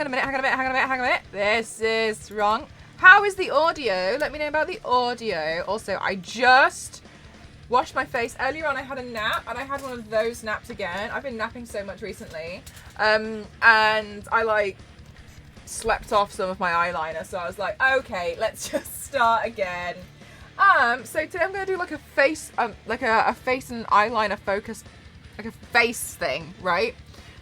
on a minute. This is wrong. How is the audio? Let me know about the audio. Also, I just washed my face. Earlier on, I had a nap, and I had one of those naps again. I've been napping so much recently. And I, like, slept off some of my eyeliner. So I was like, okay, let's just start again. So today I'm going to do, like, a face, like a face and eyeliner focus, like a face thing, right?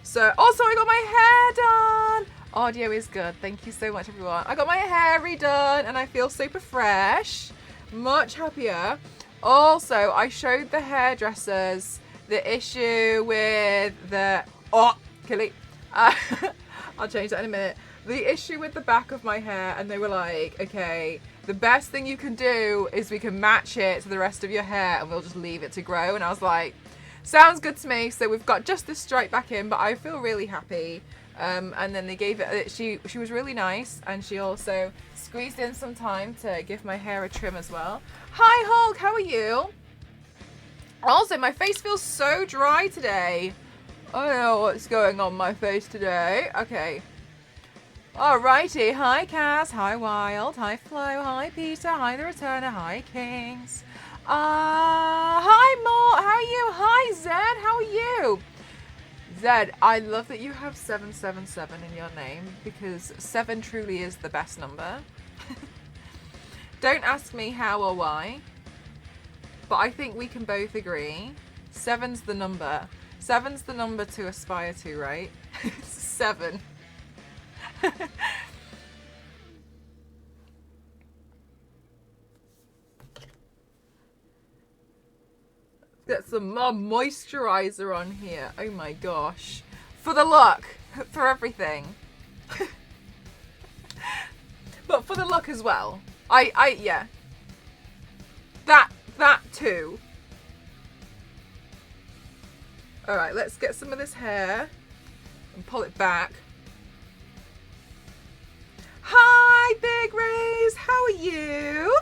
So, also, I got my hair done. Audio is good. Thank you so much, everyone. I got my hair redone and I feel super fresh. Much happier. Also, I showed the hairdressers the issue with the... Oh, Killy. I'll change that in a minute. The issue with the back of my hair, and they were like, okay, the best thing you can do is we can match it to the rest of your hair and we'll just leave it to grow. And I was like, sounds good to me. So we've got just this stripe back in, but I feel really happy. And then they gave it, she was really nice, and she also squeezed in some time to give my hair a trim as well. Hi Hulk, how are you? Also, my face feels so dry today. I don't know what's going on my face today. Okay. Alrighty, hi Cass, hi Wild, hi Flo, hi Peter, hi The Returner, hi Kings. Hi Mort, how are you? Hi Zed, how are you? Zed, I love that you have 777 in your name, because 7 truly is the best number. Don't ask me how or why, but I think we can both agree 7's the number. 7's the number to aspire to, right? 7. Get some more moisturizer on here. Oh my gosh. For the look. For everything. But for the look as well. Yeah. That too. Alright, let's get some of this hair and pull it back. Hi, Big Rays. How are you?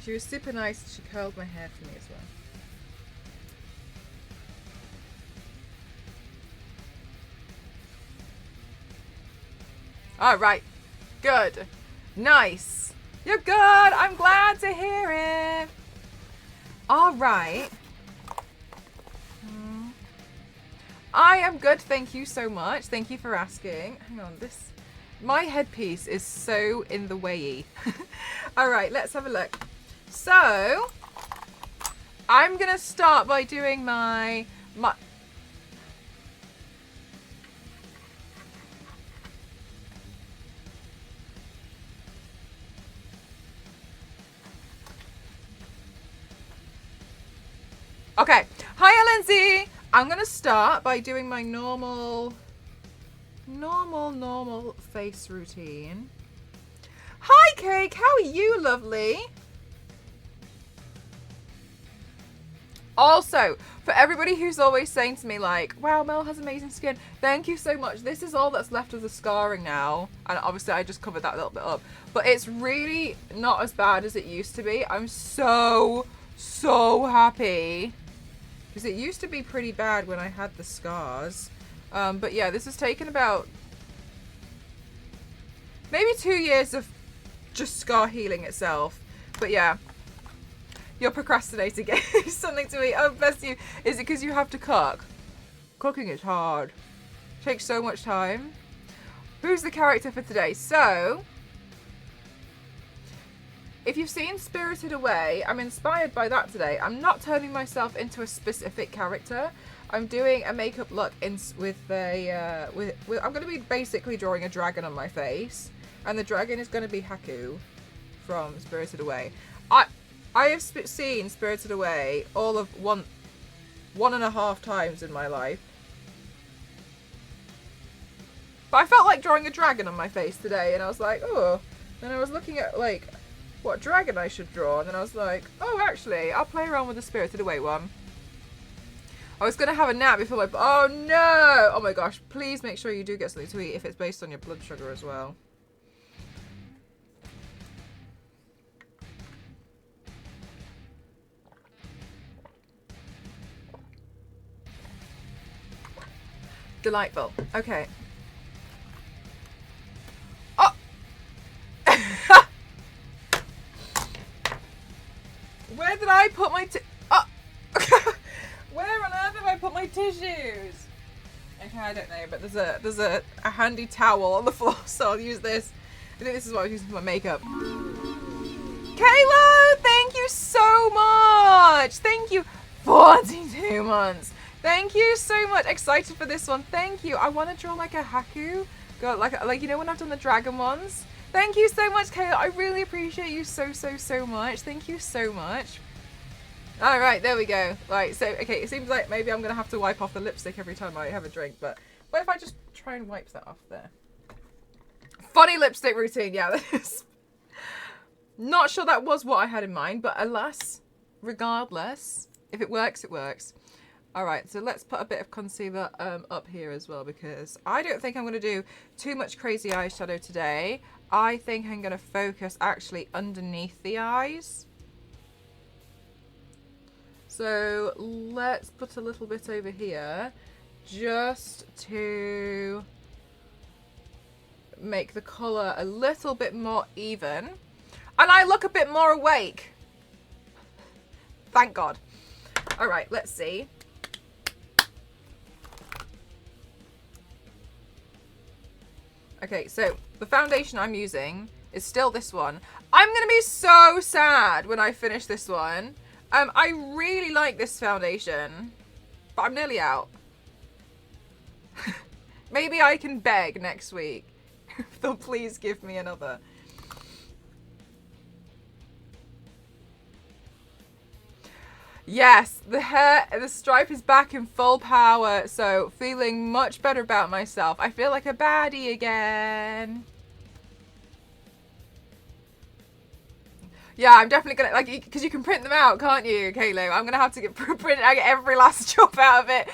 She was super nice. She curled my hair for me as well. All right. Good. Nice. You're good. I'm glad to hear it. All right. I am good. Thank you so much. Thank you for asking. Hang on. My headpiece is so in the way-y. All right. Let's have a look. So, I'm going to start by doing my... Okay. Hi, Lindsay. I'm going to start by doing my normal face routine. Hi, Cake. How are you, lovely? Also, for everybody who's always saying to me, like, wow, Mel has amazing skin, thank you so much. This is all that's left of the scarring now. And obviously, I just covered that a little bit up. But it's really not as bad as it used to be. I'm so happy. Because it used to be pretty bad when I had the scars. But yeah, this has taken about maybe 2 years of just scar healing itself. But yeah. You're procrastinating. Something to me. Oh, bless you. Is it because you have to cook? Cooking is hard. It takes so much time. Who's the character for today? So, if you've seen Spirited Away, I'm inspired by that today. I'm not turning myself into a specific character. I'm doing a makeup look with I'm going to be basically drawing a dragon on my face, and the dragon is going to be HAKU from Spirited Away. I have seen Spirited Away all of one and a half times in my life. But I felt like drawing a dragon on my face today, and I was like, oh. Then I was looking at, like, what dragon I should draw, and then I was like, oh, actually, I'll play around with the Spirited Away one. I was going to have a nap before oh no! Oh my gosh, please make sure you do get something to eat if it's based on your blood sugar as well. Delightful. Okay. Oh! Where did I put my oh! Where on earth have I put my tissues? Okay, I don't know, but there's a handy towel on the floor, so I'll use this. I think this is what I was using for my makeup. Kayla, thank you so much. Thank you. 42 months. Thank you so much. Excited for this one. Thank you. I want to draw like a HAKU. Got like you know when I've done the dragon ones. Thank you so much, Kayla. I really appreciate you so much. Thank you so much. All right, there we go. Right, so okay, it seems like maybe I'm gonna have to wipe off the lipstick every time I have a drink, but what if I just try and wipe that off there? Funny lipstick routine, yeah. That is. Not sure that was what I had in mind, but alas, regardless, if it works, it works. All right, so let's put a bit of concealer up here as well, because I don't think I'm going to do too much crazy eyeshadow today. I think I'm going to focus actually underneath the eyes. So let's put a little bit over here just to make the colour a little bit more even. And I look a bit more awake. Thank God. All right, let's see. Okay, so the foundation I'm using is still this one. I'm going to be so sad when I finish this one. I really like this foundation, but I'm nearly out. Maybe I can beg next week. They'll please give me another. Yes, the stripe is back in full power, so feeling much better about myself. I feel like a baddie again. Yeah, I'm definitely gonna, like, because you can print them out, can't you, Kaylo? I'm gonna have to print out every last drop out of it.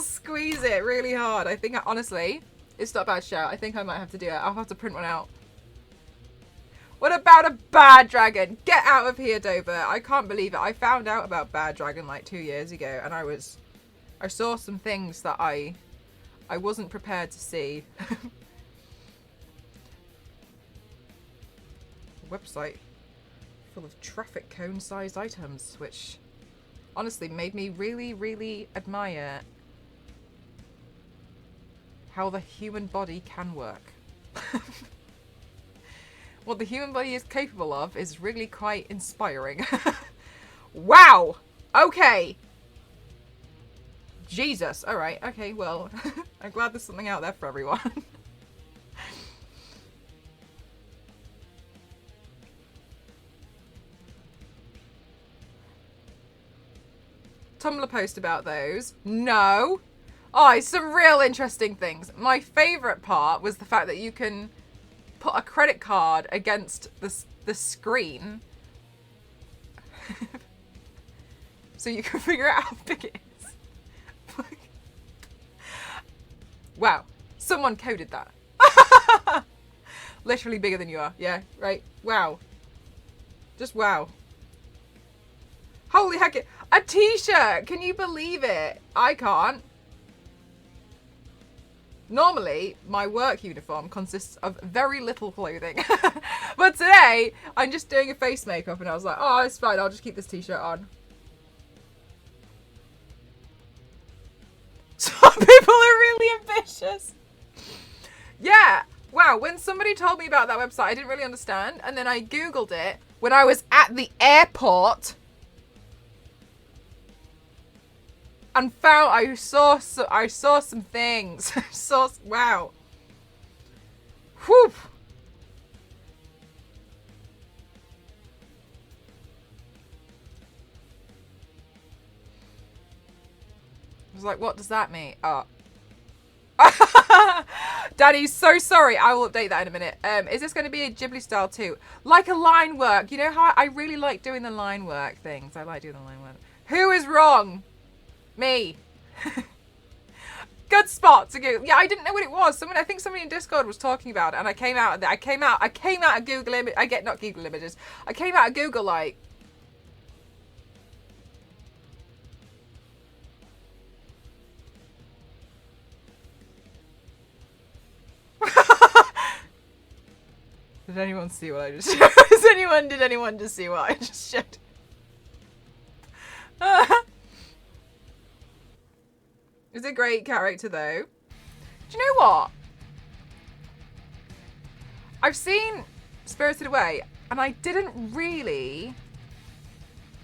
Squeeze it really hard. I think, honestly, it's not a bad shout. I think I might have to do it. I'll have to print one out. What about a bad dragon? Get out of here, Dover. I can't believe it. I found out about bad dragon like 2 years ago, and I saw some things that I wasn't prepared to see. A website full of traffic cone sized items, which honestly made me really admire how the human body can work. What the human body is capable of is really quite inspiring. Wow! Okay! Jesus. Alright, okay, well, I'm glad there's something out there for everyone. Tumblr post about those. No. Oh, it's some real interesting things. My favourite part was the fact that you can put a credit card against the screen so you can figure out how big it is. Wow, someone coded that. Literally bigger than you are. Yeah, right. Wow. Just wow. Holy heck, a t-shirt! Can you believe it? I can't. Normally, my work uniform consists of very little clothing. But today, I'm just doing a face makeup and I was like, oh, it's fine, I'll just keep this t-shirt on. Some people are really ambitious. Yeah, wow, when somebody told me about that website, I didn't really understand. And then I Googled it when I was at the airport. And found, I saw some things. Wow. Whew. I was like, what does that mean? Oh. Daddy, so sorry. I will update that in a minute. Is this going to be a Ghibli style too? Like a line work. You know how I really like doing the line work things. I like doing the line work. Who is wrong? Me. Good spot to go. Yeah, I didn't know what it was. I think somebody in Discord was talking about it, and I came out of Google Images. Not Google Images. I came out of Google like. Did anyone see what I just showed? Did anyone just see what I just showed? It's a great character though. Do you know what? I've seen Spirited Away and I didn't really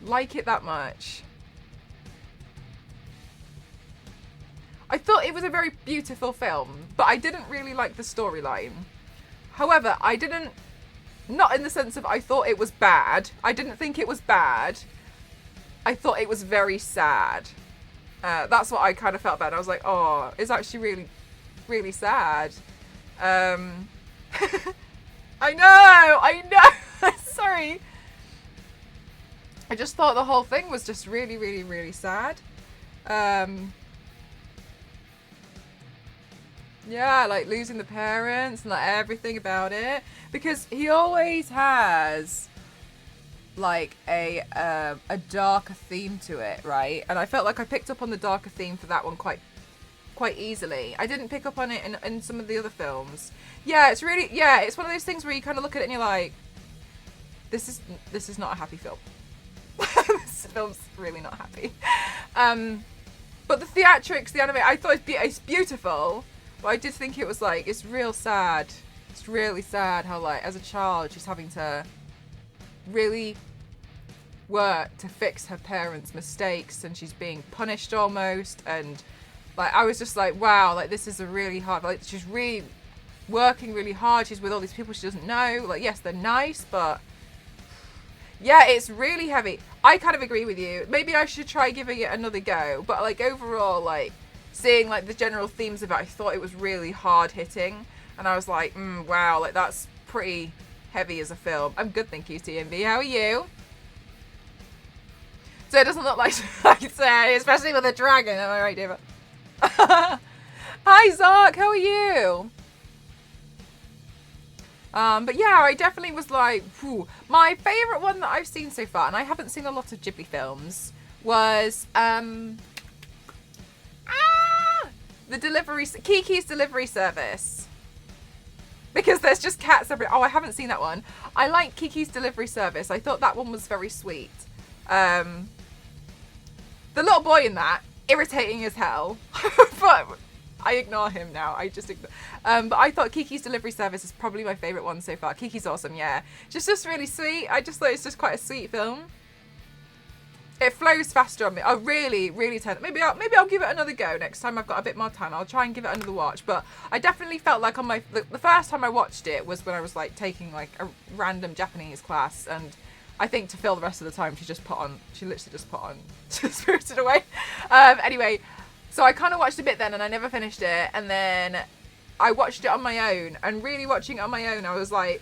like it that much. I thought it was a very beautiful film, but I didn't really like the storyline. However, I didn't, not in the sense of I thought it was bad. I didn't think it was bad. I thought it was very sad. That's what I kind of felt about it. I was like, oh, it's actually really, really sad. I know. Sorry. I just thought the whole thing was just really, really, really sad. Yeah, like losing the parents and like everything about it, because he always has like a darker theme to it, right? And I felt like I picked up on the darker theme for that one quite easily. I didn't pick up on it in some of the other films. Yeah, it's really, yeah, it's one of those things where you kind of look at it and you're like, this is not a happy film. This film's really not happy. But the theatrics, the anime, I thought it's beautiful. But I did think it was like, it's real sad. It's really sad how like, as a child, she's having to really work to fix her parents' mistakes and she's being punished almost. And like, I was just like, wow, like this is a really hard, like she's really working really hard. She's with all these people she doesn't know. Like, yes, they're nice, but yeah, it's really heavy. I kind of agree with you. Maybe I should try giving it another go. But like overall, like, seeing like the general themes of it, I thought it was really hard hitting, and I was like, wow, like that's pretty heavy as a film. I'm good, thank you, TMV. How are you? So it doesn't look like I say, especially with a dragon. Am I right, David? Hi, Zark. How are you? But yeah, I definitely was like, whew. My favourite one that I've seen so far, and I haven't seen a lot of Ghibli films, was Kiki's Delivery Service. Because there's just cats everywhere. Oh, I haven't seen that one. I like Kiki's Delivery Service. I thought that one was very sweet. The little boy in that, irritating as hell. But I ignore him now. I just ignore. But I thought Kiki's Delivery Service is probably my favourite one so far. Kiki's awesome, yeah. Just really sweet. I just thought it's just quite a sweet film. It flows faster on me. I really, really tend. Maybe I'll give it another go next time I've got a bit more time. I'll try and give it another watch. But I definitely felt like on the first time I watched it was when I was like taking like a random Japanese class, and I think to fill the rest of the time she literally just put on Spirited Away. Anyway, so I kind of watched a bit then, and I never finished it, and then I watched it on my own, and really watching it on my own, I was like,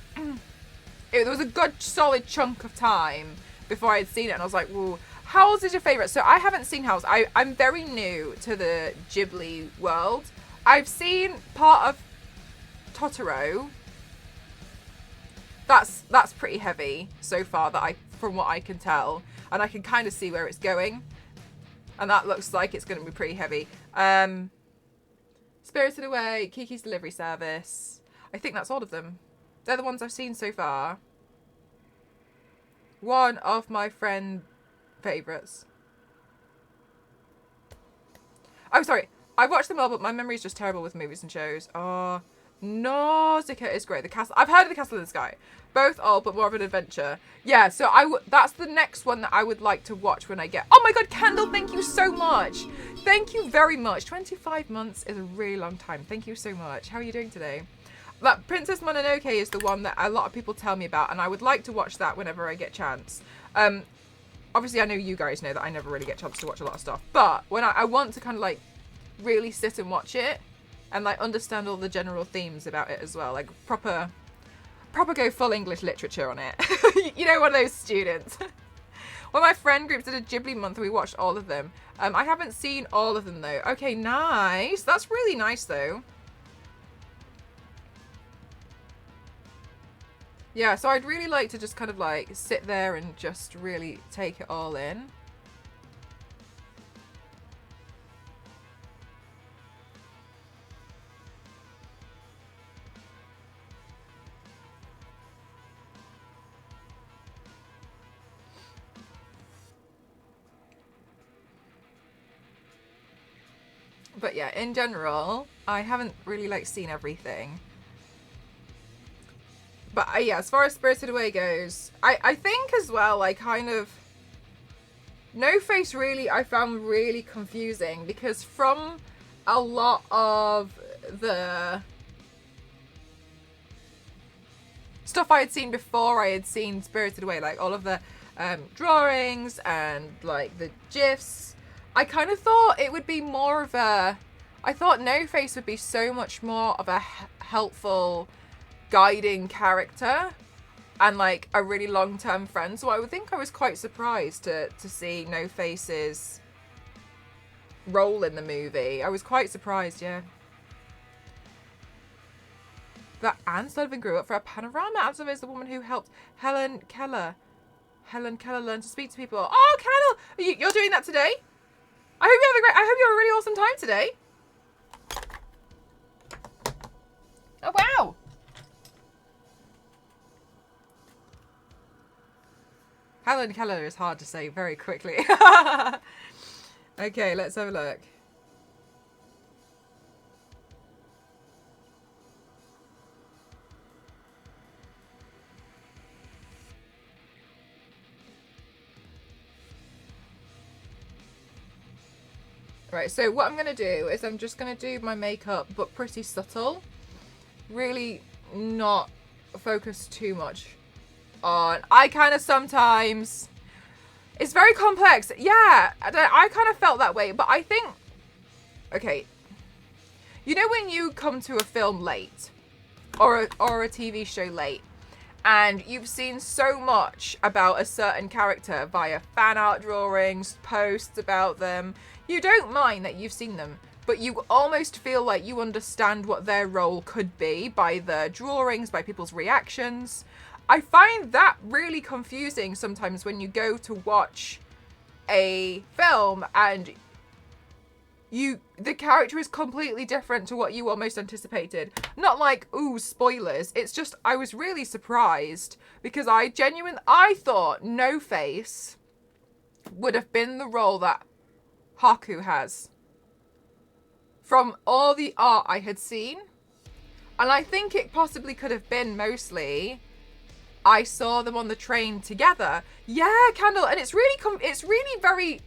there was a good solid chunk of time before I had seen it, and I was like, whoa. Howl's is your favourite? So I haven't seen Howl's. I'm very new to the Ghibli world. I've seen part of Totoro. That's pretty heavy so far from what I can tell. And I can kind of see where it's going. And that looks like it's going to be pretty heavy. Spirited Away, Kiki's Delivery Service. I think that's all of them. They're the ones I've seen so far. One of my favourites. Oh, sorry. I've watched them all, but my memory is just terrible with movies and shows. Oh, Nausicaa is great. I've heard of The Castle in the Sky. Both old, but more of an adventure. Yeah, so that's the next one that I would like to watch when I get... Oh my god, Candle, thank you so much. Thank you very much. 25 months is a really long time. Thank you so much. How are you doing today? That Princess Mononoke is the one that a lot of people tell me about, and I would like to watch that whenever I get a chance. Obviously, I know you guys know that I never really get a chance to watch a lot of stuff, but when I want to kind of like really sit and watch it and like understand all the general themes about it as well, like proper go full English literature on it. You know, one of those students. When my friend groups did a Ghibli month, we watched all of them. I haven't seen all of them though. Okay, nice. That's really nice though. Yeah, so I'd really like to just kind of like sit there and just really take it all in. But yeah, in general, I haven't really like seen everything. But yeah, as far as Spirited Away goes, I think as well, I kind of... No Face really, I found really confusing, because from a lot of the stuff I had seen before I had seen Spirited Away, like all of the drawings and like the GIFs, I kind of thought it would be more of a... I thought No Face would be so much more of a helpful, guiding character and like a really long-term friend. So I would think I was quite surprised to see No Face's role in the movie. I was quite surprised, yeah. That Anne Sullivan grew up for a panorama. Anne Sullivan is the woman who helped Helen Keller learn to speak to people. Oh, Kendall, you're doing that today? I hope you have a really awesome time today. Oh, wow. Helen Keller is hard to say very quickly. Okay, let's have a look. Right, so what I'm going to do is I'm just going to do my makeup, but pretty subtle. Really not focus too much on... I kind of sometimes... It's very complex. Yeah, I kind of felt that way, but I think... Okay. You know when you come to a film late, or a TV show late, and you've seen so much about a certain character via fan art drawings, posts about them, you don't mind that you've seen them, but you almost feel like you understand what their role could be by the drawings, by people's reactions. I find that really confusing sometimes when you go to watch a film and the character is completely different to what you almost anticipated. Not like, ooh, spoilers. It's just, I was really surprised because I thought No Face would have been the role that HAKU has from all the art I had seen. And I think it possibly could have been mostly I saw them on the train together. Yeah, Candle, and it's really very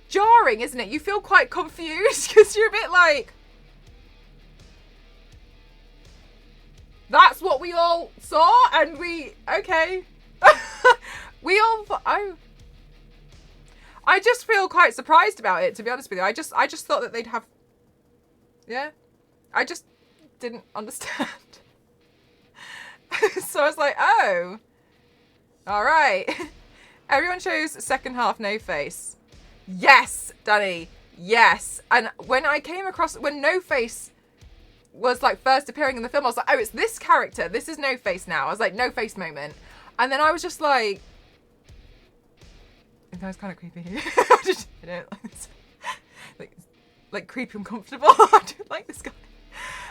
jarring, isn't it? You feel quite confused because you're a bit like, that's what we all saw, and okay. I just feel quite surprised about it, to be honest with you. I just thought that they'd have, yeah, I just didn't understand. So I was like, oh, all right. Everyone shows second half No Face. Yes, Danny, yes. And when I came across, when No Face was like first appearing in the film, I was like, oh, it's this character. This is No Face now. I was like, No Face moment. And then I was just like, that was kind of creepy. I don't like this. Like creepy and comfortable. I don't like this guy.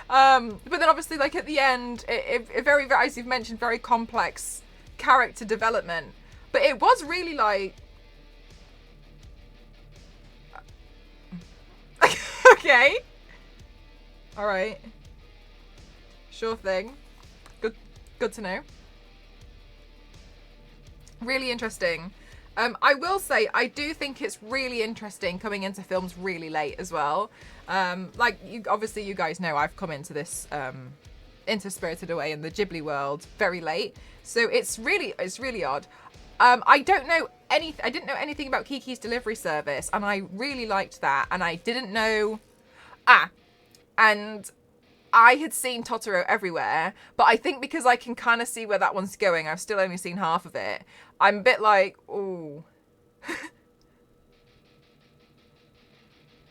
But then obviously, like at the end, it very, as you've mentioned, very complex character development. But it was really like, okay, all right, sure thing. Good to know. Really interesting. I will say, I do think it's really interesting coming into films really late as well. Like, obviously you guys know I've come into this, into Spirited Away in the Ghibli world very late. So it's really odd. I didn't know anything about Kiki's Delivery Service, and I really liked that. And I didn't know, and I had seen Totoro everywhere, but I think because I can kind of see where that one's going, I've still only seen half of it. I'm a bit like, ooh.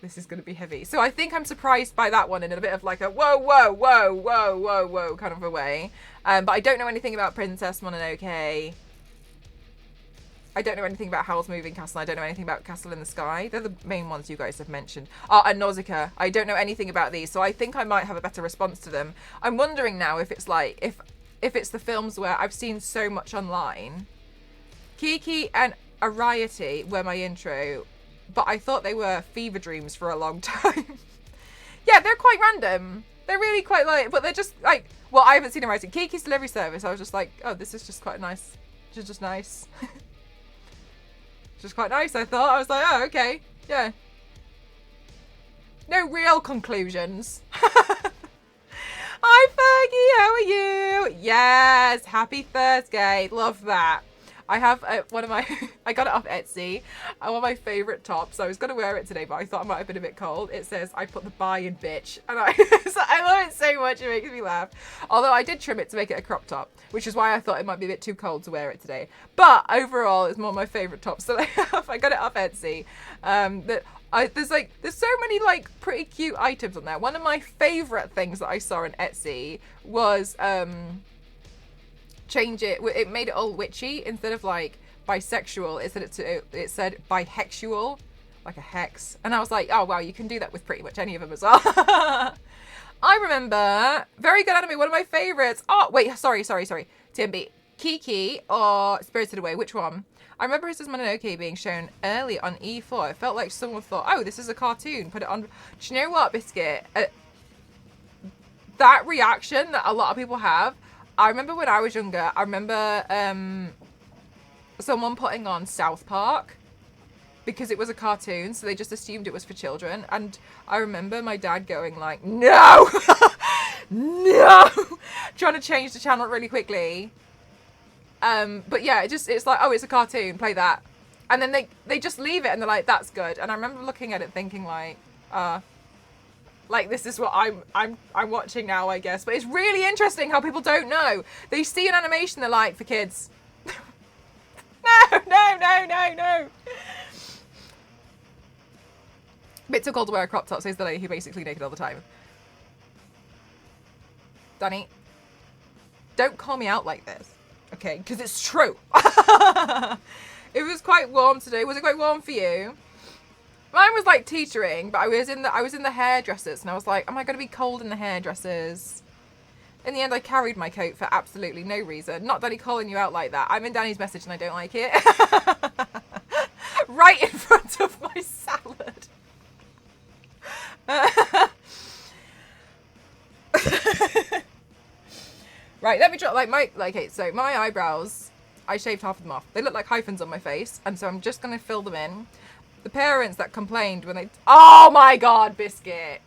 This is going to be heavy. So I think I'm surprised by that one in a bit of like a whoa, whoa, whoa, whoa, whoa, whoa kind of a way. But I don't know anything about Princess Mononoke. I don't know anything about Howl's Moving Castle. I don't know anything about Castle in the Sky. They're the main ones you guys have mentioned. And Nausicaa. I don't know anything about these, so I think I might have a better response to them. I'm wondering now if it's like, if it's the films where I've seen so much online. Kiki and Ariety were my intro, but I thought they were fever dreams for a long time. Yeah, they're quite random. They're really quite like, but they're just like, well, I haven't seen them writing. Kiki's delivery service. I was just like, oh, this is just quite nice. Just nice. Just quite nice, I thought. I was like, oh, okay. Yeah. No real conclusions. Hi, Fergie. How are you? Yes. Happy Thursday. Love that. I have one of my, I got it off Etsy. One of my favourite tops. I was going to wear it today, but I thought it might have been a bit cold. It says, I put the buy in, bitch. And I love it so much. It makes me laugh. Although I did trim it to make it a crop top, which is why I thought it might be a bit too cold to wear it today. But overall, it's one of my favourite tops that I have. I got it off Etsy. There's so many like pretty cute items on there. One of my favourite things that I saw on Etsy was, it made it all witchy. Instead of like bisexual, it said bihexual, like a hex. And I was like, oh wow, you can do that with pretty much any of them as well. I remember, very good anime, one of my favorites. Oh wait, sorry TMB, Kiki or Spirited Away, which one? I remember Princess Mononoke being shown early on E4. It felt like someone thought, oh, this is a cartoon, put it on. Do you know what, Biscuit, that reaction that a lot of people have, I remember when I was younger, I remember someone putting on South Park because it was a cartoon, so they just assumed it was for children. And I remember my dad going like, no, no, trying to change the channel really quickly. But yeah, it's like, oh, it's a cartoon, play that. And then they just leave it and they're like, that's good. And I remember looking at it thinking like this is what I'm watching now, I guess. But it's really interesting how people don't know. They see an animation, they're like, for kids. No. Bit too cold to wear a crop top, says the lady who basically naked all the time. Danny, don't call me out like this, okay? Because it's true. It was quite warm today. Was it quite warm for you? Mine was like teetering, but I was in the hairdressers, and I was like, am I going to be cold in the hairdressers? In the end, I carried my coat for absolutely no reason. Not Danny calling you out like that. I'm in Danny's message and I don't like it. Right in front of my salad. Right, let me drop so my eyebrows, I shaved half of them off. They look like hyphens on my face, and so I'm just going to fill them in. The parents that complained when they... Oh my god, Biscuit!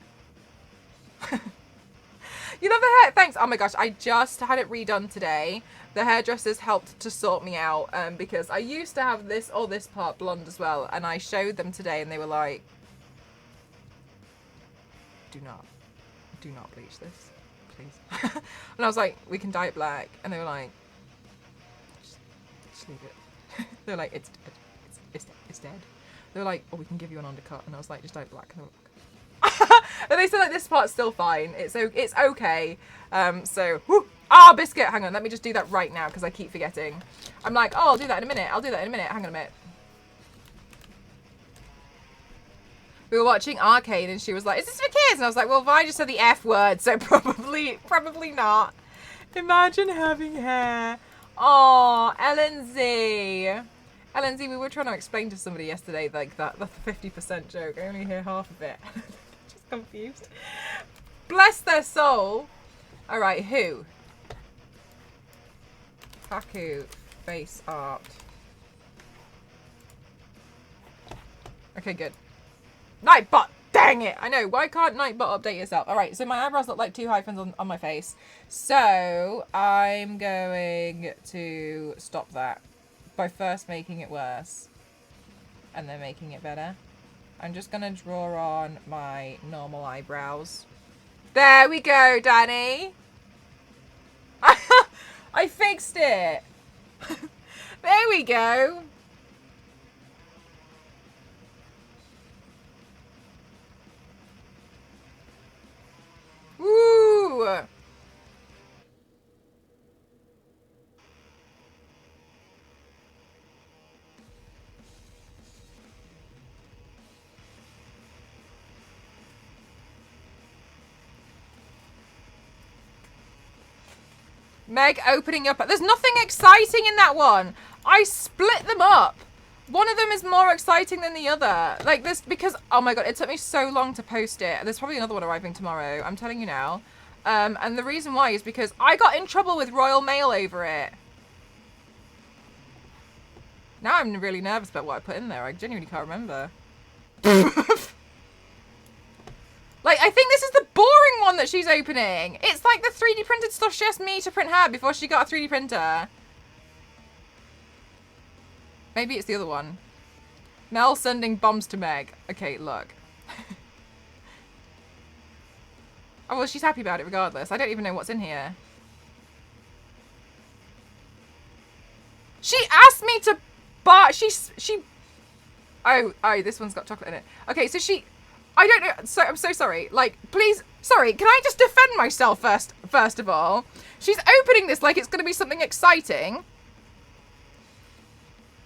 You love the hair? Thanks. Oh my gosh, I just had it redone today. The hairdressers helped to sort me out because I used to have this part blonde as well, and I showed them today and they were like, do not bleach this, please. And I was like, we can dye it black. And they were like, just leave it. They're like, it's dead. It's dead. They were like, oh, we can give you an undercut. And I was like, just dye it black. And they were like, and they said like, this part's still fine. It's okay. So, whoo. Ah, Biscuit, hang on. Let me just do that right now because I keep forgetting. I'm like, oh, I'll do that in a minute. Hang on a minute. We were watching Arcade and she was like, is this for kids? And I was like, well, Vi just said the F word, so probably not. Imagine having hair. Oh, LNZ. LNZ, we were trying to explain to somebody yesterday, like the 50% joke. I only hear half of it. Just confused. Bless their soul. All right, who? HAKU face art. Okay, good. Nightbot, dang it! I know, why can't Nightbot update yourself? Alright, so my eyebrows look like two hyphens on my face. So, I'm going to stop that by first making it worse. And then making it better. I'm just going to draw on my normal eyebrows. There we go, Danny! I fixed it! There we go! Woo! Meg opening up. There's nothing exciting in that one. I split them up. One of them is more exciting than the other. Like this, because, oh my god, it took me so long to post it. There's probably another one arriving tomorrow. I'm telling you now. And the reason why is because I got in trouble with Royal Mail over it. Now I'm really nervous about what I put in there. I genuinely can't remember. Like, I think this is the boring one that she's opening. It's like the 3D printed stuff she asked me to print her before she got a 3D printer. Maybe it's the other one. Mel sending bombs to Meg. Okay, look. Oh, well, she's happy about it regardless. I don't even know what's in here. She asked me to buy... Oh, this one's got chocolate in it. Okay, so she... I don't know. So I'm so sorry. Like, please... Sorry, can I just defend myself first of all? She's opening this like it's going to be something exciting.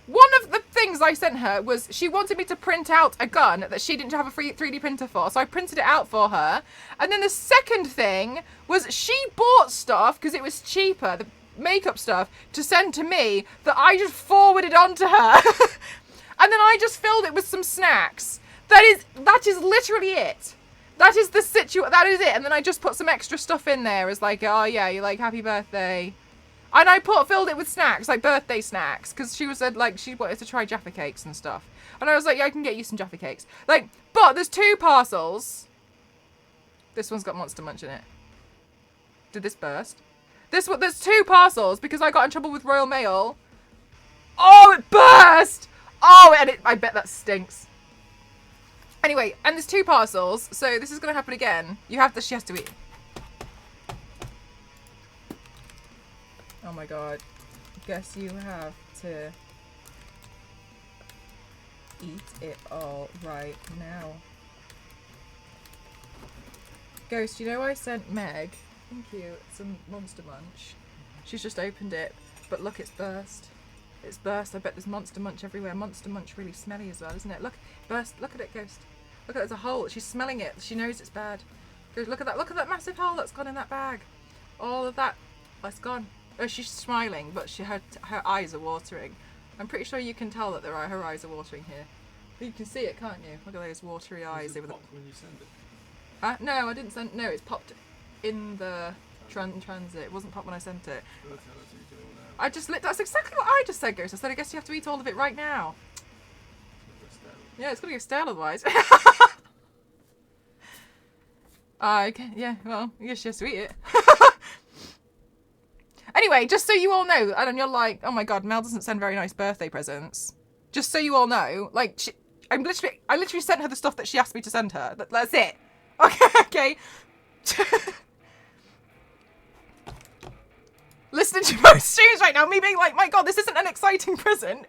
One of the things I sent her was she wanted me to print out a gun that she didn't have a 3D printer for. So I printed it out for her. And then the second thing was she bought stuff because it was cheaper, the makeup stuff, to send to me that I just forwarded on to her. And then I just filled it with some snacks. That is literally it. That is the that is it. And then I just put some extra stuff in there as like, oh yeah, you're like, happy birthday. And I filled it with snacks, like birthday snacks, because she was said like she wanted to try Jaffa cakes and stuff. And I was like, yeah, I can get you some Jaffa cakes. Like, but there's 2 parcels. This one's got Monster Munch in it. Did this burst? There's 2 parcels because I got in trouble with Royal Mail. Oh, it burst! Oh, and I bet that stinks. Anyway, and there's 2 parcels, so this is gonna happen again. She has to eat. Oh my god. Guess you have to eat it all right now. Ghost, you know I sent Meg, thank you, some Monster Munch. She's just opened it, but look, it's burst. It's burst. I bet there's Monster Munch everywhere. Monster Munch really smelly as well, isn't it? Look, burst. Look at it, Ghost. Look at it, there's a hole. She's smelling it. She knows it's bad. Ghost, look at that. Look at that massive hole that's gone in that bag. All of that, that's gone. Oh, she's smiling, but her eyes are watering. I'm pretty sure you can tell that her eyes are watering here. You can see it, can't you? Look at those watery eyes. Does it pop when you send it? No, I didn't send. No, it's popped in the transit. It wasn't popped when I sent it. I just lit. That's exactly what I just said, Ghost. I said, I guess you have to eat all of it right now. Yeah, it's gonna go stale otherwise. Okay, yeah, well, I guess she has to eat it. Anyway, just so you all know, and you're like, oh my god, Mel doesn't send very nice birthday presents. Just so you all know, like, I literally sent her the stuff that she asked me to send her. That's it. Okay. Listening to both streams right now, me being like, my god, this isn't an exciting present.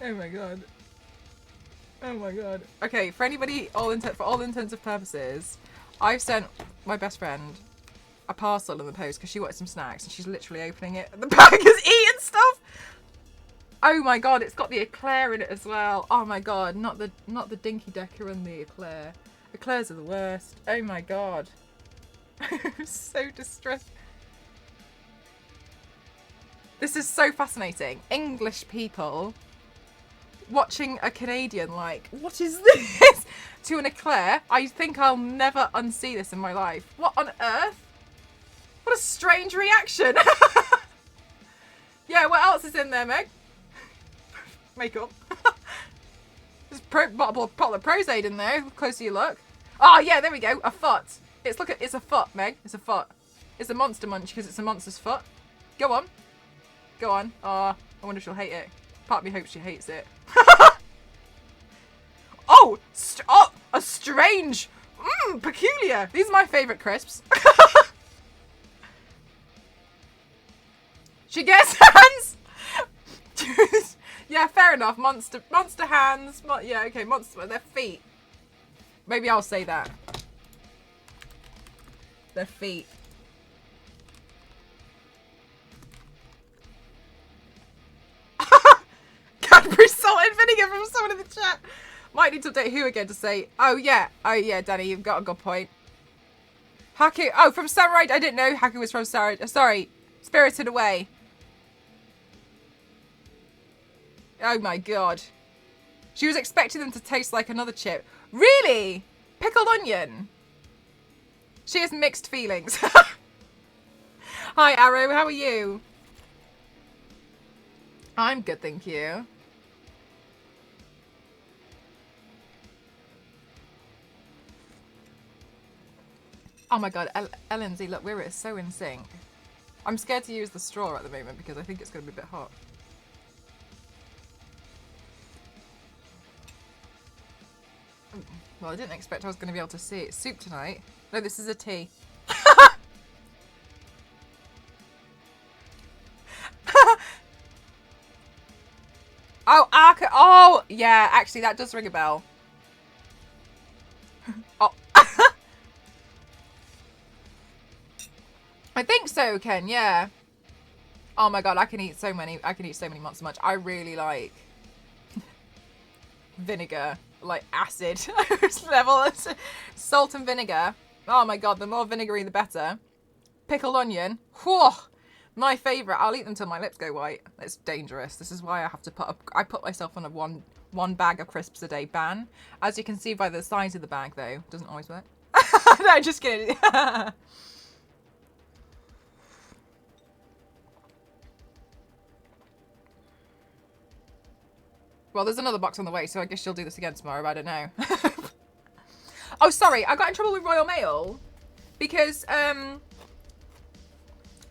Oh my god. Oh my god. Okay, for anybody, for all intents and purposes, I've sent my best friend a parcel in the post because she wanted some snacks and she's literally opening it. The bag is eating stuff. Oh my god, it's got the eclair in it as well. Oh my god, not the Dinky Decker and the eclair. Eclairs are the worst. Oh my god. I'm so distressed. This is so fascinating. English people watching a Canadian like, what is this? To an eclair. I think I'll never unsee this in my life. What on earth? What a strange reaction. Yeah, what else is in there, Meg? Makeup. There's a bottle of Prozac in there. Closer you look. Oh yeah, there we go. A foot. It's a foot, Meg. It's a foot. It's a Monster Munch because it's a monster's foot. Go on. Go on. I wonder if she'll hate it. Part of me hopes she hates it. Oh, a strange, peculiar. These are my favourite crisps. She gets hands. Yeah, fair enough. Monster hands. Yeah, okay. Their feet. Maybe I'll say that. Their feet. Cadbury salt and vinegar from someone in the chat. Might need to update HAKU again to say, oh yeah, Danny, you've got a good point. HAKU, oh, from Samurai, I didn't know HAKU was from Samurai. Sorry, Spirited Away. Oh my god. She was expecting them to taste like another chip. Really? Pickled onion? She has mixed feelings. Hi, Arrow, how are you? I'm good, thank you. Oh my god, LNZ, look, we're so in sync. I'm scared to use the straw at the moment because I think it's going to be a bit hot. Well, I didn't expect I was going to be able to see it. Soup tonight. No, this is a tea. Oh, HAKU. Oh, yeah, actually, that does ring a bell. Oh. I think so, Ken, yeah. Oh my god, I can eat so many monster munch. I really like vinegar, like acid level. Salt and vinegar. Oh my god, the more vinegary the better. Pickled onion. Whew, my favourite. I'll eat them till my lips go white. It's dangerous. This is why I have to I put myself on a one bag of crisps a day ban. As you can see by the size of the bag though, doesn't always work. No, just kidding. Well, there's another box on the way, so I guess she'll do this again tomorrow, but I don't know. Oh, sorry, I got in trouble with Royal Mail because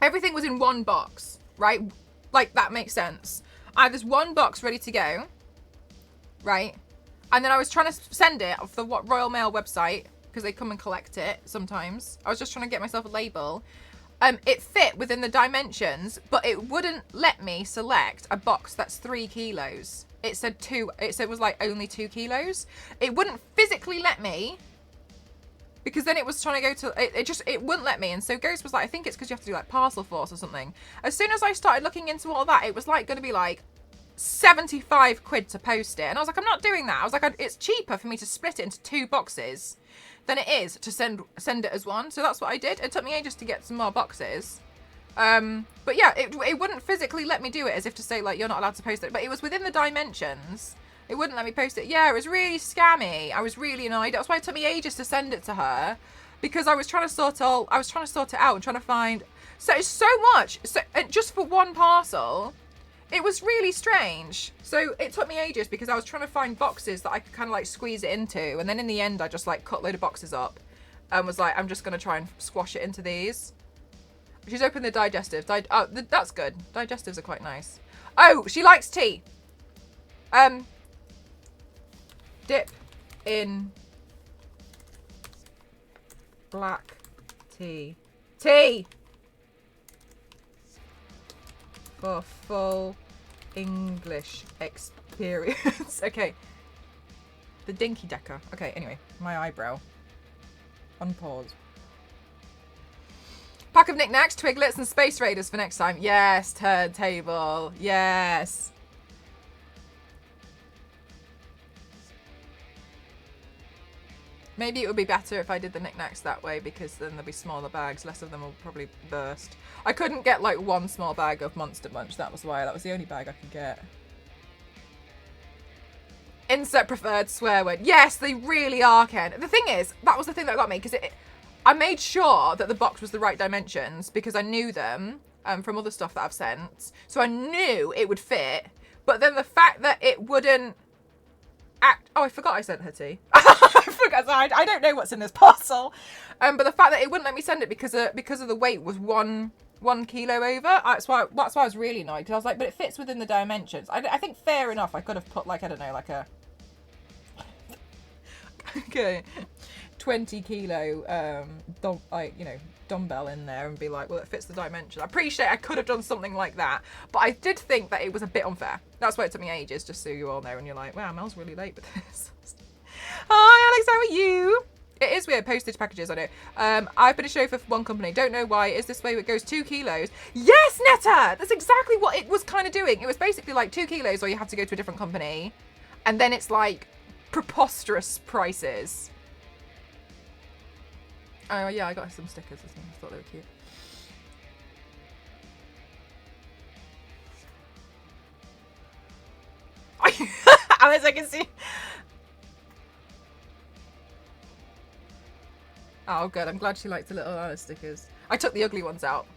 everything was in one box, right? Like, that makes sense. I had this one box ready to go, right? And then I was trying to send it off the Royal Mail website because they come and collect it sometimes. I was just trying to get myself a label. It fit within the dimensions, but it wouldn't let me select a box that's 3 kilos. It said 2, it was like only 2 kilos. It wouldn't physically let me because then it was trying to go to, it wouldn't let me. And so Ghost was like, I think it's because you have to do like Parcel Force or something. As soon as I started looking into all that, it was like going to be like 75 quid to post it. And I was like, I'm not doing that. I was like, it's cheaper for me to split it into 2 boxes than it is to send it as one. So that's what I did. It took me ages to get some more boxes. But yeah, it wouldn't physically let me do it, as if to say like you're not allowed to post it, but it was within the dimensions. It wouldn't let me post it. Yeah, it was really scammy. I was really annoyed. That's why it took me ages to send it to her, because I was trying to sort it out and trying to find. So it's so much. So just for one parcel, it was really strange. So it took me ages because I was trying to find boxes that I could kind of like squeeze it into, and then in the end, I just like cut a load of boxes up, and was like, I'm just gonna try and squash it into these. She's opened the digestive. Oh, that's good. Digestives are quite nice. Oh, she likes tea. Dip in black tea. Tea! For full English experience. Okay. The Dinky Decker. Okay, anyway. My eyebrow. Unpause. Pack of knickknacks, Twiglets, and Space Raiders for next time. Yes, turntable. Yes. Maybe it would be better if I did the knickknacks that way, because then there'll be smaller bags. Less of them will probably burst. I couldn't get like one small bag of Monster Munch. That was why. That was the only bag I could get. Insert preferred swear word. Yes, they really are, Ken. The thing is, that was the thing that got me, because I made sure that the box was the right dimensions because I knew them from other stuff that I've sent. So I knew it would fit. But then the fact that it wouldn't act... Oh, I forgot I sent her tea. I forgot. I don't know what's in this parcel. But the fact that it wouldn't let me send it because of the weight was one kilo over. That's why I was really annoyed. Because I was like, but it fits within the dimensions. I think fair enough. I could have put like, I don't know, like a... Okay. 20 kilo dumbbell in there and be like, well, it fits the dimension. I appreciate I could have done something like that, but I did think that it was a bit unfair. That's why it took me ages, just so you all know, and you're like, wow, Mel's really late with this. Hi Alex, how are you? It is weird, postage packages, I know. I've been a chauffeur for one company, don't know why. Is this way it goes 2 kilos? Yes, Netta! That's exactly what it was kind of doing. It was basically like 2 kilos or you have to go to a different company, and then it's like preposterous prices. Oh yeah, I got some stickers or something. I thought they were cute. Alice, I can see. Oh, good. I'm glad she liked the little Alice stickers. I took the ugly ones out.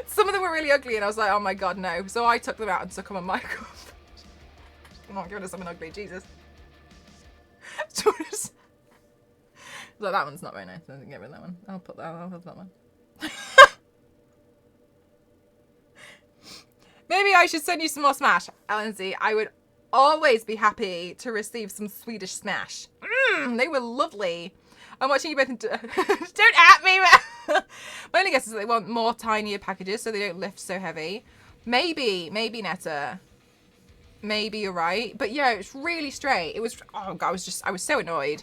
Some of them were really ugly, and I was like, oh my god, no. So I took them out and stuck them on my cup. I'm not giving her something ugly, Jesus. Like, that one's not very nice. I didn't get rid of that one. I'll have that one. Maybe I should send you some more Smash, Lindsay. I would always be happy to receive some Swedish Smash. They were lovely. I'm watching you both. Don't at me, man. My only guess is that they want more tinier packages so they don't lift so heavy. Maybe Netta. Maybe you're right, but yeah, it's really straight. It was, oh god, I was so annoyed,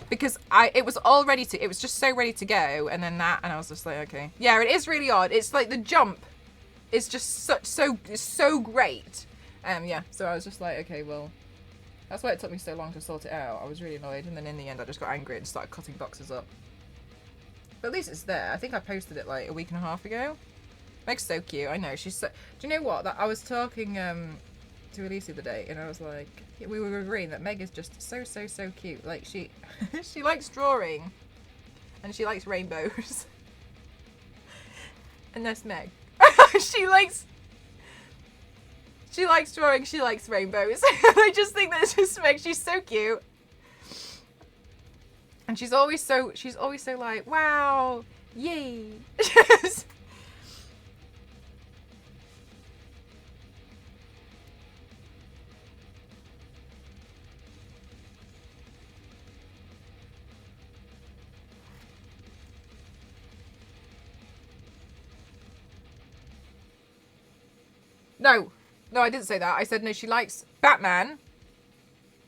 because it was just so ready to go, and then that, and I was just like, okay, yeah, it is really odd. It's like the jump is just so great, yeah. So I was just like, okay, well, that's why it took me so long to sort it out. I was really annoyed, and then in the end, I just got angry and started cutting boxes up. But at least it's there. I think I posted it like a week and a half ago. Meg's so cute. I know she's so. Do you know what? That I was talking to Elise the other day, and I was like, we were agreeing that Meg is just so cute. Like she she likes drawing, and she likes rainbows. And that's Meg. she likes drawing, she likes rainbows. I just think that's just Meg. She's so cute, and she's always so like, wow, yay. No, I didn't say that. I said no, she likes Batman,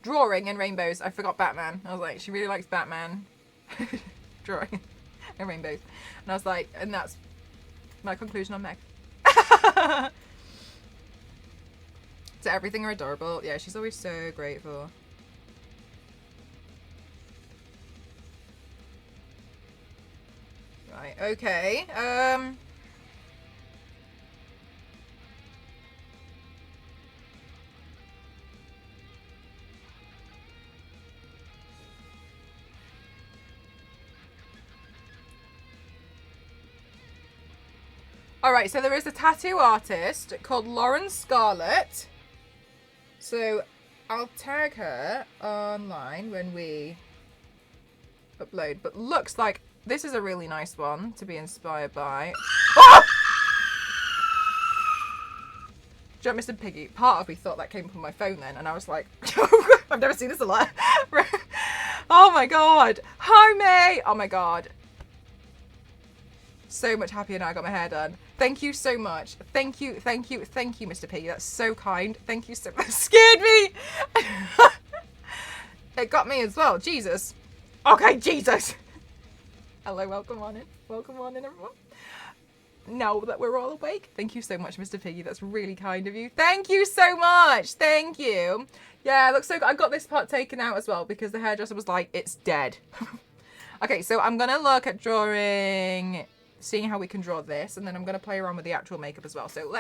drawing, and rainbows. I forgot Batman. I was like, she really likes Batman, drawing, and rainbows. And I was like, and that's my conclusion on Meg. So everything are adorable. Yeah, she's always so grateful. Right, okay. Alright, so there is a tattoo artist called Lauren Scarlett. So I'll tag her online when we upload. But looks like this is a really nice one to be inspired by. Oh! Do you know, Mr. Piggy? Part of me thought that came from my phone then, and I was like, I've never seen this a lot. Oh my god. Hi, May. Oh my god. So much happier now I got my hair done. Thank you so much. Thank you, Mr. Piggy. That's so kind. Thank you so much. Scared me. It got me as well. Jesus. Okay, Jesus. Hello, welcome on in. Welcome on in, everyone. Now that we're all awake. Thank you so much, Mr. Piggy. That's really kind of you. Thank you so much. Thank you. Yeah, it looks so good. I got this part taken out as well because the hairdresser was like, it's dead. Okay, so I'm going to look at drawing, seeing how we can draw this, and then I'm going to play around with the actual makeup as well. So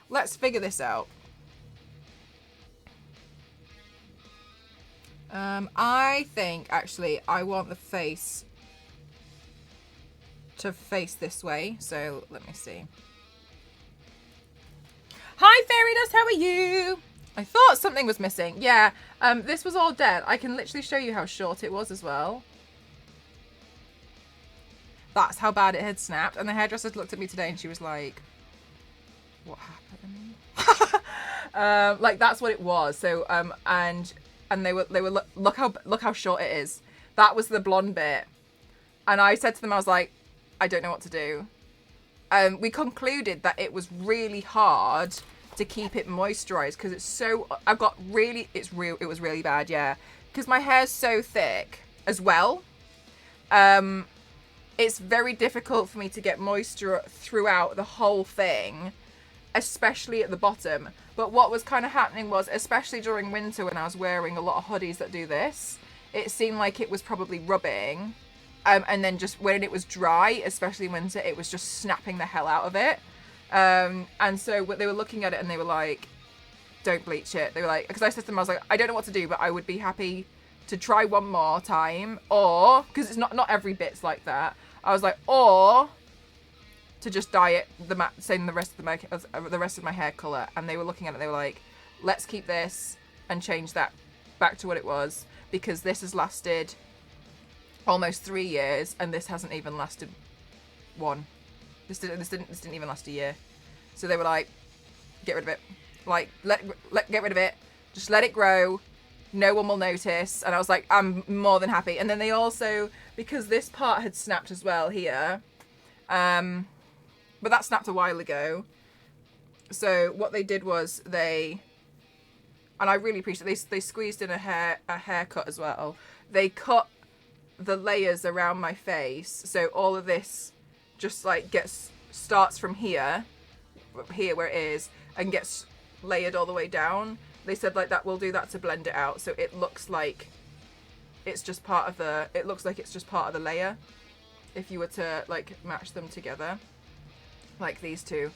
let's figure this out. I think actually I want the face to face this way. So let me see. Hi Fairy Dust, how are you? I thought something was missing. Yeah, this was all dead. I can literally show you how short it was as well. That's how bad it had snapped. And the hairdresser looked at me today and she was like, what happened? Like that's what it was. So and they were look how short it is. That was the blonde bit. And I said to them, I was like, I don't know what to do. We concluded that it was really hard to keep it moisturized because it's so, it was really bad, yeah. Because my hair's so thick as well. It's very difficult for me to get moisture throughout the whole thing, especially at the bottom. But what was kind of happening was, especially during winter when I was wearing a lot of hoodies that do this, it seemed like it was probably rubbing. And then just when it was dry, especially in winter, it was just snapping the hell out of it. And so they were looking at it and they were like, don't bleach it. They were like, because I said to them, I was like, I don't know what to do, but I would be happy to try one more time. Or, because it's not every bit's like that. I was like, or to just dye it same the rest of my hair color. And they were looking at it, they were like, let's keep this and change that back to what it was, because this has lasted almost 3 years and this hasn't even lasted one. This didn't even last a year. So they were like, get rid of it. Like, get rid of it. Just let it grow. No one will notice. And I was like, I'm more than happy. And then they also, because this part had snapped as well here, but that snapped a while ago. So what they did was and I really appreciate it, they squeezed in a haircut as well. They cut the layers around my face. So all of this just like starts from here where it is, and gets layered all the way down. They said like that will do that to blend it out, so it looks like it's just part of the layer if you were to like match them together like these two.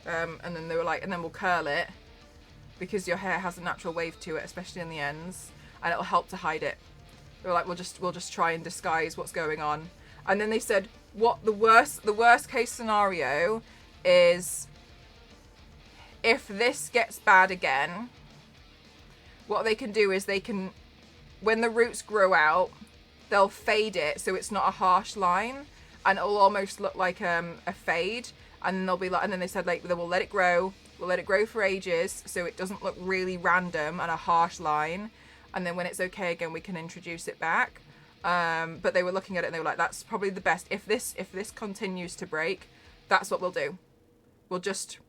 And then they were like, and then we'll curl it because your hair has a natural wave to it, especially in the ends, and it'll help to hide it. They were like, we'll just try and disguise what's going on. And then they said, what the worst case scenario is if this gets bad again, what they can do is when the roots grow out, they'll fade it so it's not a harsh line, and it'll almost look like a fade. And then they'll be like, and then they said like, we'll let it grow. We'll let it grow for ages so it doesn't look really random and a harsh line. And then when it's okay again, we can introduce it back. But they were looking at it and they were like, that's probably the best. If this continues to break, that's what we'll do. We'll just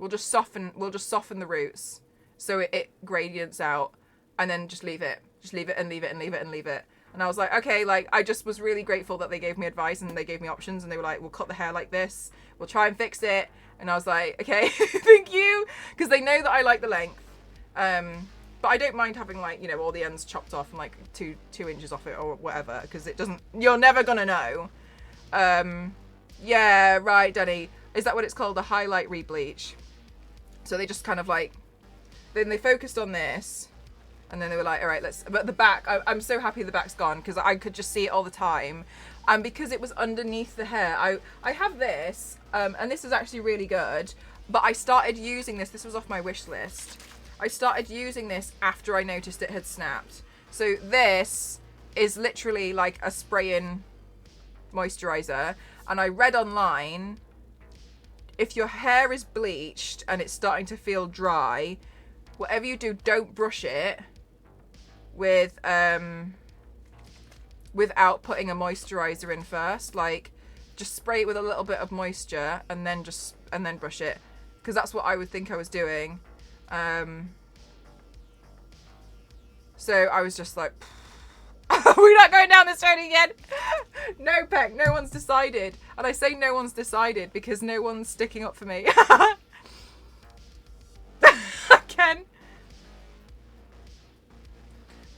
soften the roots so it gradients out, and then just leave it and leave it and leave it and leave it. And I was like, okay, like I just was really grateful that they gave me advice and they gave me options, and they were like, we'll cut the hair like this, we'll try and fix it. And I was like, okay, thank you, because they know that I like the length. But I don't mind having like, all the ends chopped off and like two inches off it or whatever, because you're never gonna know. Yeah, right, Danny. Is that what it's called? A highlight rebleach. So they just kind of like, then they focused on this, and then they were like, all right, but the back, I'm so happy the back's gone, because I could just see it all the time. And because it was underneath the hair, I have this, and this is actually really good, but I started using this was off my wish list. I started using this after I noticed it had snapped. So this is literally like a spray-in moisturizer, and I read online, if your hair is bleached and it's starting to feel dry, whatever you do, don't brush it with without putting a moisturizer in first. Like, just spray it with a little bit of moisture and then brush it, because that's what I would think I was doing. So I was just like, we're not going down this road again. No, Peck, no one's decided. And I say no one's decided because no one's sticking up for me. Ken.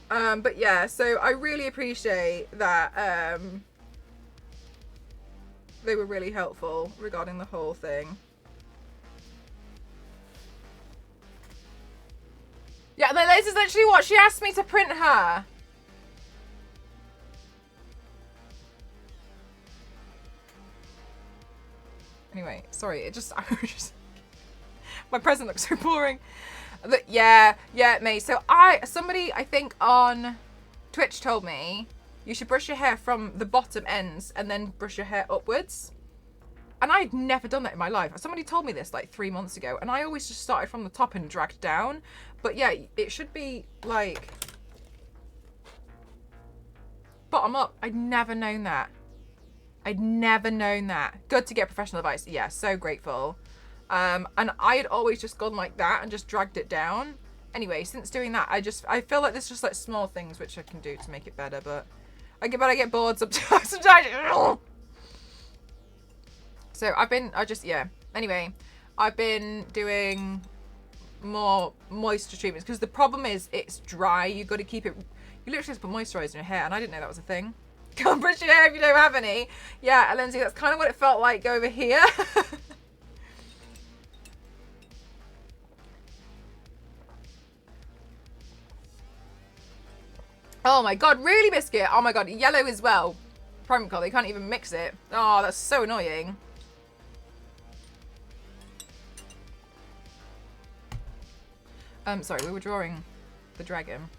But yeah, so I really appreciate that they were really helpful regarding the whole thing. Yeah, no, this is literally what she asked me to print her. Anyway, sorry, my present looks so boring. But yeah, mate. So somebody, I think on Twitch told me you should brush your hair from the bottom ends and then brush your hair upwards. And I'd never done that in my life. Somebody told me this like 3 months ago, and I always just started from the top and dragged down. But yeah, it should be like bottom up. I'd never known that. Good to get professional advice. Yeah, so grateful. And I had always just gone like that and just dragged it down. Anyway, since doing that, I feel like there's just like small things which I can do to make it better, but I get bored sometimes. So Anyway, I've been doing more moisture treatments, because the problem is it's dry. You've got to keep it, you literally just put moisturizer in your hair, and I didn't know that was a thing. Can't brush your hair if you don't have any. Yeah, Lindsay, that's kind of what it felt like over here. Oh my god, really, Biscuit? Oh my god, yellow as well. Primary color, you can't even mix it. Oh, that's so annoying. Sorry, we were drawing the dragon.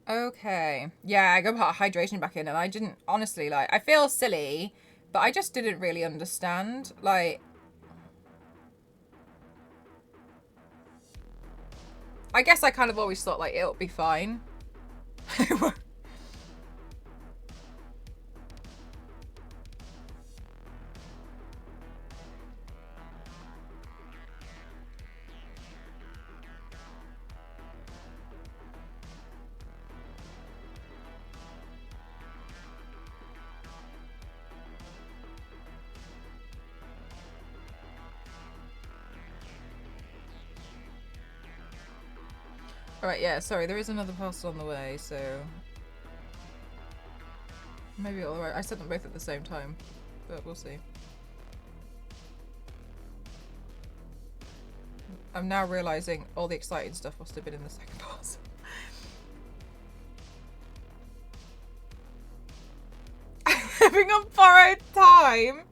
Okay. Yeah, I got to put hydration back in, and I didn't, honestly, like, I feel silly, but I just didn't really understand. Like, I guess I kind of always thought, like, it'll be fine. Alright, yeah, sorry, there is another parcel on the way, so... Maybe it'll arrive. I sent them both at the same time, but we'll see. I'm now realising all the exciting stuff must have been in the second parcel. Living on borrowed time!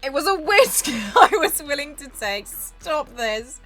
It was a risk I was willing to take. Stop this.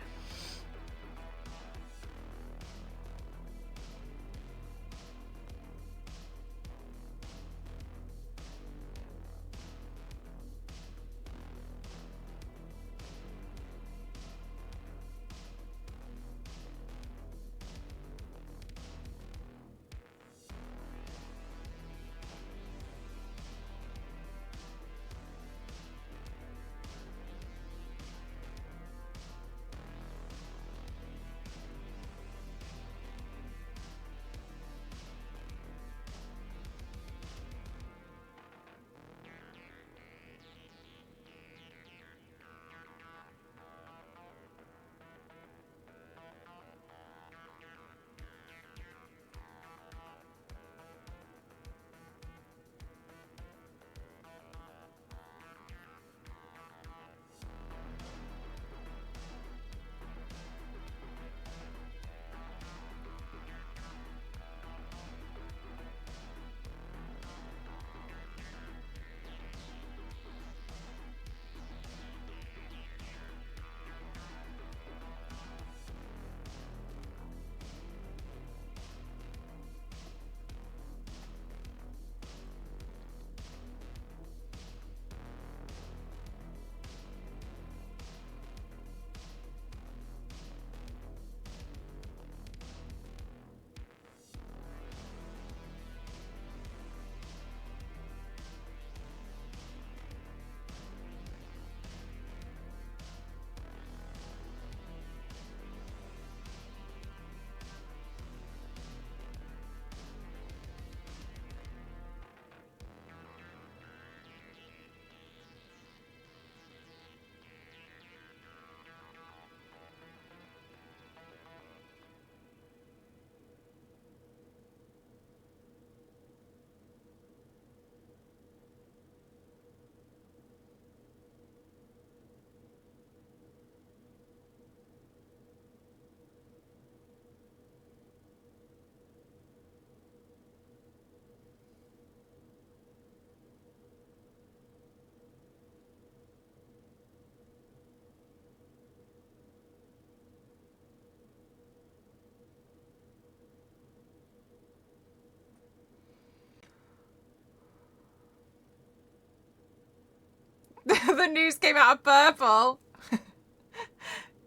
The news came out of purple.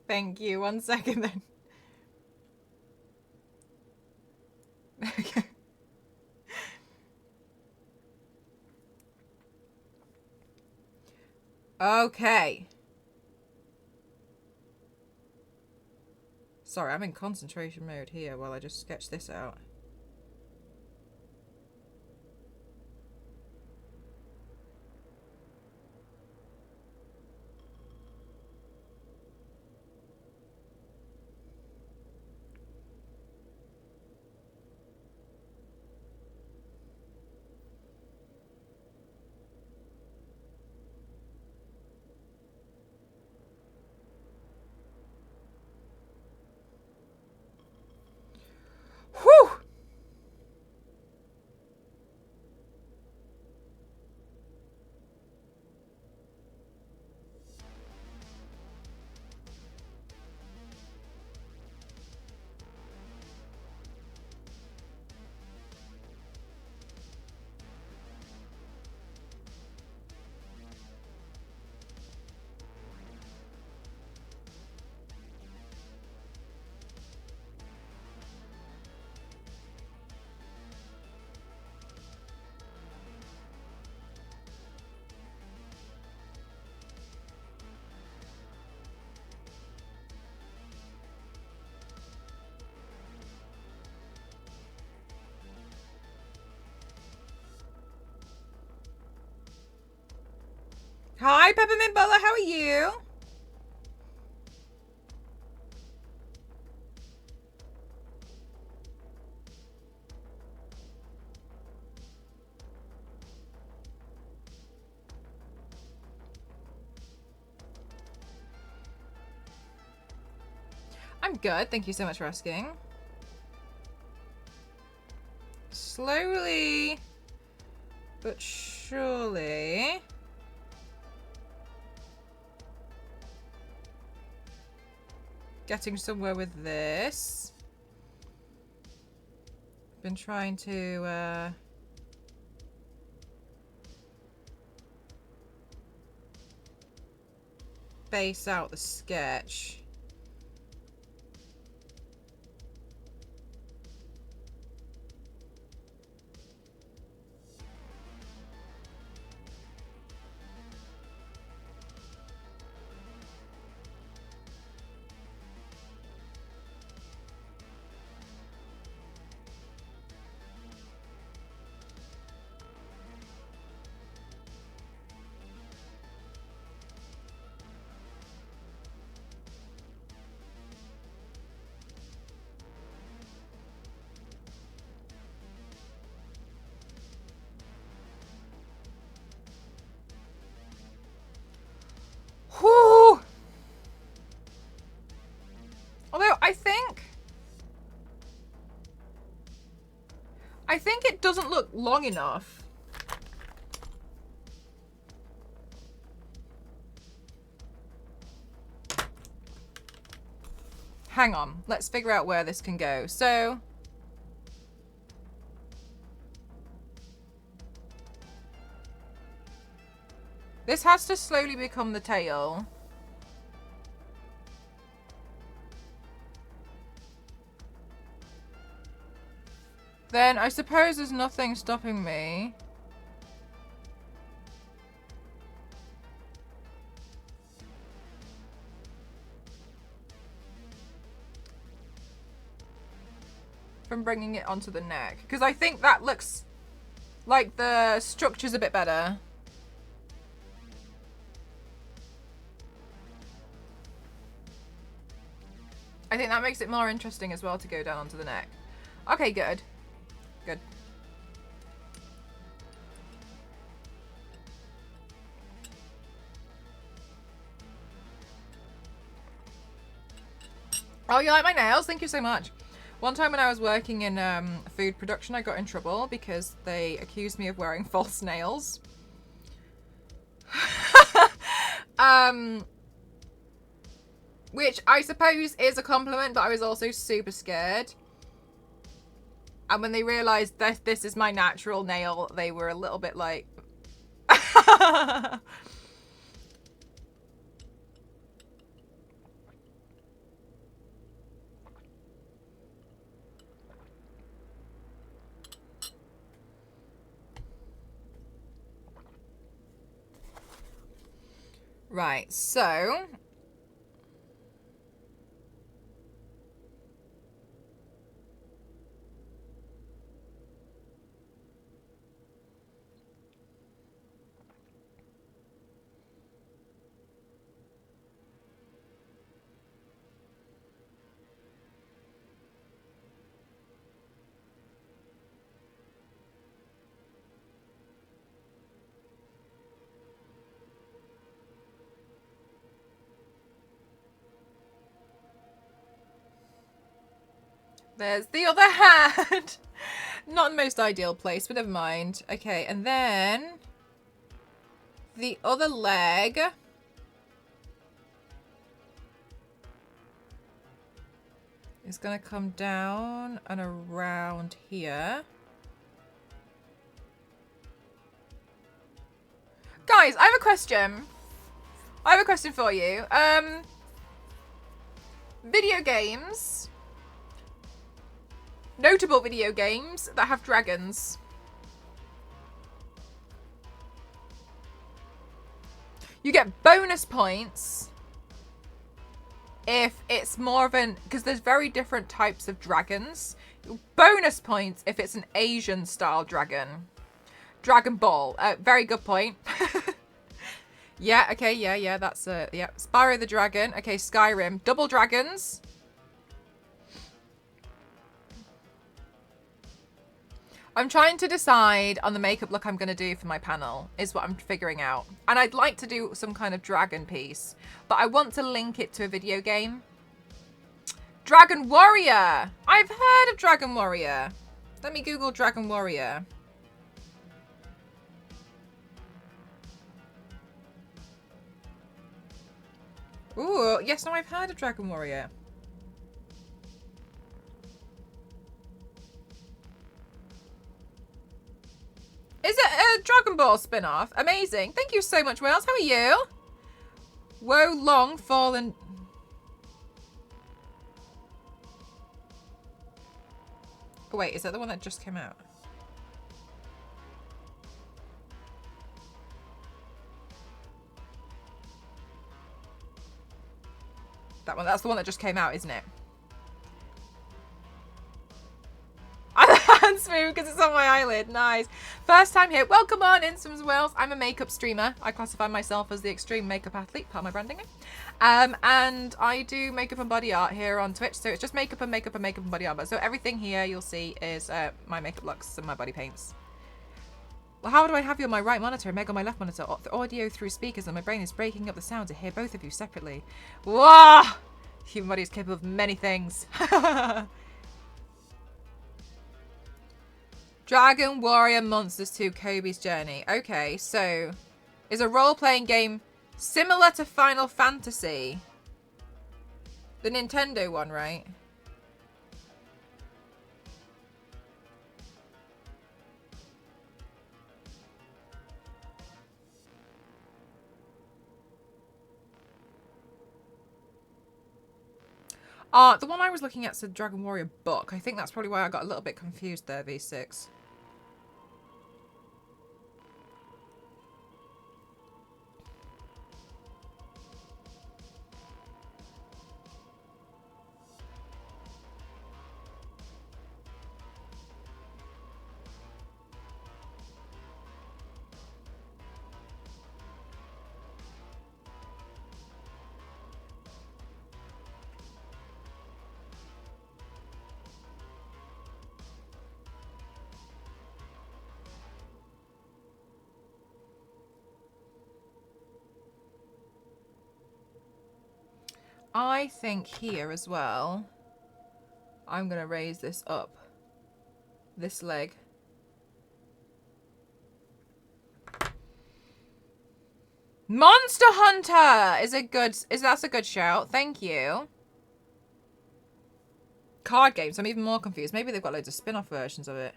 Thank you. 1 second then. Okay. Okay. Sorry, I'm in concentration mode here while I just sketch this out. Whew! Hi, Peppermint Bella, how are you? I'm good, thank you so much for asking. Slowly, but surely. Getting somewhere with this. Been trying to base out the sketch. Whew! Although I think it doesn't look long enough. Hang on, let's figure out where this can go. So this has to slowly become the tail. Then I suppose there's nothing stopping me. From bringing it onto the neck. Because I think that looks like the structure's a bit better. I think that makes it more interesting as well to go down onto the neck. Okay, good. Good. Oh, you like my nails? Thank you so much. One time when I was working in food production, I got in trouble because they accused me of wearing false nails. Which I suppose is a compliment, but I was also super scared. And when they realized that this is my natural nail, they were a little bit like... Right, so there's the other hand. Not the most ideal place, but never mind. Okay, and then the other leg is going to come down and around here. Guys, I have a question. I have a question for you. Video games. Notable video games that have dragons. You get bonus points if it's more of an... Because there's very different types of dragons. Bonus points if it's an Asian style dragon. Dragon Ball. Very good point. Yeah, okay, yeah, that's yeah. Spyro the Dragon. Okay, Skyrim. Double dragons. I'm trying to decide on the makeup look I'm going to do for my panel, is what I'm figuring out. And I'd like to do some kind of dragon piece, but I want to link it to a video game. Dragon Warrior! I've heard of Dragon Warrior. Let me Google Dragon Warrior. Ooh, yes, no, I've heard of Dragon Warrior. Is it a Dragon Ball spin-off? Amazing. Thank you so much, Wales. How are you? Woe long fallen... Oh, wait, is that the one that just came out? That one, that's the one that just came out, isn't it? Hands move because it's on my eyelid. Nice. First time here. Welcome on, Instums Wales. I'm a makeup streamer. I classify myself as the extreme makeup athlete, part of my branding. And I do makeup and body art here on Twitch. So it's just makeup and makeup and makeup and body art. But so everything here you'll see is my makeup looks and my body paints. Well, how do I have you on my right monitor and Meg on my left monitor? The audio through speakers and my brain is breaking up the sound to hear both of you separately. Whoa! Human body is capable of many things. Dragon Warrior Monsters 2 Kobe's Journey. Okay, so is a role-playing game similar to Final Fantasy. The Nintendo one, right? The one I was looking at said Dragon Warrior book. I think that's probably why I got a little bit confused there, V6. I think here as well, I'm going to raise this up. This leg. Monster Hunter that's a good shout. Thank you. Card games. I'm even more confused. Maybe they've got loads of spin-off versions of it.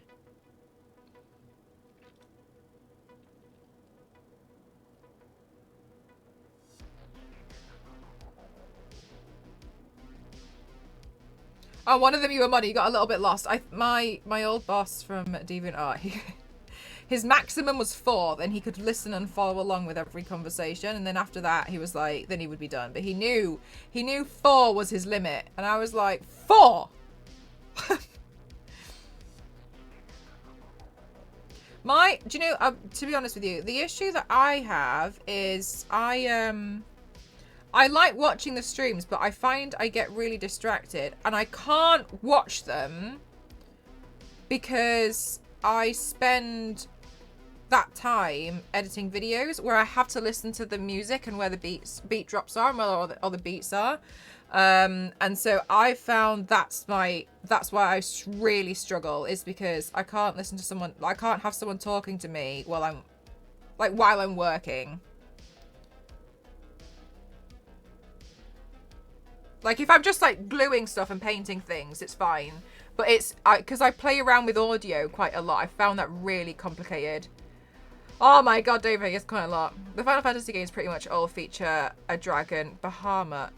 Oh, one of them you were money. You got a little bit lost. My old boss from DeviantArt, his maximum was 4. Then he could listen and follow along with every conversation. And then after that, he was like, then he would be done. But he knew 4 was his limit. And I was like, 4? Do you know, to be honest with you, the issue that I have is I like watching the streams, but I find I get really distracted and I can't watch them because I spend that time editing videos where I have to listen to the music and where the beat drops are and where all the beats are. And so I found that's why I really struggle, is because I can't listen to someone, I can't have someone talking to me while I'm working. Like if I'm just like gluing stuff and painting things, it's fine. But it's because I play around with audio quite a lot. I found that really complicated. Oh my god, David, it's quite a lot. The Final Fantasy games pretty much all feature a dragon. Bahamut.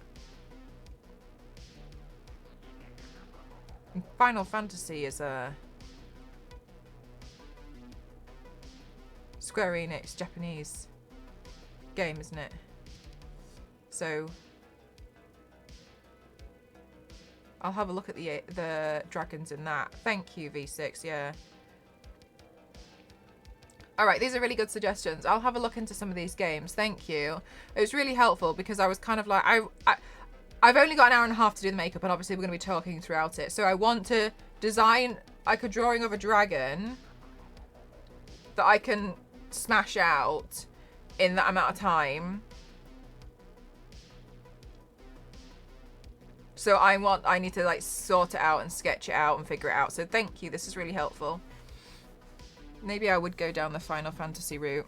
Final Fantasy is a Square Enix Japanese game, isn't it? So I'll have a look at the dragons in that. Thank you, V6. Yeah. All right, these are really good suggestions. I'll have a look into some of these games. Thank you. It was really helpful because I was kind of like, I've only got an hour and a half to do the makeup, and obviously we're going to be talking throughout it. So I want to design like a drawing of a dragon that I can smash out in that amount of time. So I need to like sort it out and sketch it out and figure it out. So thank you. This is really helpful. Maybe I would go down the Final Fantasy route.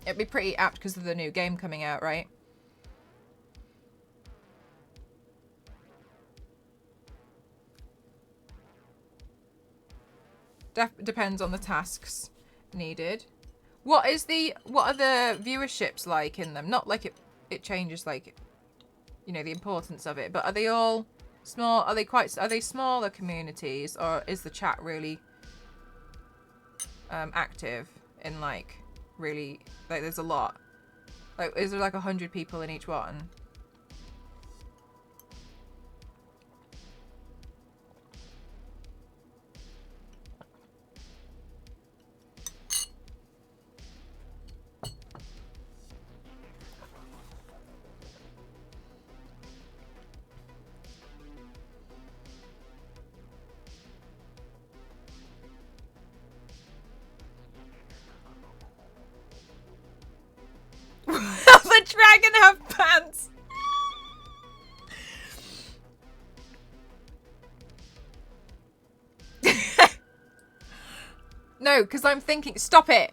It'd be pretty apt because of the new game coming out, right? Depends on the tasks needed. What are the viewerships like in them? Not like it changes, like, you know, the importance of it, but are they all small? Are they smaller communities, or is the chat really active in like really, like there's a lot? Like is there like 100 people in each one? The dragon have pants. No, because I'm thinking, stop it.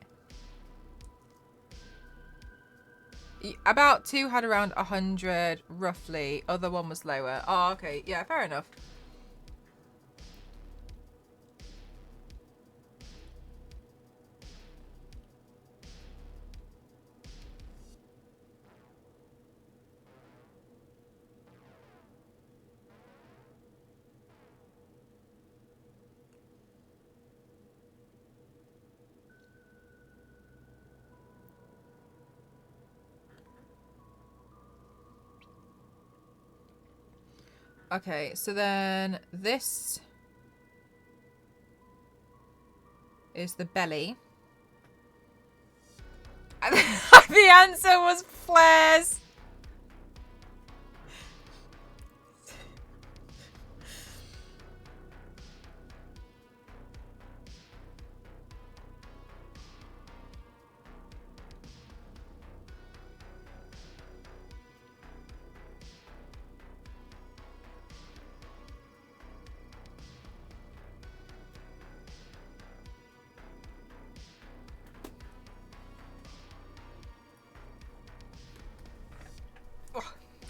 About 2 had around 100 roughly. Other one was lower. Oh, okay. Yeah, fair enough. Okay, so then this is the belly. The answer was flares.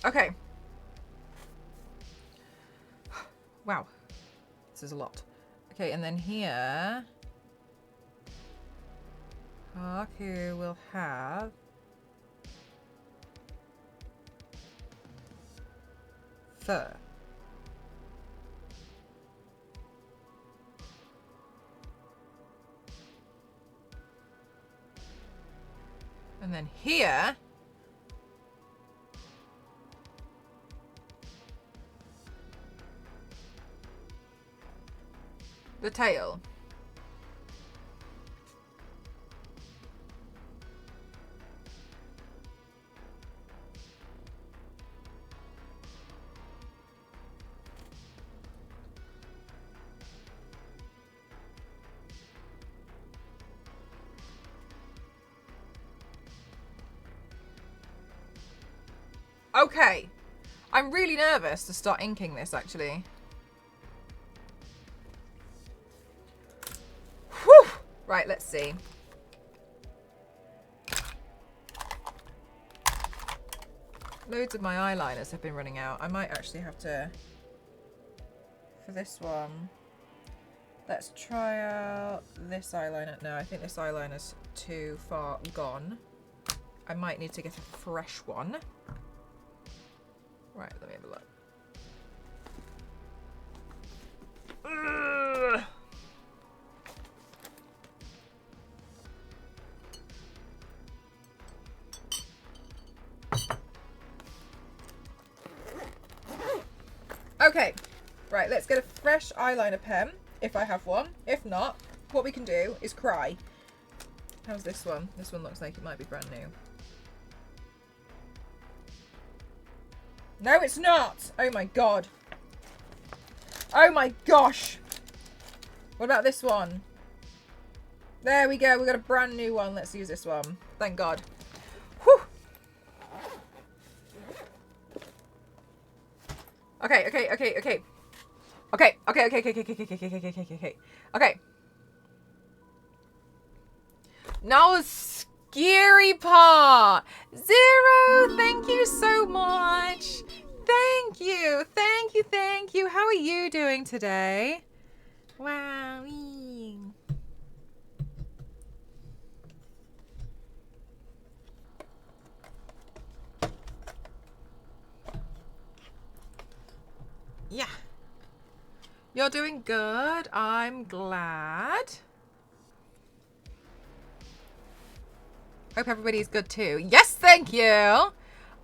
Okay. Wow. This is a lot. Okay, and then here, HAKU will have fur. And then here, the tail. Okay, I'm really nervous to start inking this actually. Whew. Right, let's see. Loads of my eyeliners have been running out. I might actually have to, for this one, let's try out this eyeliner. No, I think this eyeliner's too far gone. I might need to get a fresh one. Right, let me have a look. Ugh. Okay, right, let's get a fresh eyeliner pen, if I have one. If not, what we can do is cry. How's this one? This one looks like it might be brand new. No, it's not! Oh my god. Oh my gosh! What about this one? There we go, we got a brand new one. Let's use this one. Thank God. Whew! Okay. Now the scary part. Zero, thank you so much. Thank you. How are you doing today? Wow. Yeah. You're doing good. I'm glad. Hope everybody's good too. Yes, thank you.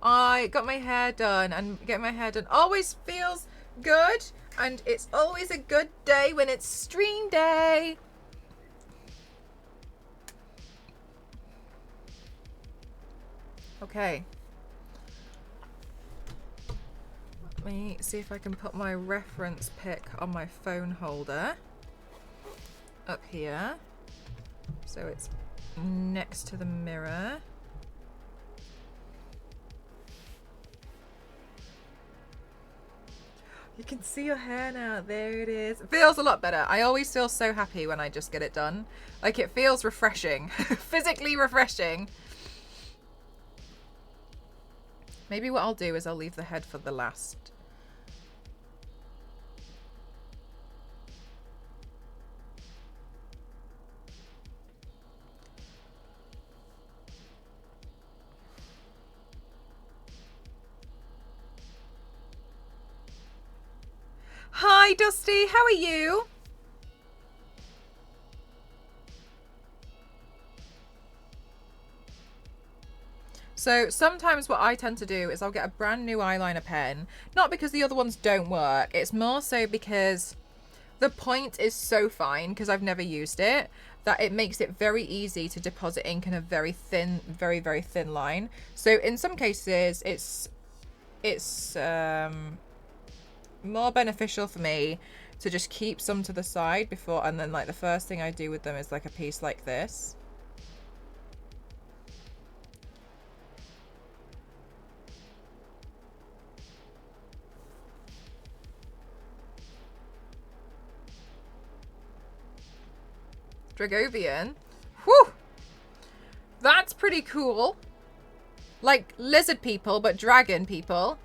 I got my hair done, and getting my hair done always feels good, and it's always a good day when it's stream day. Okay. Let me see if I can put my reference pic on my phone holder up here, so it's next to the mirror. You can see your hair now. There it is. It feels a lot better. I always feel so happy when I just get it done. Like, it feels refreshing. Physically refreshing. Maybe what I'll do is I'll leave the head for the last. Hi, Dusty. How are you? So sometimes what I tend to do is I'll get a brand new eyeliner pen. Not because the other ones don't work. It's more so because the point is so fine, because I've never used it, that it makes it very easy to deposit ink in a very thin, very, very thin line. So in some cases, it's more beneficial for me to just keep some to the side before, and then like the first thing I do with them is like a piece like this. Dragovian. Whew! That's pretty cool. Like lizard people, but dragon people.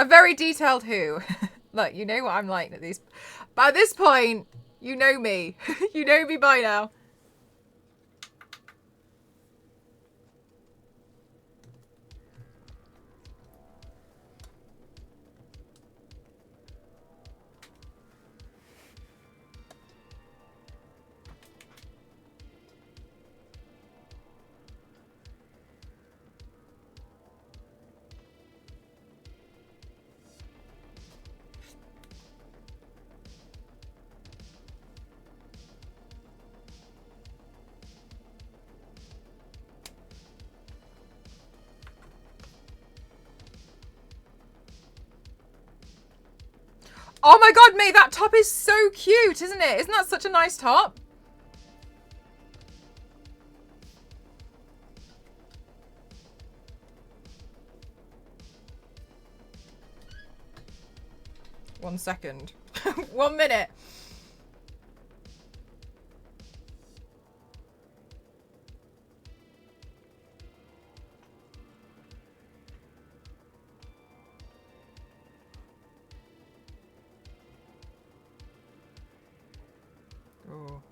A very detailed who. Look, you know what I'm like at these. By this point, you know me. You know me by now. Oh my god, mate, that top is so cute, isn't it? Isn't that such a nice top? One second. 1 minute. Oh.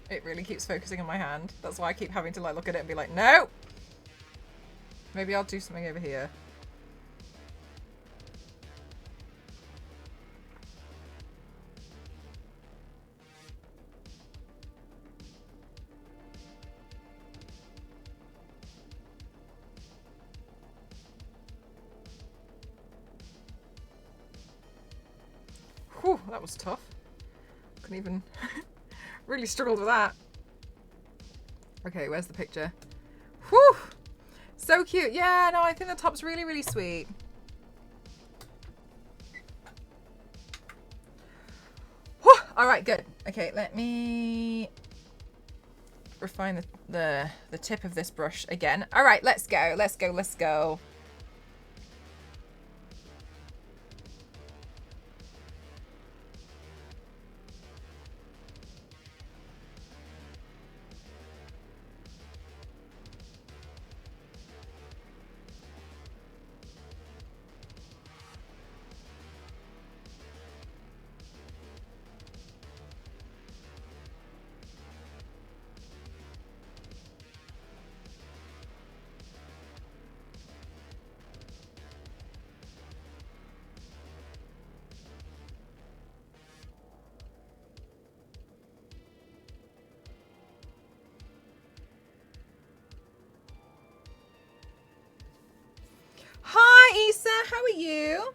It really keeps focusing on my hand. That's why I keep having to like look at it and be like, no! Maybe I'll do something over here. Whew, that was tough. Couldn't even... really struggled with that. Okay, where's the picture? Whew! So cute. Yeah, no, I think the top's really, really sweet. Whew! All right, good. Okay, let me refine the tip of this brush again. All right, let's go. Let's go. Let's go. Hi, Issa. How are you?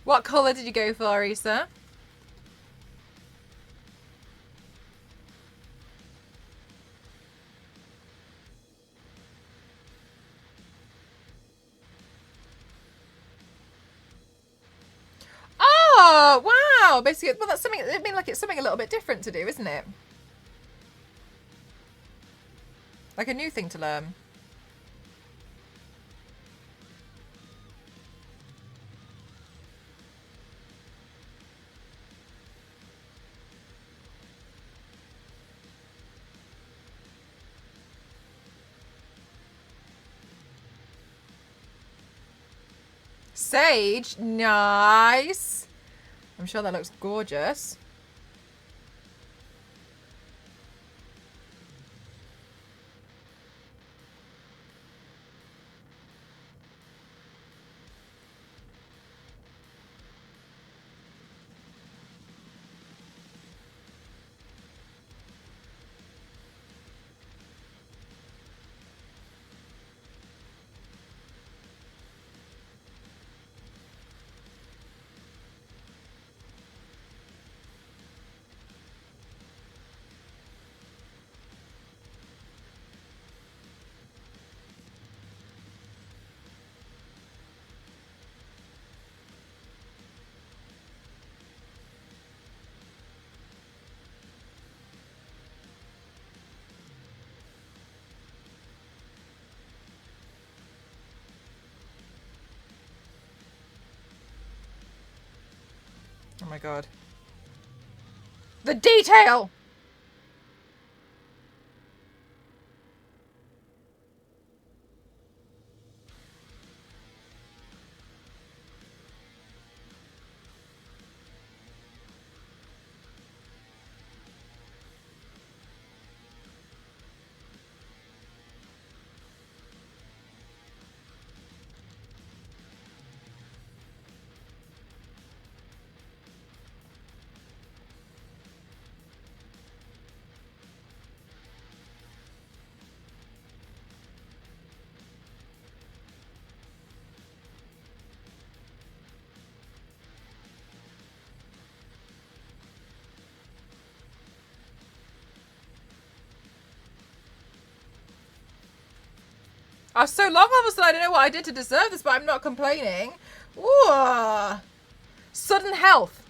What colour did you go for, Issa? Oh, wow. Basically, well, that's something, I mean, like, it's something a little bit different to do, isn't it? Like a new thing to learn. Sage, nice. I'm sure that looks gorgeous. my god. The detail! I was so long all of a sudden, I don't know what I did to deserve this, but I'm not complaining. Ooh. Sudden health.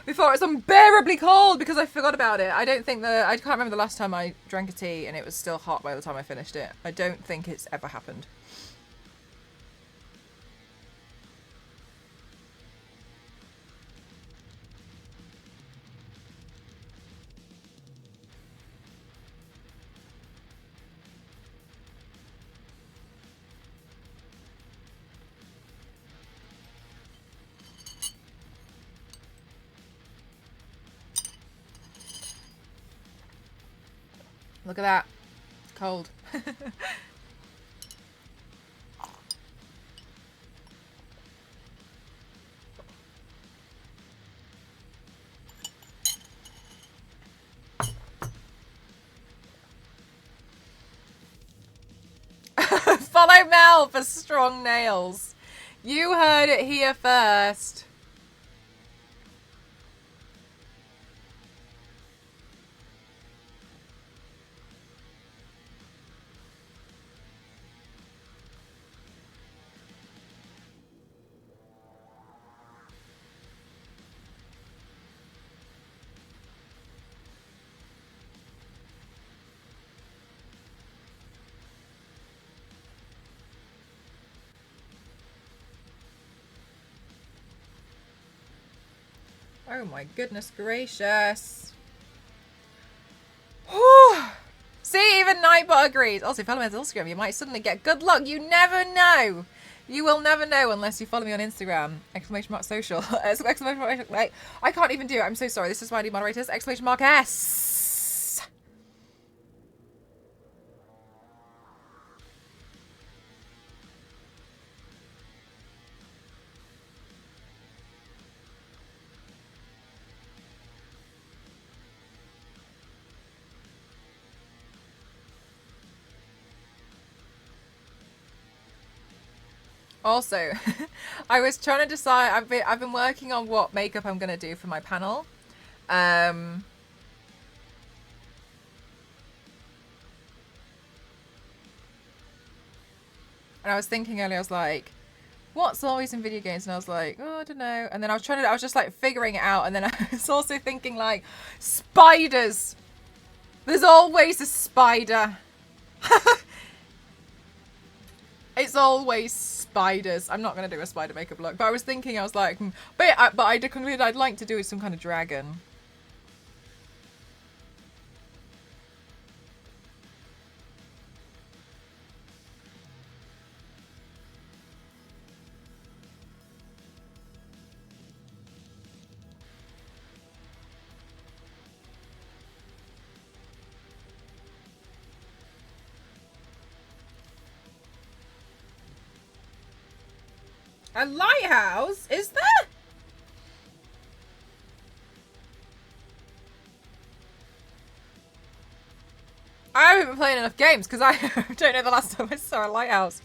Before it's unbearably cold because I forgot about it. I can't remember the last time I drank a tea and it was still hot by the time I finished it. I don't think it's ever happened. Look at that. It's cold. Follow Mel for strong nails. You heard it here first. Oh my goodness gracious. Whew. See, even Nightbot agrees. Also, follow me on Instagram. You might suddenly get good luck. You never know. You will never know unless you follow me on Instagram. Exclamation mark social. Exclamation mark. Wait, I can't even do it. I'm so sorry. This is why I need moderators. Exclamation mark S. Also, I was trying to decide. I've been working on what makeup I'm gonna do for my panel. And I was thinking earlier, I was like, what's always in video games? And I was like, oh, I don't know. And then I was just like figuring it out. And then I was also thinking like, spiders. There's always a spider. It's always spiders. I'm not going to do a spider makeup look. But I was thinking, I was like, but I did conclude I'd like to do some kind of dragon. A lighthouse? Is there? I haven't been playing enough games because I don't know the last time I saw a lighthouse.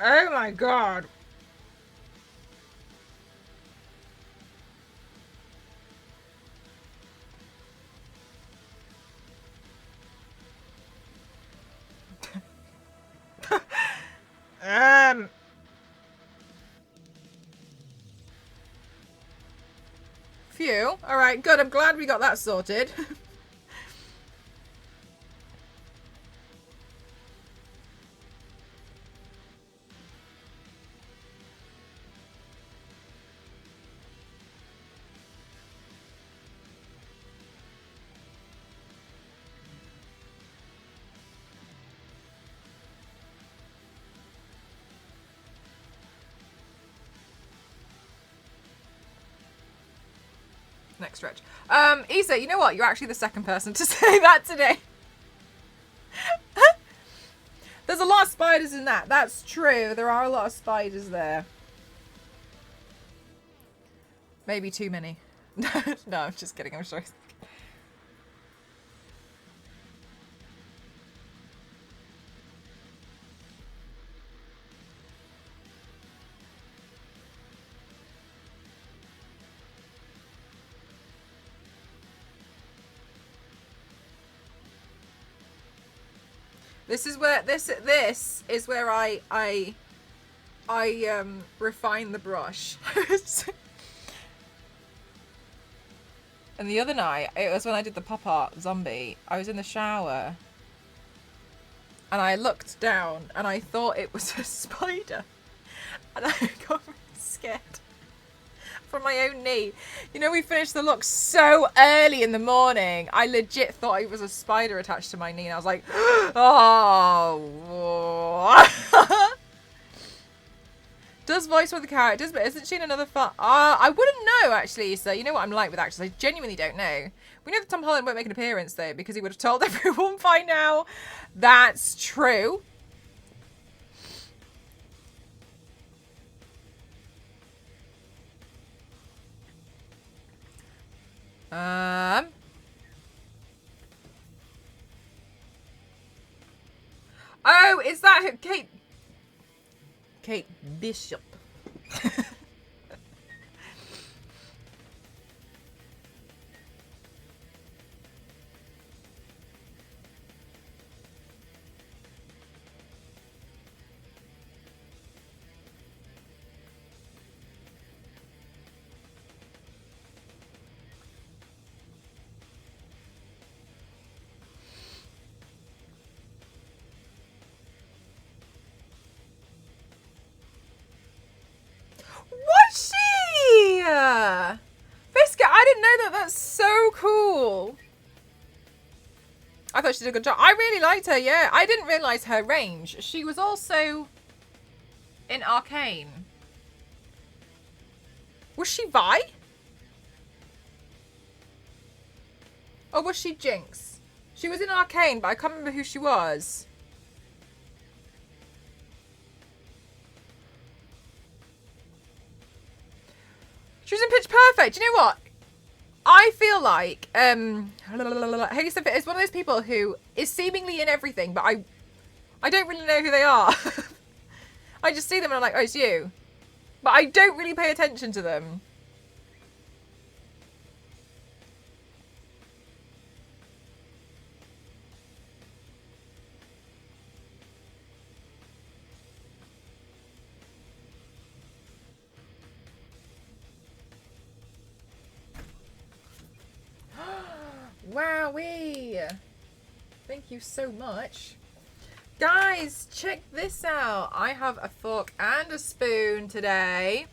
Oh my god. few. All right, good. I'm glad we got that sorted. Next stretch. Isa, you know what? You're actually the second person to say that today. There's a lot of spiders in that. That's true. There are a lot of spiders there. Maybe too many. No, I'm just kidding. I'm sure. This is where this is where I refine the brush. And the other night, it was when I did the pop art zombie. I was in the shower and I looked down and I thought it was a spider, and I got really scared from my own knee. You know, we finished the look so early in the morning. I legit thought it was a spider attached to my knee, and I was like, oh. Does voice for the characters, but isn't she in another film? I wouldn't know, actually. So you know what I'm like with actors. I genuinely don't know. We know that Tom Holland won't make an appearance, though, because he would have told everyone by now. That's true. Oh, is that Kate? Kate Bishop. Was she? Biscuit, I didn't know that. That's so cool. I thought she did a good job. I really liked her, yeah. I didn't realise her range. She was also in Arcane. Was she Vi? Or was she Jinx? She was in Arcane, but I can't remember who she was. She was in Pitch Perfect. You know what? I feel like Haley Steinfeld is one of those people who is seemingly in everything, but I don't really know who they are. I just see them and I'm like, oh, it's you. But I don't really pay attention to them. Wowee! Thank you so much. Guys, check this out. I have a fork and a spoon today.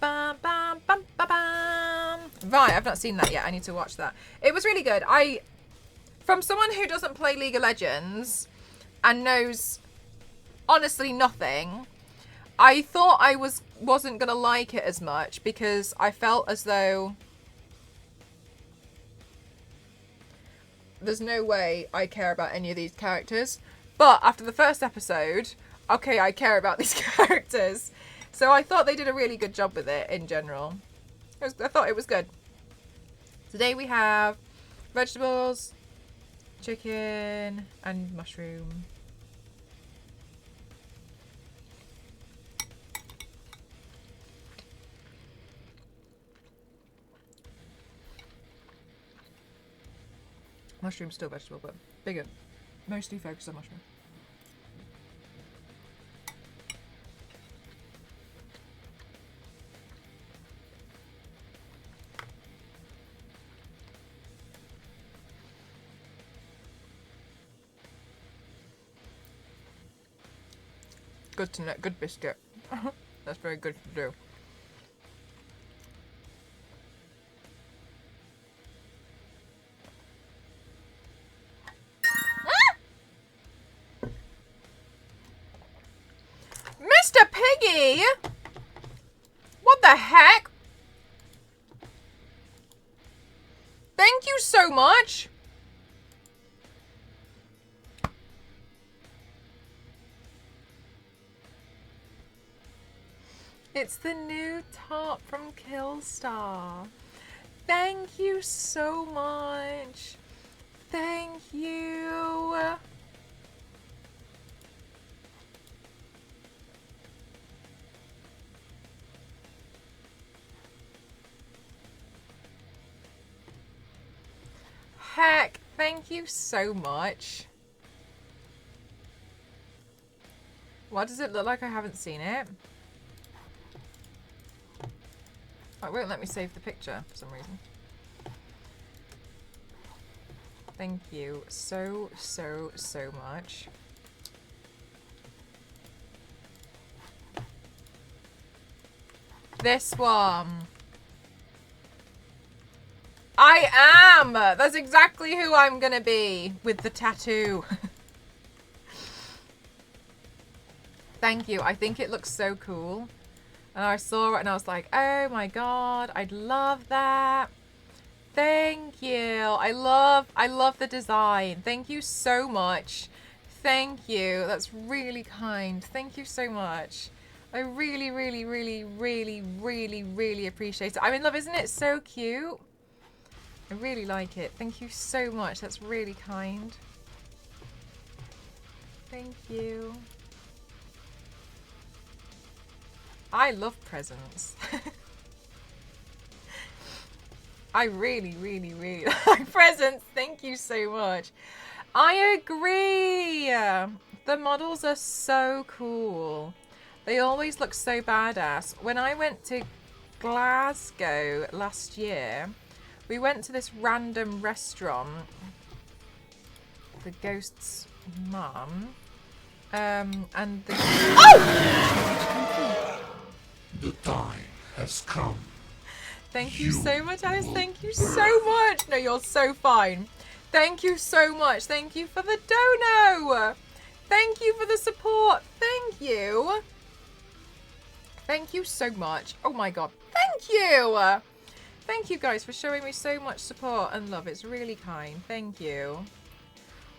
Bam, bam, bam, bam, bam. Right, I've not seen that yet. I need to watch that. It was really good. From someone who doesn't play League of Legends and knows honestly nothing, I thought I wasn't gonna like it as much because I felt as though there's no way I care about any of these characters. But after the first episode, okay, I care about these characters. So I thought they did a really good job with it in general. I thought it was good. Today we have vegetables, chicken, and mushroom. Mushroom's still vegetable, but bigger. Mostly focused on mushroom. good to know. Good biscuit. That's very good to do. Mr. Piggy! What the heck? Thank you so much. It's the new top from Killstar. Thank you so much. Thank you. Heck, thank you so much. What does it look like? I haven't seen it. Oh, it won't let me save the picture for some reason. Thank you so much. This one. I am! That's exactly who I'm gonna be with the tattoo. Thank you. I think it looks so cool. And I saw it and I was like, oh my god, I'd love that. Thank you. I love the design. Thank you so much. Thank you. That's really kind. Thank you so much. I really appreciate it. I'm in love, isn't it so cute? I really like it. Thank you so much. That's really kind. Thank you. I love presents. I really like presents. Thank you so much. I agree. The models are so cool. They always look so badass. When I went to Glasgow last year, we went to this random restaurant, the ghost's mum, and the... Oh! The time has come. Thank you so much, Alice. Thank you so much. No, you're so fine. Thank you so much. Thank you for the dono. Thank you for the support. Thank you. Thank you so much. Oh my god. Thank you. Thank you guys for showing me so much support and love. It's really kind. Thank you.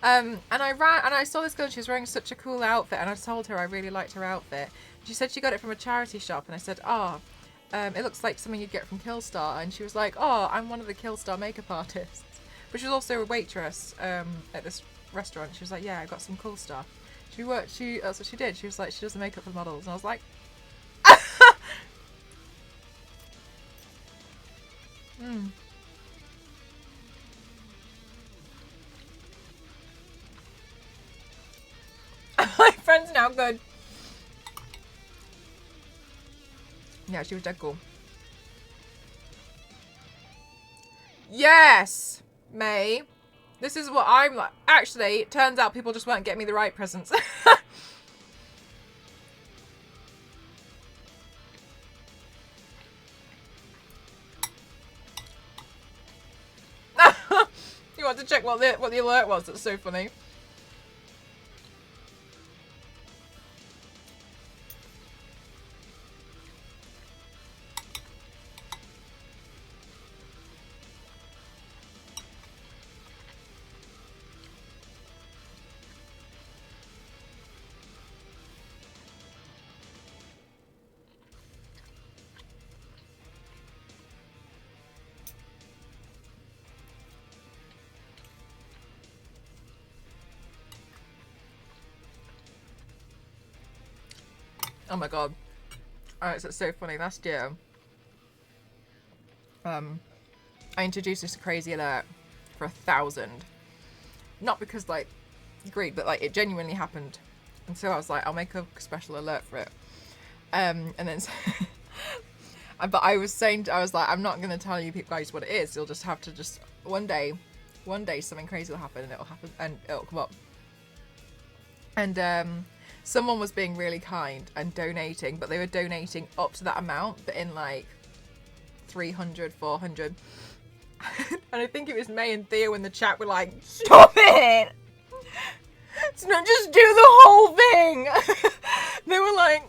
And I saw this girl. She was wearing such a cool outfit, and I told her I really liked her outfit. She said she got it from a charity shop, and I said, oh, it looks like something you'd get from Killstar. And she was like, oh, I'm one of the Killstar makeup artists. But she was also a waitress at this restaurant. She was like, yeah, I got some cool stuff. That's what she did. She was like, she does the makeup for the models. And I was like, My friend's now good. Yeah, she was dead cool. Yes, May. This is what I'm like. Actually, it turns out people just weren't getting me the right presents. You want to check what the alert was? That's so funny. Oh my god. Alright, so it's so funny. Last year, I introduced this crazy alert for 1,000. Not because, like, greed, but, like, it genuinely happened. And so I was like, I'll make a special alert for it. And then... but I was saying, I was like, I'm not going to tell you guys what it is. You'll just have to just... One day something crazy will happen, and it'll come up. And someone was being really kind and donating, but they were donating up to that amount, but in like 300, 400. And I think it was May and Theo in the chat were like, stop it! It's not just do the whole thing! They were like,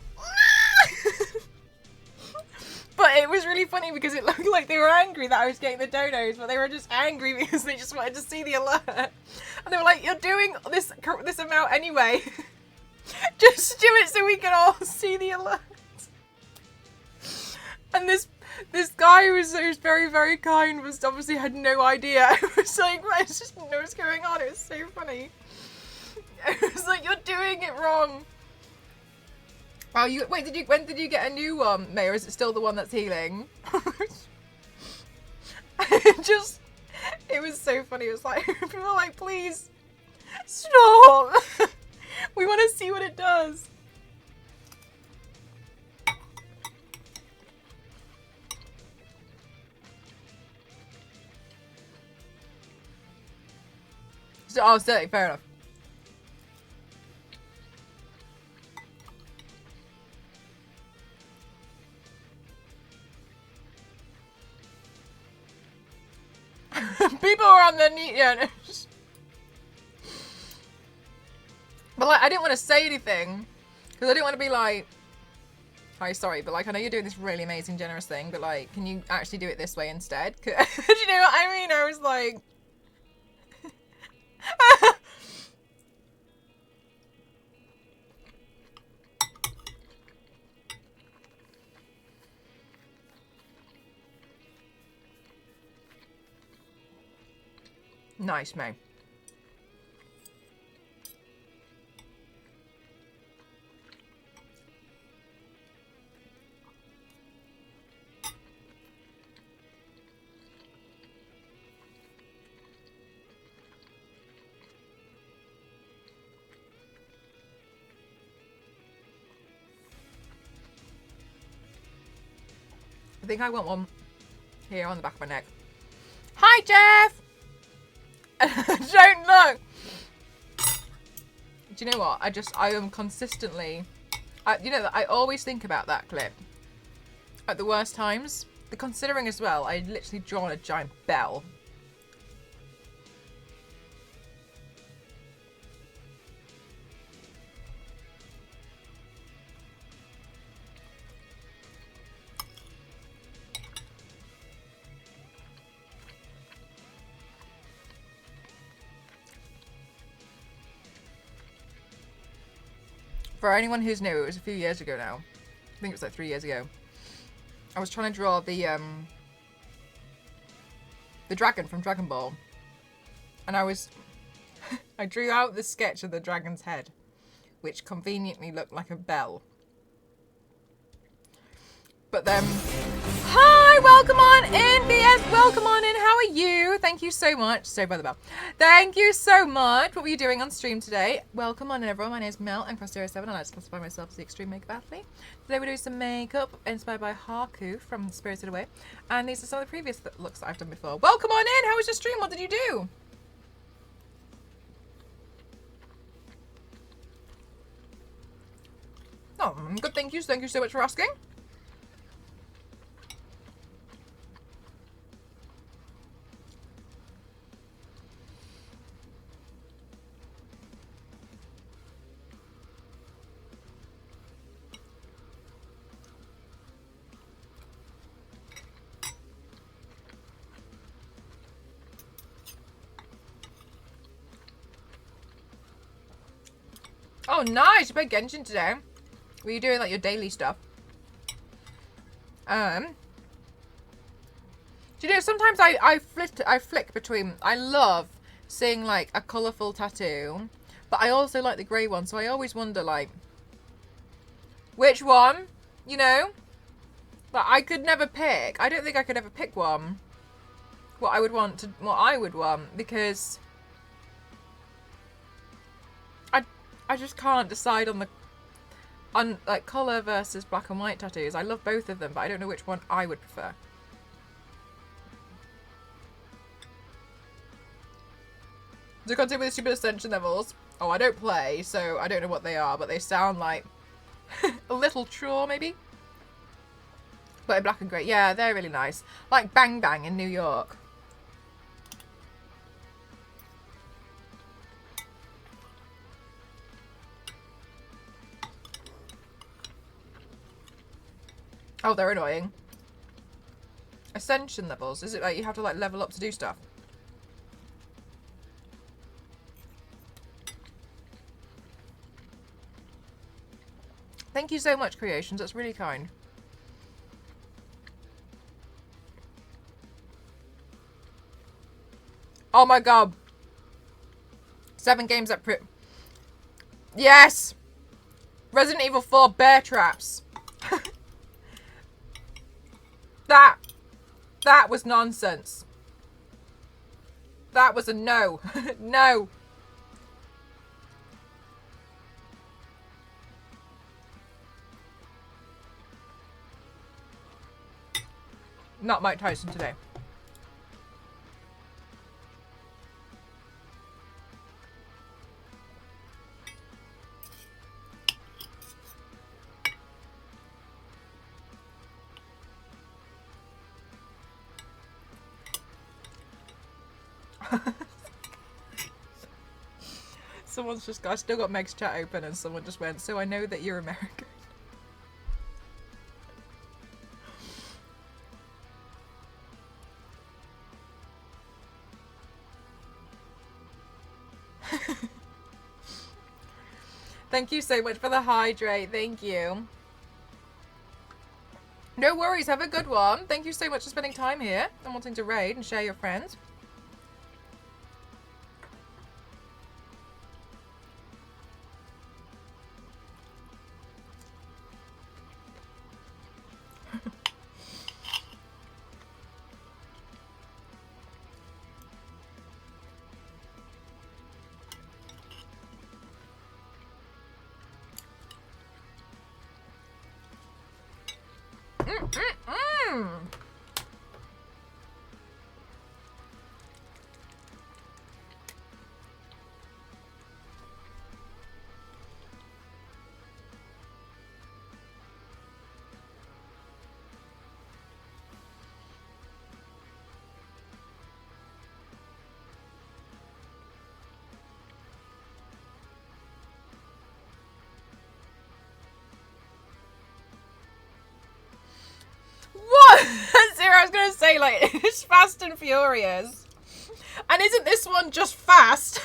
but it was really funny because it looked like they were angry that I was getting the donos, but they were just angry because they just wanted to see the alert. And they were like, you're doing this amount anyway. Just do it so we can all see the alert. And this guy who was very, very kind was obviously had no idea. I was like, I just didn't know what's going on. It was so funny. It was like, you're doing it wrong. Oh, when did you get a new one, May, or is it still the one that's healing? It was so funny. It was like, people were like, please, stop. We want to see what it does. So, oh, certainly, fair enough. People are on their knees. Yeah, no. But like, I didn't want to say anything because I didn't want to be like, "Hi, sorry," but like, I know you're doing this really amazing, generous thing, but like, can you actually do it this way instead? Do you know what I mean? I was like, nice, May. I think I want one here on the back of my neck. Hi, Jeff! Don't look! Do you know what? I am consistently... you know, I always think about that clip. At the worst times. Considering as well, I literally drawn a giant bell. For anyone who's new, it was a few years ago now. I think it was like 3 years ago. I was trying to draw the dragon from Dragon Ball. And I drew out the sketch of the dragon's head, which conveniently looked like a bell. But then, hi, welcome on in, BS, welcome on in, how are you? Thank you so much. Sorry by the bell. Thank you so much. What were you doing on stream today? Welcome on in, everyone. My name is Mel. I'm Cross07. I like to classify myself as the extreme makeup athlete. Today we're doing some makeup inspired by HAKU from Spirited Away. And these are some of the previous looks that I've done before. Welcome on in. How was your stream? What did you do? Oh, good. Thank you. Thank you so much for asking. Oh, nice! You played Genshin today. Were you doing like your daily stuff? Do you know, sometimes I flick between. I love seeing like a colourful tattoo, but I also like the grey one. So I always wonder like, which one? You know, but I could never pick. I don't think I could ever pick one. What I would want because I just can't decide on like colour versus black and white tattoos. I love both of them, but I don't know which one I would prefer. So continue with the stupid ascension levels. Oh, I don't play, so I don't know what they are, but they sound like a little chore, maybe? But in black and grey. Yeah, they're really nice. Like Bang Bang in New York. Oh, they're annoying. Ascension levels. Is it like you have to like level up to do stuff? Thank you so much, Creations. That's really kind. Oh my god. 7 games at Yes! Resident Evil 4 bear traps. That was nonsense. That was a no. No. Not Mike Tyson today. Someone's just got, I still got Meg's chat open and someone just went, so I know that you're American. Thank you so much for the hydrate. Thank you. No worries. Have a good one. Thank you so much for spending time here and wanting to raid and share your friends. What? Zero, I was going to say, like, it's Fast and Furious. And isn't this one just fast?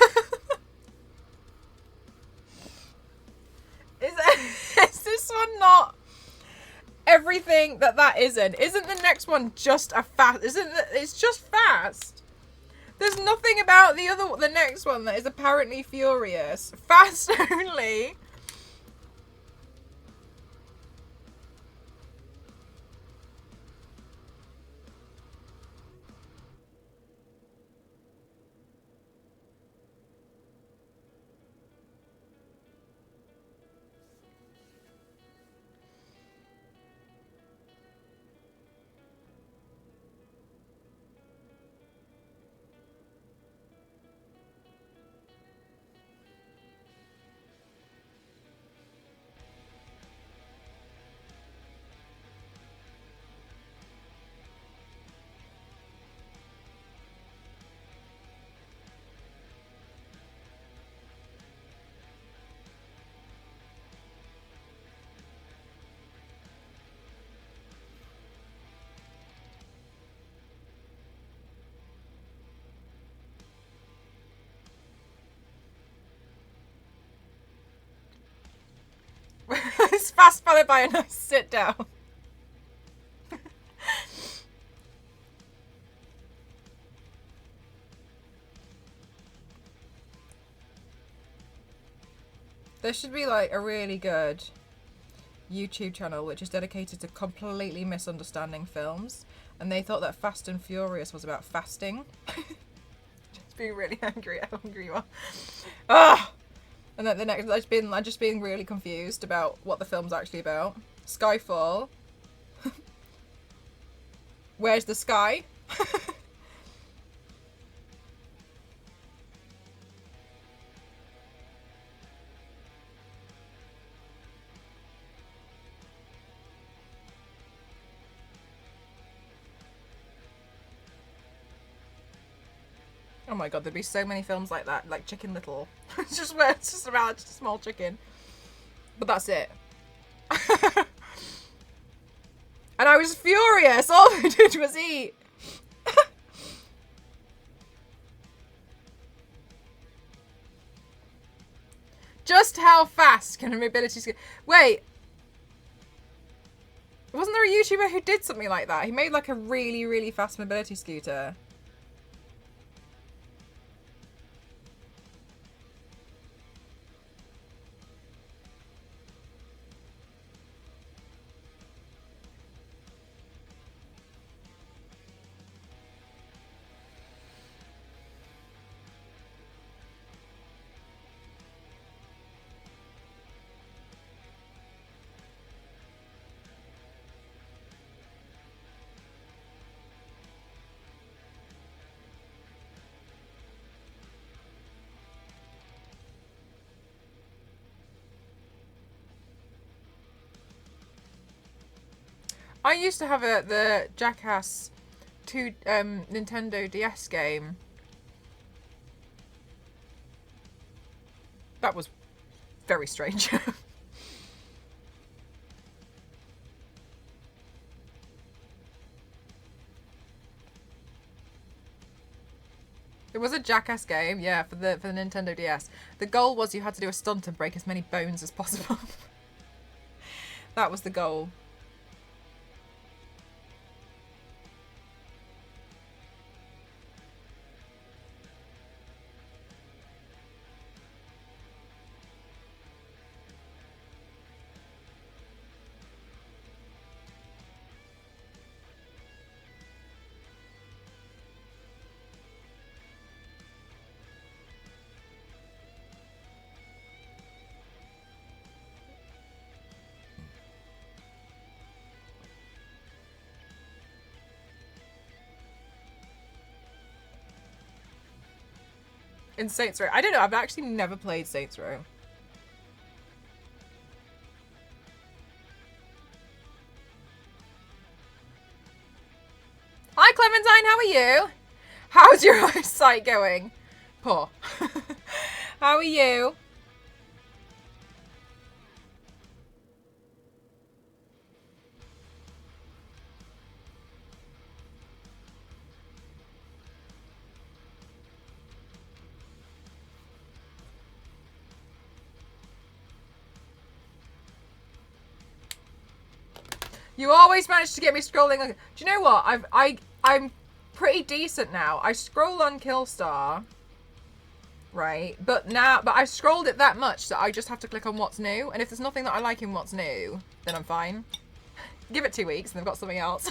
Is this one not everything that isn't? Isn't the next one just a fast? It's just fast. There's nothing about the next one that is apparently furious. Fast only. It's fast followed by a nice sit down. There should be like a really good YouTube channel which is dedicated to completely misunderstanding films, and they thought that Fast and Furious was about fasting. Just being really angry at how hungry you are. Ah! And then the next, I've just been really confused about what the film's actually about. Skyfall. Where's the sky? my god, there'd be so many films like that, like Chicken Little. It's just where it's just about just a small chicken. But that's it. And I was furious. All I did was eat. Just how fast can a mobility scooter... Wait. Wasn't there a YouTuber who did something like that? He made like a really, really fast mobility scooter. I used to have the Jackass 2 Nintendo DS game. That was very strange. It was a Jackass game, yeah, for the Nintendo DS. The goal was you had to do a stunt and break as many bones as possible. That was the goal. In Saints Row. I don't know, I've actually never played Saints Row. Hi Clementine, how are you? How's your eyesight going? Poor. How are you? You always manage to get me scrolling. Do you know what? I'm pretty decent now. I scroll on Killstar, right? But I scrolled it that much that I just have to click on what's new. And if there's nothing that I like in what's new, then I'm fine. Give it 2 weeks and I've got something else.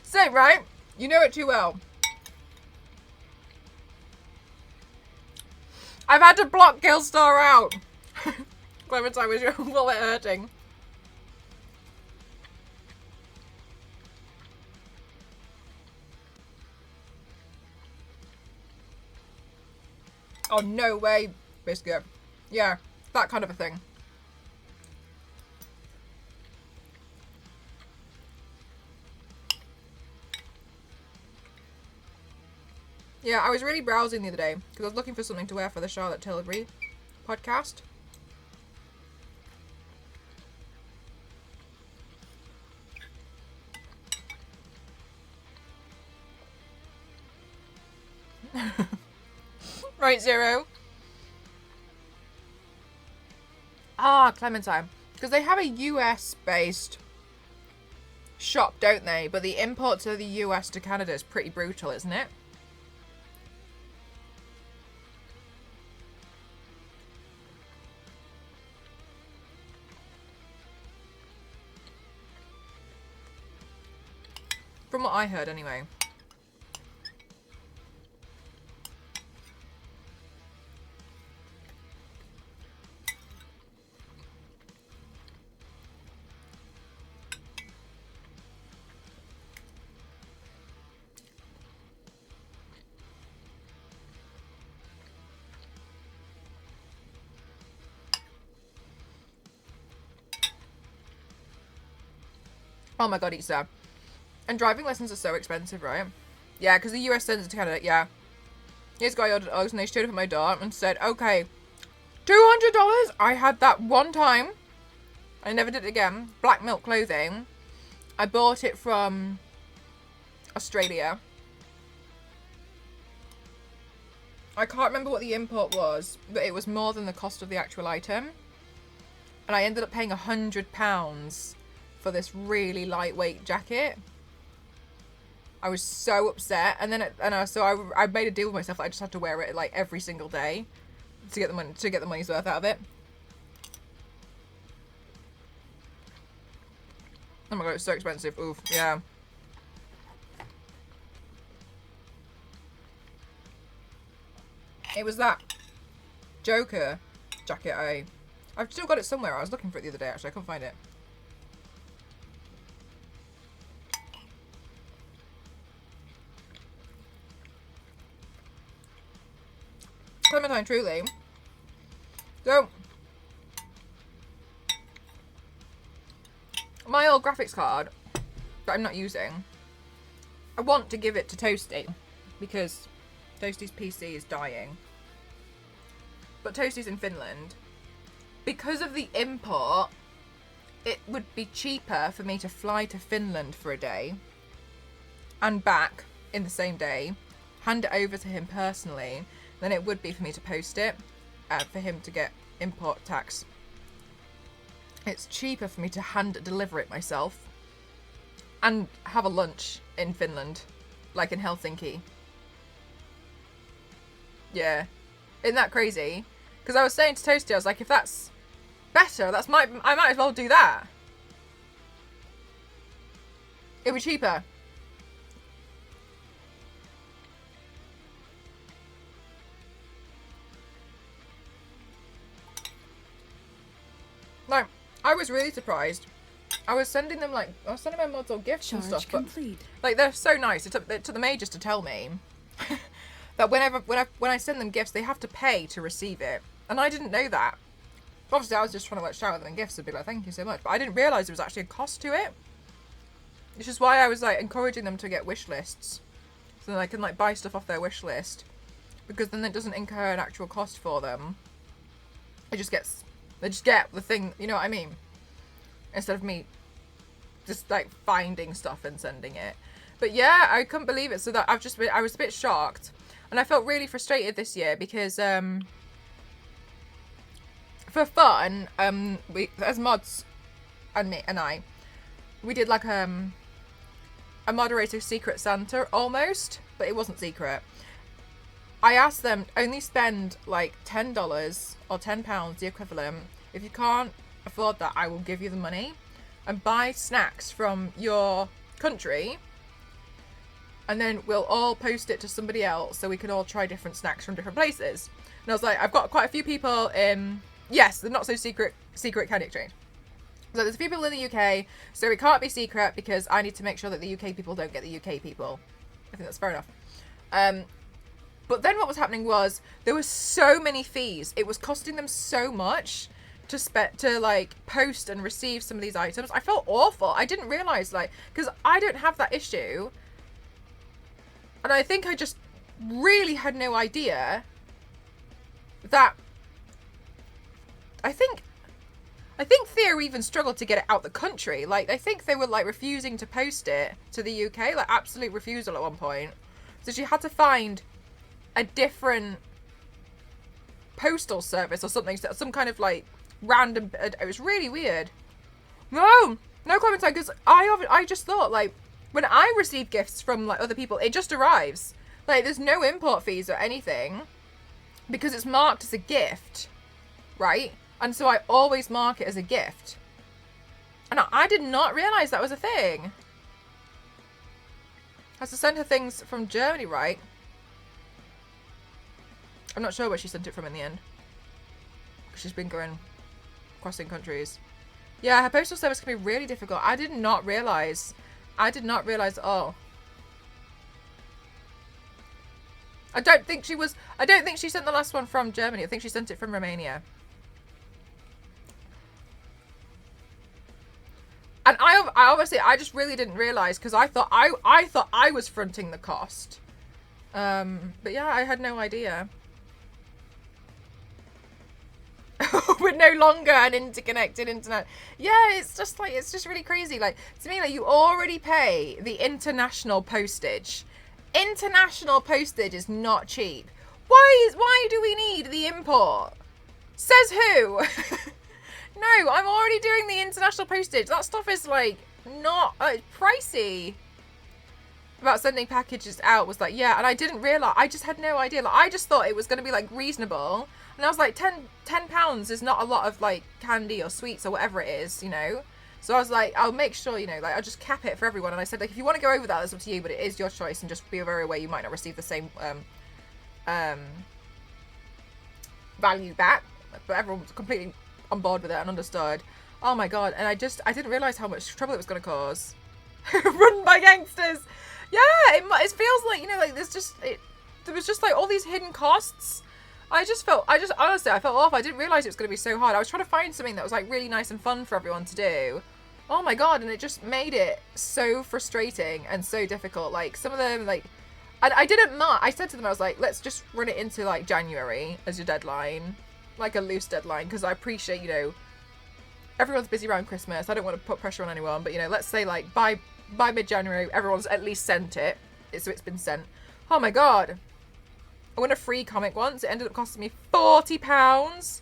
So, right? You know it too well. I've had to block Killstar out. Clementine, was your wallet hurting? Oh, no way, Biscuit. Yeah, that kind of a thing. Yeah, I was really browsing the other day because I was looking for something to wear for the Charlotte Tilbury podcast. Right, Zero. Ah, Clementine. Because they have a US-based shop, don't they? But the import to the US to Canada is pretty brutal, isn't it? From what I heard, anyway. Oh my god, Issa. And driving lessons are so expensive, right? Yeah, because the US sends it to Canada. Yeah. This guy ordered Uggs and they showed up at my door and said, okay, $200. I had that one time. I never did it again. Black milk clothing. I bought it from Australia. I can't remember what the import was, but it was more than the cost of the actual item. And I ended up paying £100 for this really lightweight jacket. I was so upset, and then I made a deal with myself that I just had to wear it like every single day to get the money's worth out of it. Oh my god, it's so expensive. Oof, yeah. It was that Joker jacket. I've still got it somewhere. I was looking for it the other day, actually. I couldn't find it. Clementine, truly. So, my old graphics card that I'm not using, I want to give it to Toasty because Toasty's PC is dying. But Toasty's in Finland. Because of the import, it would be cheaper for me to fly to Finland for a day and back in the same day, hand it over to him personally, than it would be for me to post it for him to get import tax. It's cheaper for me to hand deliver it myself and have a lunch in Finland, like in Helsinki. Yeah. Isn't that crazy? Because I was saying to Toasty, I was like, if that's better, I might as well do that. It'd be cheaper. No, I was really surprised. I was sending them my mods all gifts and stuff, but like they're so nice. It took them ages to tell me that when I send them gifts, they have to pay to receive it, and I didn't know that. Obviously, I was just trying to like shout at them in gifts and be like, "Thank you so much," but I didn't realise there was actually a cost to it. Which is why I was like encouraging them to get wish lists, so that I can like buy stuff off their wish list, because then it doesn't incur an actual cost for them. They just get the thing, you know what I mean? Instead of me just like finding stuff and sending it. But yeah, I couldn't believe it. So that I was a bit shocked, and I felt really frustrated this year because for fun, we as mods and I, we did like a moderator secret Santa almost, but it wasn't secret. I asked them only spend like $10 or £10, the equivalent. If you can't afford that, I will give you the money and buy snacks from your country, and then we'll all post it to somebody else so we can all try different snacks from different places. And I was like, I've got quite a few people in, yes, the not so secret candy exchange. So there's a few people in the UK, so it can't be secret because I need to make sure that the UK people don't get the UK people. I think that's fair enough. But then what was happening was there were so many fees. It was costing them so much to like post and receive some of these items. I felt awful. I didn't realize, like, because I don't have that issue, and I think I just really had no idea that I think Theo even struggled to get it out the country. Like, I think they were like refusing to post it to the UK, like absolute refusal at one point. So she had to find a different postal service or something, some kind of like random. It was really weird. No comments, because I just thought, like, when I receive gifts from like other people, it just arrives. Like, there's no import fees or anything because it's marked as a gift, right? And so I always mark it as a gift. And I did not realize that was a thing. Has to send her things from Germany, right? I'm not sure where she sent it from in the end. She's been crossing countries. Yeah, her postal service can be really difficult. I did not realize at all. I don't think she sent the last one from Germany. I think she sent it from Romania. And I honestly, I just really didn't realise because I thought I was fronting the cost. But yeah, I had no idea. We're no longer an interconnected internet. Yeah, it's just really crazy. Like, to me, like, you already pay the international postage. International postage is not cheap. Why do we need the import? Says who? No, I'm already doing the international postage. That stuff is like not pricey. About sending packages out was like, yeah, and I didn't realize, I just had no idea. Like, I just thought it was going to be like reasonable, and I was like, 10 pounds is not a lot of like candy or sweets or whatever it is, you know. So I was like, I'll make sure, you know, like, I'll just cap it for everyone. And I said, like, if you want to go over that, that's up to you, but it is your choice, and just be very aware you might not receive the same value back. But everyone was completely on board with it and understood. Oh my god! And I didn't realize how much trouble it was going to cause. Run by gangsters. Yeah, it feels like, you know, like there was just like all these hidden costs. Honestly, I felt off. I didn't realize it was going to be so hard. I was trying to find something that was like really nice and fun for everyone to do. Oh my god, and it just made it so frustrating and so difficult. Like, some of them, like, I said to them, I was like, let's just run it into like January as your deadline, like a loose deadline, because I appreciate, you know, everyone's busy around Christmas. I don't want to put pressure on anyone, but, you know, let's say like by mid-January, everyone's at least sent it. So it's been sent. Oh my god. I won a free comic once. It ended up costing me £40.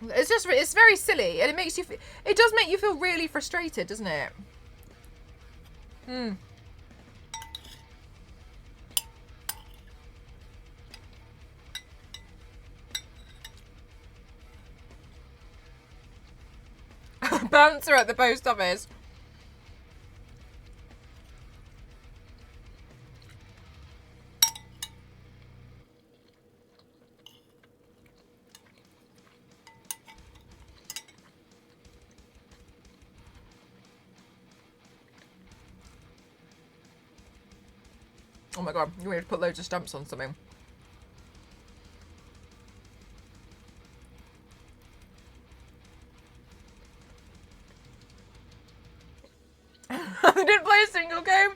It's very silly. And it does make you feel really frustrated, doesn't it? Bouncer at the post office. Oh my god, you want me to put loads of stamps on something? I didn't play a single game.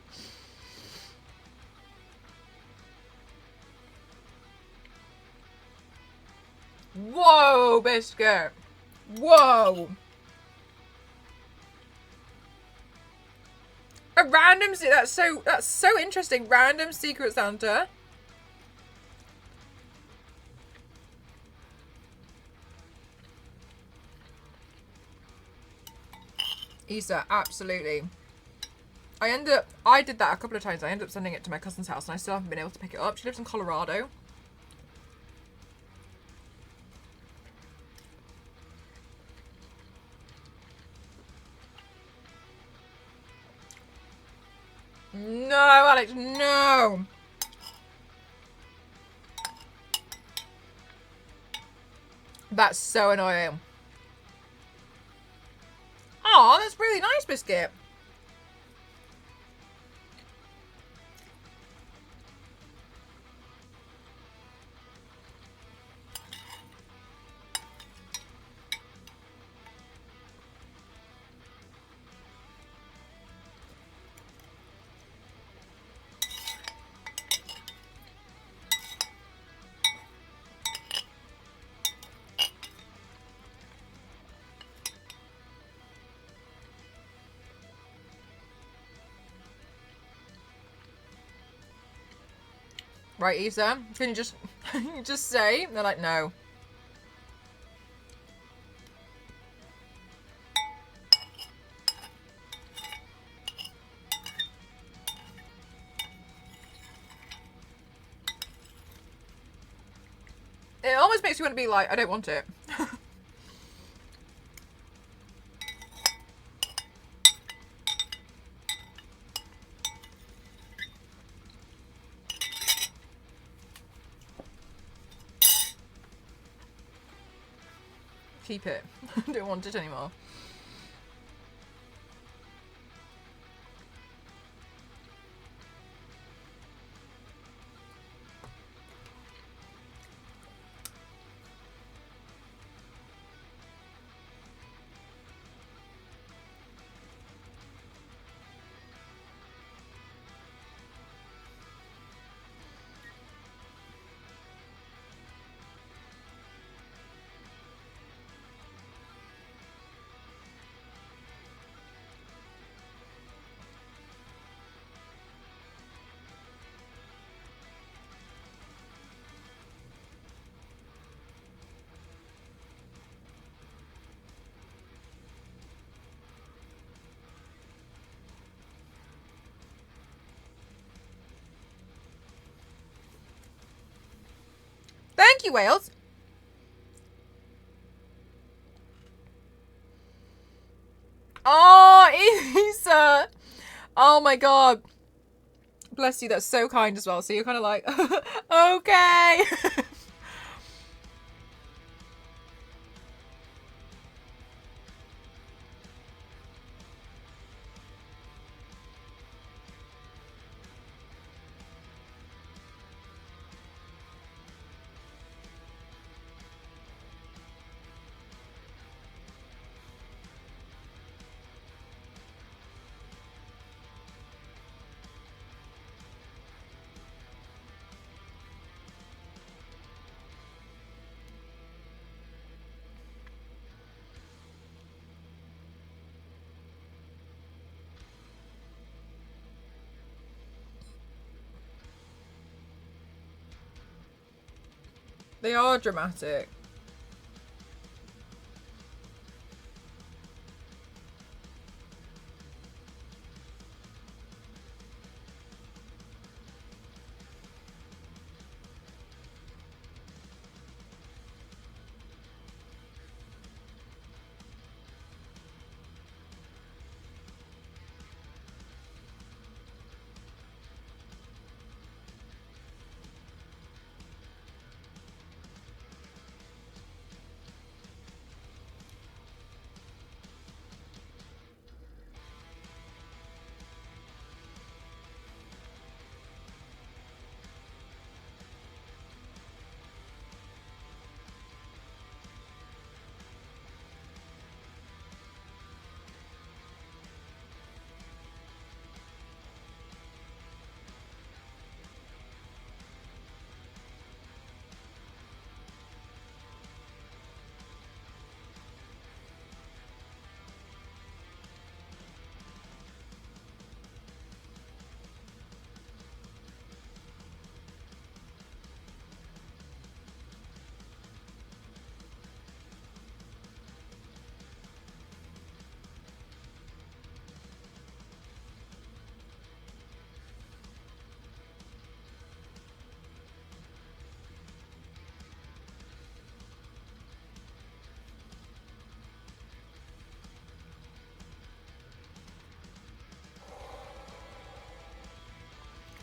Whoa, biscuit. Whoa. A random, that's so interesting. Random Secret Santa. Easter, absolutely. I did that a couple of times. I ended up sending it to my cousin's house and I still haven't been able to pick it up. She lives in Colorado. No, Alex, no. That's so annoying. Oh, that's really nice, biscuit. Right, Isa, can you just just say? And they're like, no. It almost makes you want to be like, I don't want it. Keep it. Don't want it anymore. Thank you, Wales. Oh, Isa. Oh my God. Bless you. That's so kind as well. So you're kind of like, okay. They are dramatic.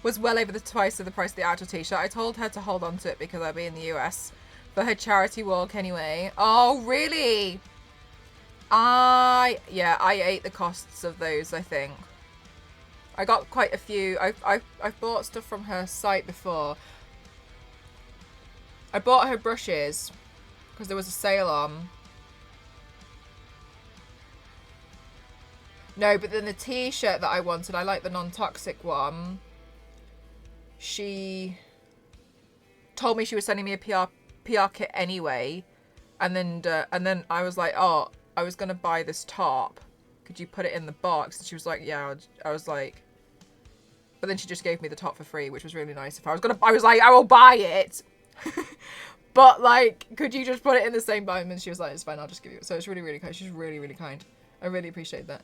Was well over the twice of the price of the actual t-shirt. I told her to hold on to it because I'll be in the US for her charity walk anyway. Oh, really? I ate the costs of those, I think. I got quite a few. I've bought stuff from her site before. I bought her brushes because there was a sale on. No, but then the t-shirt that I wanted, I like the non-toxic one. She told me she was sending me a PR kit anyway, and then I was like, oh, I was gonna buy this top. Could you put it in the box? And she was like, yeah. I was like, but then she just gave me the top for free, which was really nice. I was like, I will buy it, but like, could you just put it in the same bag? And she was like, it's fine, I'll just give you it. So it's really, really kind. She's really, really kind. I really appreciate that.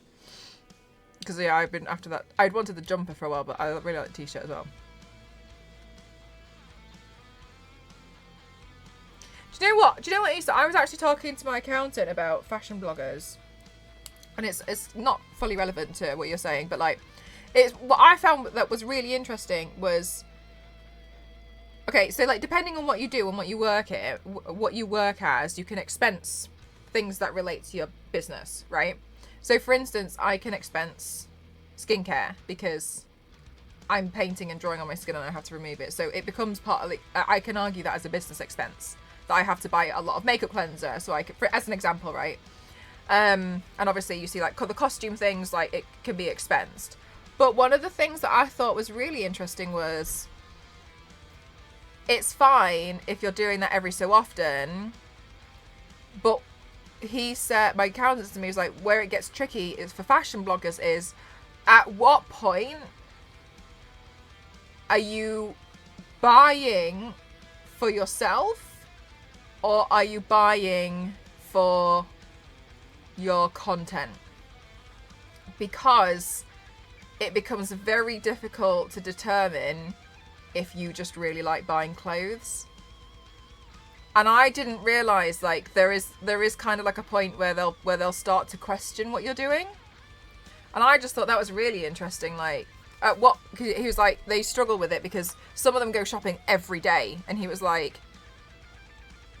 Because yeah, I've been after that. I'd wanted the jumper for a while, but I really like the t-shirt as well. Do you know what, Issa? I was actually talking to my accountant about fashion bloggers, and it's not fully relevant to what you're saying, but like, it's what I found that was really interesting was, okay, so like depending on what you do and what you work as, you can expense things that relate to your business, right? So for instance, I can expense skincare because I'm painting and drawing on my skin and I have to remove it. So it becomes part of I can argue that as a business expense, that I have to buy a lot of makeup cleanser. So I could, as an example, right? And obviously you see like the costume things, like it can be expensed. But one of the things that I thought was really interesting was, it's fine if you're doing that every so often, but he said, my accountant to me was like, where it gets tricky is for fashion bloggers is, at what point are you buying for yourself or are you buying for your content? Because it becomes very difficult to determine if you just really like buying clothes. And I didn't realize like there is kind of like a point where they'll start to question what you're doing. And I just thought that was really interesting. Like, he was like, they struggle with it because some of them go shopping every day. And he was like,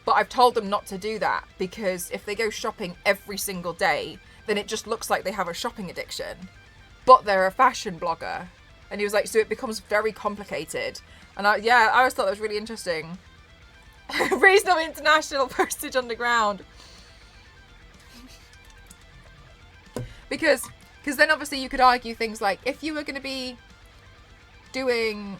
but I've told them not to do that because if they go shopping every single day, then it just looks like they have a shopping addiction. But they're a fashion blogger. And he was like, so it becomes very complicated. And I always thought that was really interesting. Reasonable international postage underground. Because then obviously you could argue things like, if you were going to be going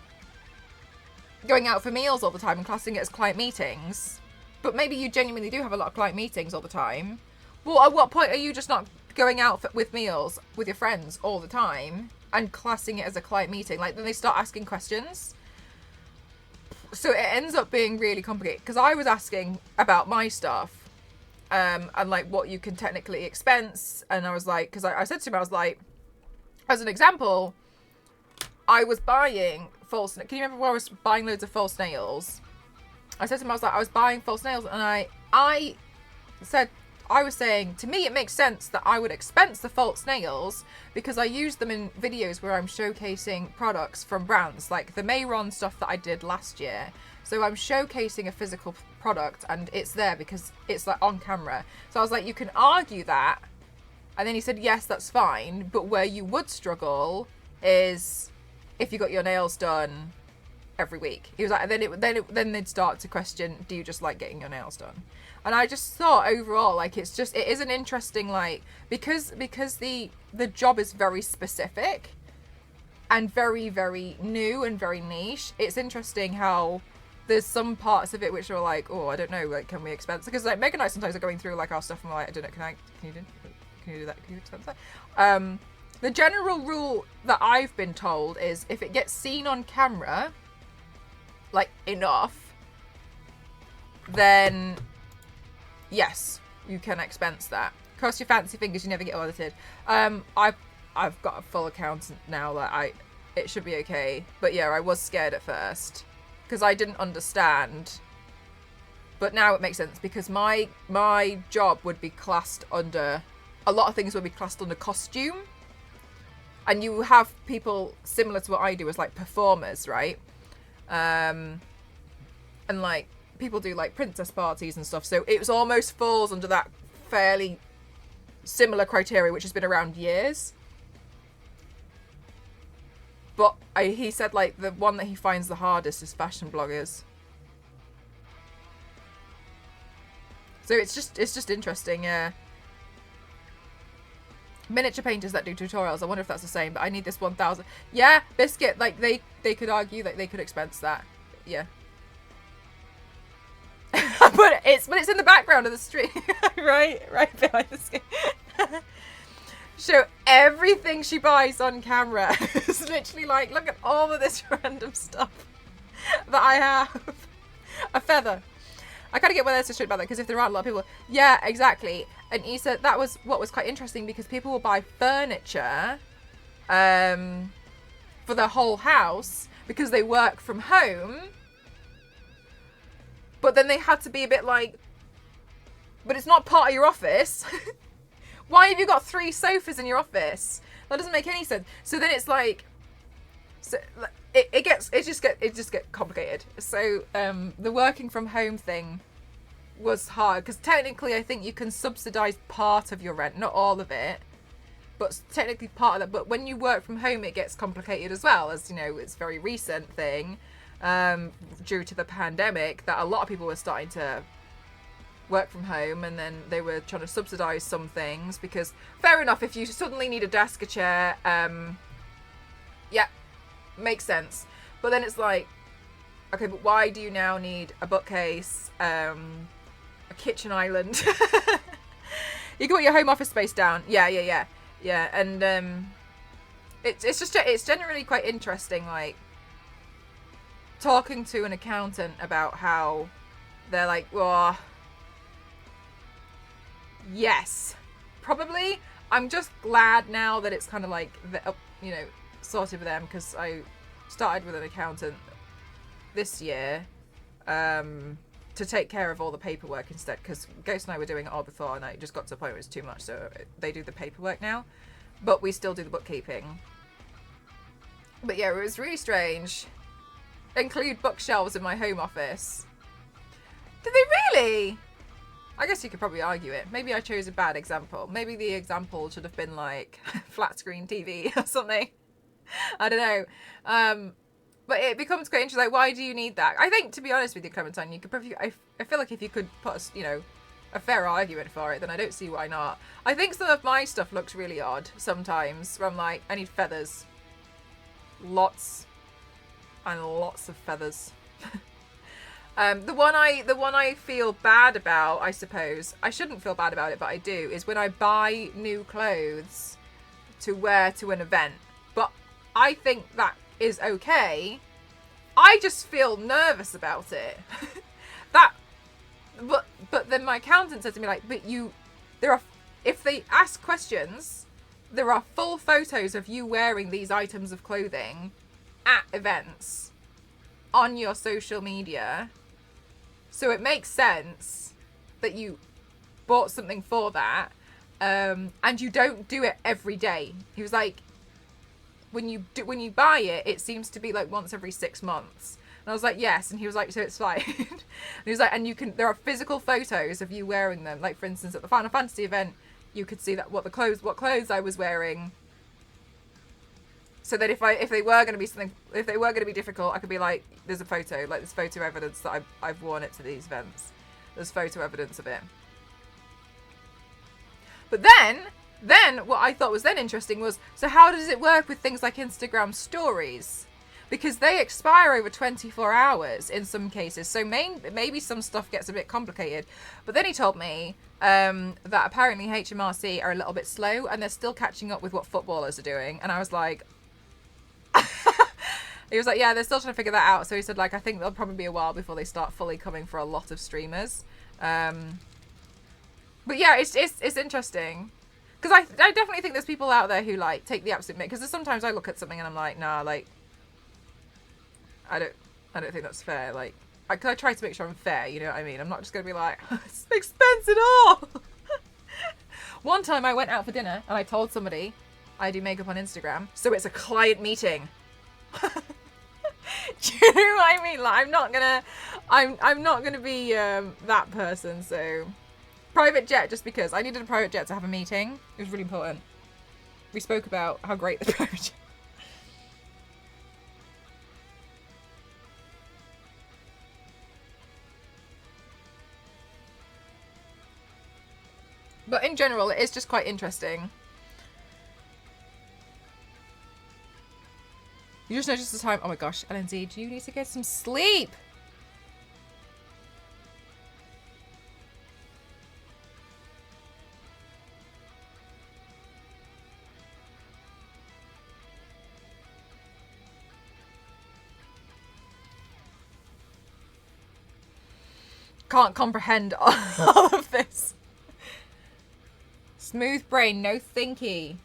out for meals all the time and classing it as client meetings, but maybe you genuinely do have a lot of client meetings all the time, well, at what point are you just not going out with meals with your friends all the time and classing it as a client meeting? Like, then they start asking questions. So it ends up being really complicated because I was asking about my stuff. And like what you can technically expense. And I was like, because I said to him, I was like, as an example, I was buying false. Can you remember where I was buying loads of false nails? I said to him, I was like, I was buying false nails. And I was saying, to me, it makes sense that I would expense the false nails because I use them in videos where I'm showcasing products from brands, like the Mayron stuff that I did last year. So I'm showcasing a physical product and it's there because it's like on camera. So I was like, you can argue that. And then he said, yes, that's fine. But where you would struggle is if you got your nails done every week. He was like, then they'd start to question, do you just like getting your nails done? And I just thought overall, like, it is an interesting, like, because the job is very specific and very, very new and very niche. It's interesting how there's some parts of it which are like, oh, I don't know, like, can we expense? Because like Meg and I sometimes are going through like our stuff and we're like, I don't know, can you do that? Can you expense that? The general rule that I've been told is if it gets seen on camera, like enough, then yes, you can expense that. Cross your fancy fingers, you never get audited. I've got a full accountant now that it should be okay. But yeah, I was scared at first because I didn't understand. But now it makes sense because my job would be classed under, a lot of things would be classed under costume. And you have people similar to what I do as like performers, right? And like people do like princess parties and stuff. So it almost falls under that fairly similar criteria, which has been around years. But he said like the one that he finds the hardest is fashion bloggers. So it's just interesting, yeah. Miniature painters that do tutorials, I wonder if that's the same, but I need this 1,000. Yeah, Biscuit, like they could argue that they could expense that. Yeah. but it's in the background of the stream. right behind the screen. Show everything she buys on camera. It's literally like, look at all of this random stuff that I have. A feather. I kind of get where they're so strict about that because if there aren't a lot of people, yeah, exactly. And he said that was what was quite interesting because people will buy furniture for the whole house because they work from home. But then they had to be a bit like, but it's not part of your office. Why have you got 3 sofas in your office? That doesn't make any sense. So then it's like, so it just gets complicated. So the working from home thing was hard because technically I think you can subsidize part of your rent, not all of it, but technically part of that. But when you work from home, it gets complicated as well, as you know, it's a very recent thing due to the pandemic that a lot of people were starting to work from home, and then they were trying to subsidize some things because fair enough, if you suddenly need a desk, a chair, yeah, makes sense. But then it's like, okay, but why do you now need a bookcase, a kitchen island? You can put your home office space down. Yeah. And it's generally quite interesting, like talking to an accountant about how they're like, well, yes, probably. I'm just glad now that it's kind of like, you know, sorted with them because I started with an accountant this year, to take care of all the paperwork instead, because Ghost and I were doing it all before, and it just got to a point where it was too much, so they do the paperwork now, but we still do the bookkeeping. But yeah, it was really strange. Include bookshelves in my home office. Did they really? I guess you could probably argue it. Maybe I chose a bad example. Maybe the example should have been like flat screen TV or something. I don't know. But it becomes quite interesting. Like, why do you need that? I think, to be honest with you, Clementine, you could probably. I feel like if you could put a fair argument for it, then I don't see why not. I think some of my stuff looks really odd sometimes. Where I'm like, I need feathers. Lots and lots of feathers. The one I feel bad about, I suppose, I shouldn't feel bad about it, but I do, is when I buy new clothes to wear to an event. But I think that is okay. I just feel nervous about it. But then my accountant said to me, like, if they ask questions, there are full photos of you wearing these items of clothing at events on your social media. So it makes sense that you bought something for that. And you don't do it every day. He was like, when you buy it, it seems to be like once every 6 months. And I was like, yes. And he was like, so it's fine. And he was like, and there are physical photos of you wearing them. Like, for instance, at the Final Fantasy event, you could see that what clothes I was wearing. So that if they were going to be difficult, I could be like, there's a photo, like there's photo evidence that I've worn it to these events. There's photo evidence of it. But then what I thought was then interesting was, so how does it work with things like Instagram stories? Because they expire over 24 hours in some cases. So maybe some stuff gets a bit complicated. But then he told me that apparently HMRC are a little bit slow and they're still catching up with what footballers are doing. And I was like, he was like, yeah, they're still trying to figure that out. So he said, like, I think there'll probably be a while before they start fully coming for a lot of streamers. But yeah, it's interesting. Because I definitely think there's people out there who, like, take the absolute mick. Because sometimes I look at something and I'm like, nah, like, I don't think that's fair. Like, I try to make sure I'm fair, you know what I mean? I'm not just going to be like, it's expensive at all. One time I went out for dinner and I told somebody I do makeup on Instagram, so it's a client meeting. Do you know what I mean? Like, I'm not gonna be that person. So private jet, just because I needed a private jet to have a meeting. It was really important. We spoke about how great the private jet. But in general, it is just quite interesting. You just noticed the time. Oh my gosh, LNZ, do you need to get some sleep? Can't comprehend all of this. Smooth brain, no thinky.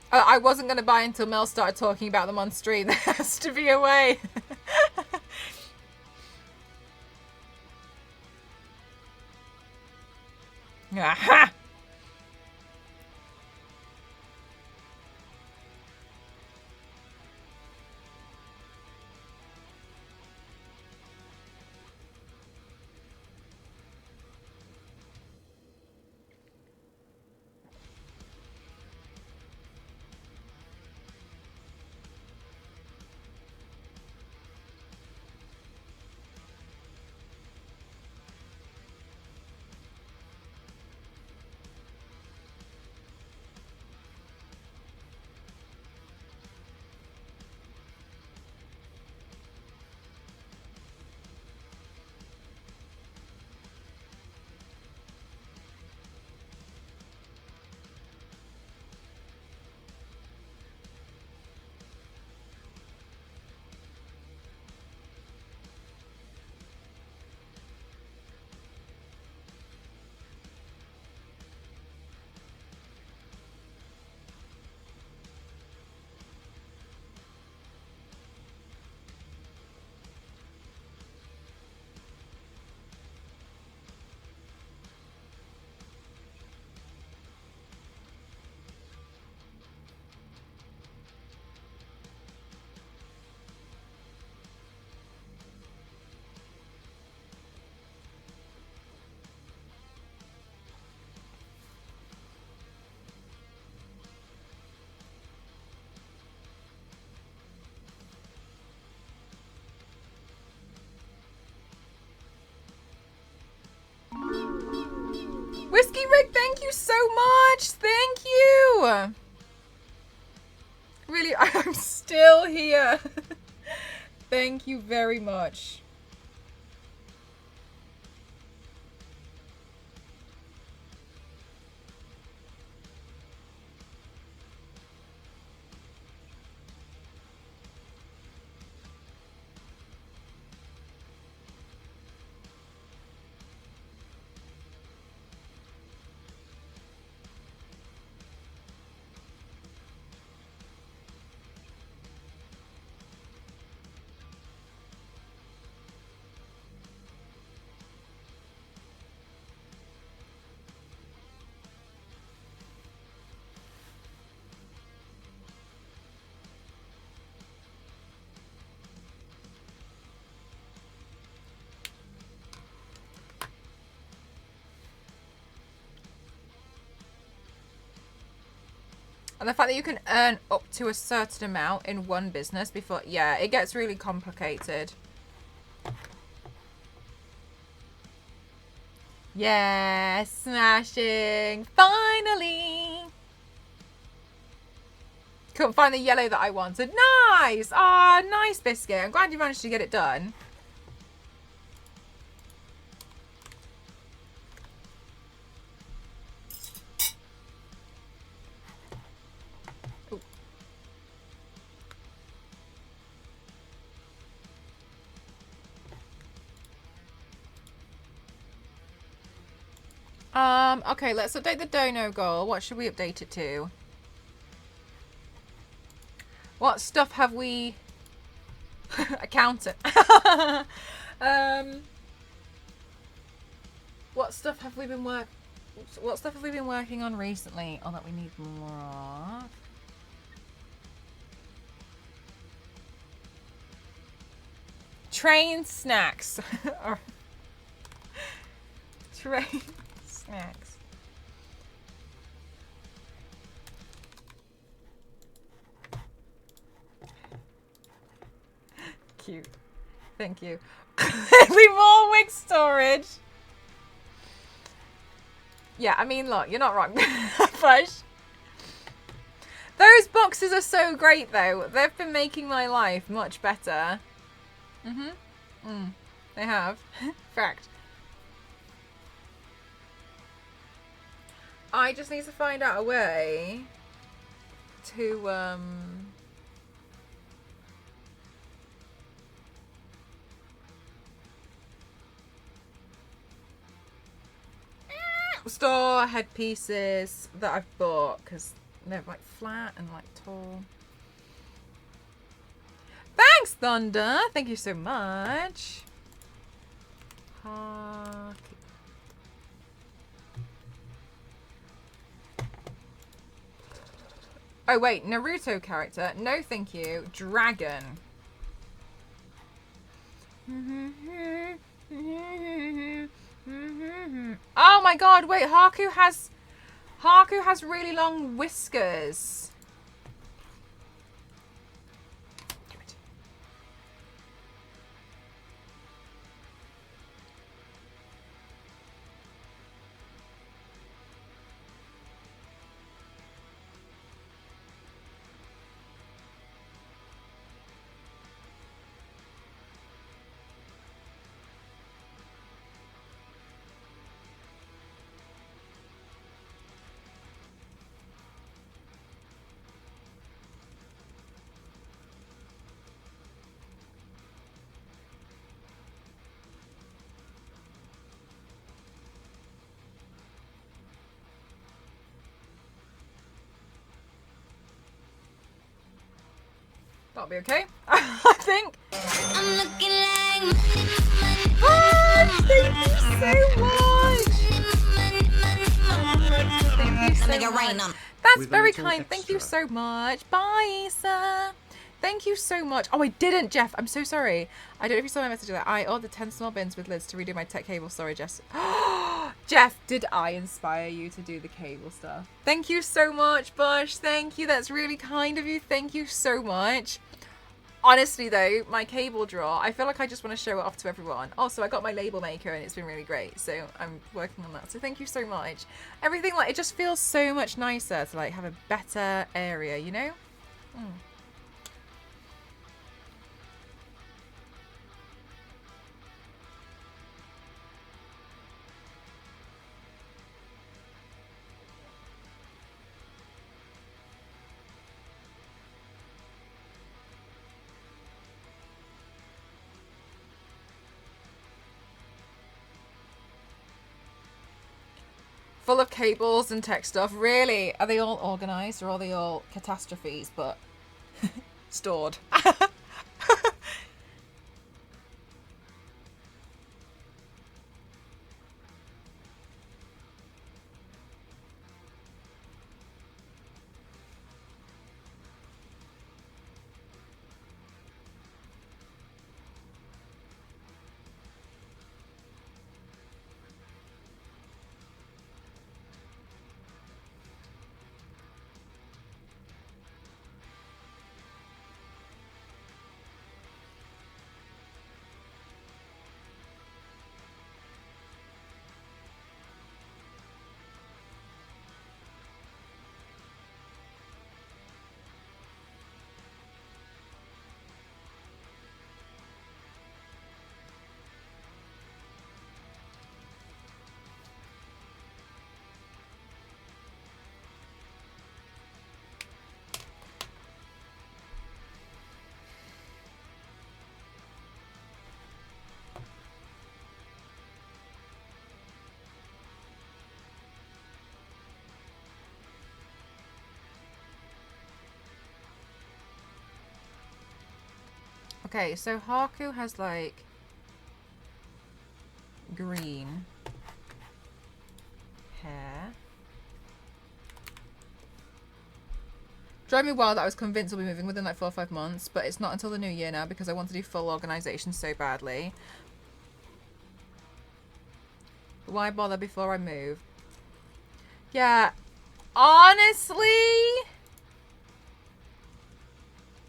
I wasn't going to buy until Mel started talking about them on stream. There has to be a way. Aha! Whiskey Rick, thank you so much. Thank you. Really, I'm still here. Thank you very much. And the fact that you can earn up to a certain amount in one business before... Yeah, it gets really complicated. Yeah, smashing. Finally. Couldn't find the yellow that I wanted. Nice. Ah, nice, Biscuit. I'm glad you managed to get it done. Okay, let's update the dono goal. What should we update it to? What stuff have we... Accountant. What stuff have we been working on recently? Oh, that we need more of. Train snacks. Train snacks. Cute. Thank you. Clearly more wig storage. Yeah, I mean, look, you're not wrong. Push. Those boxes are so great, though. They've been making my life much better. They have. Fact. I just need to find out a way to, store headpieces that I've bought because they're like flat and like tall. Thanks, Thunder. Thank you so much. HAKU. Oh wait, Naruto character. No, thank you. Dragon. Oh my god, wait, HAKU has really long whiskers. Damn it. That'll be okay. I think. I'm looking like thank you so much. Thank you so much. That's very kind. Thank you so much. Bye, Issa. Thank you so much. Oh, I didn't, Jeff. I'm so sorry. I don't know if you saw my message there. I ordered 10 small bins with lids to redo my tech cable. Sorry, Jess. Jeff, did I inspire you to do the cable stuff? Thank you so much, Bush. Thank you. That's really kind of you. Thank you so much. Honestly though, my cable drawer, I feel like I just want to show it off to everyone. Also, I got my label maker and it's been really great, so I'm working on that. So thank you so much. Everything, like, it just feels so much nicer to like have a better area, you know? Full of cables and tech stuff. Really? Are they all organised or are they all catastrophes but stored? Okay, so HAKU has like green hair. Drive me wild that I was convinced we'll be moving within like 4 or 5 months, but it's not until the new year now because I want to do full organisation so badly. Why bother before I move? Yeah, honestly,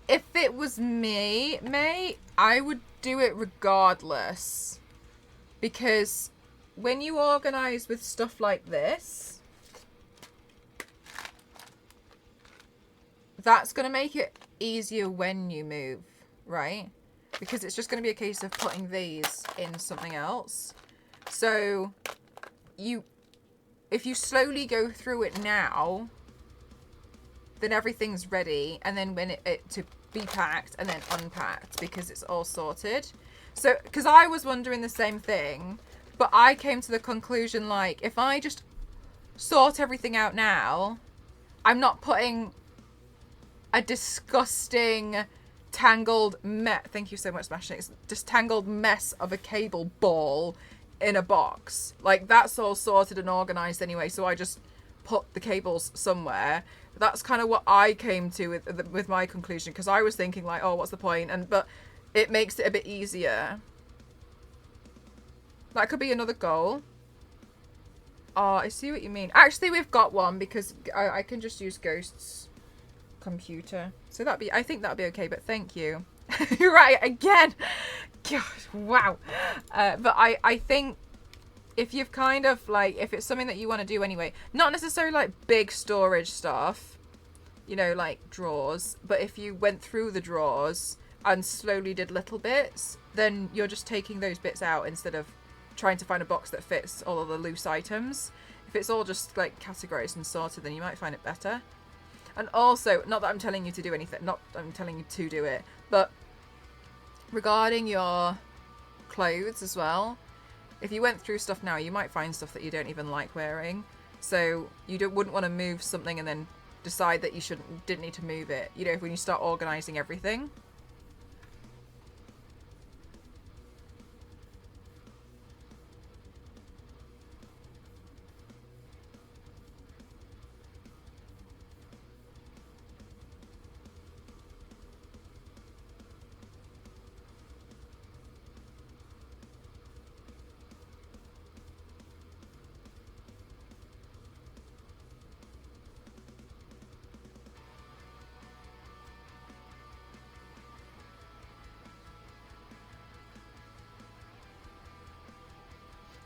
if it was me, mate, I would do it regardless. Because when you organise with stuff like this, that's going to make it easier when you move, right? Because it's just going to be a case of putting these in something else. So if you slowly go through it now, then everything's ready, and then when it to be packed and then unpacked because it's all sorted. So, because I was wondering the same thing, but I came to the conclusion, like, if I just sort everything out now, I'm not putting a disgusting tangled thank you so much, Smashing. Just tangled mess of a cable ball in a box. Like, that's all sorted and organized anyway, so I just put the cables somewhere. That's kind of what I came to with my conclusion, because I was thinking like, oh, what's the point? But it makes it a bit easier. That could be another goal. Oh, I see what you mean. Actually, we've got one because I can just use Ghost's computer. So I think that'd be okay, but thank you. You're right, again. Gosh, wow. But I think if you've kind of like, if it's something that you want to do anyway, not necessarily like big storage stuff, you know, like drawers, but if you went through the drawers and slowly did little bits, then you're just taking those bits out instead of trying to find a box that fits all of the loose items. If it's all just like categorized and sorted, then you might find it better. And also, not that I'm telling you to do anything, not I'm telling you to do it, but regarding your clothes as well, if you went through stuff now, you might find stuff that you don't even like wearing. So you wouldn't want to move something and then decide that you didn't need to move it. You know, when you start organizing everything.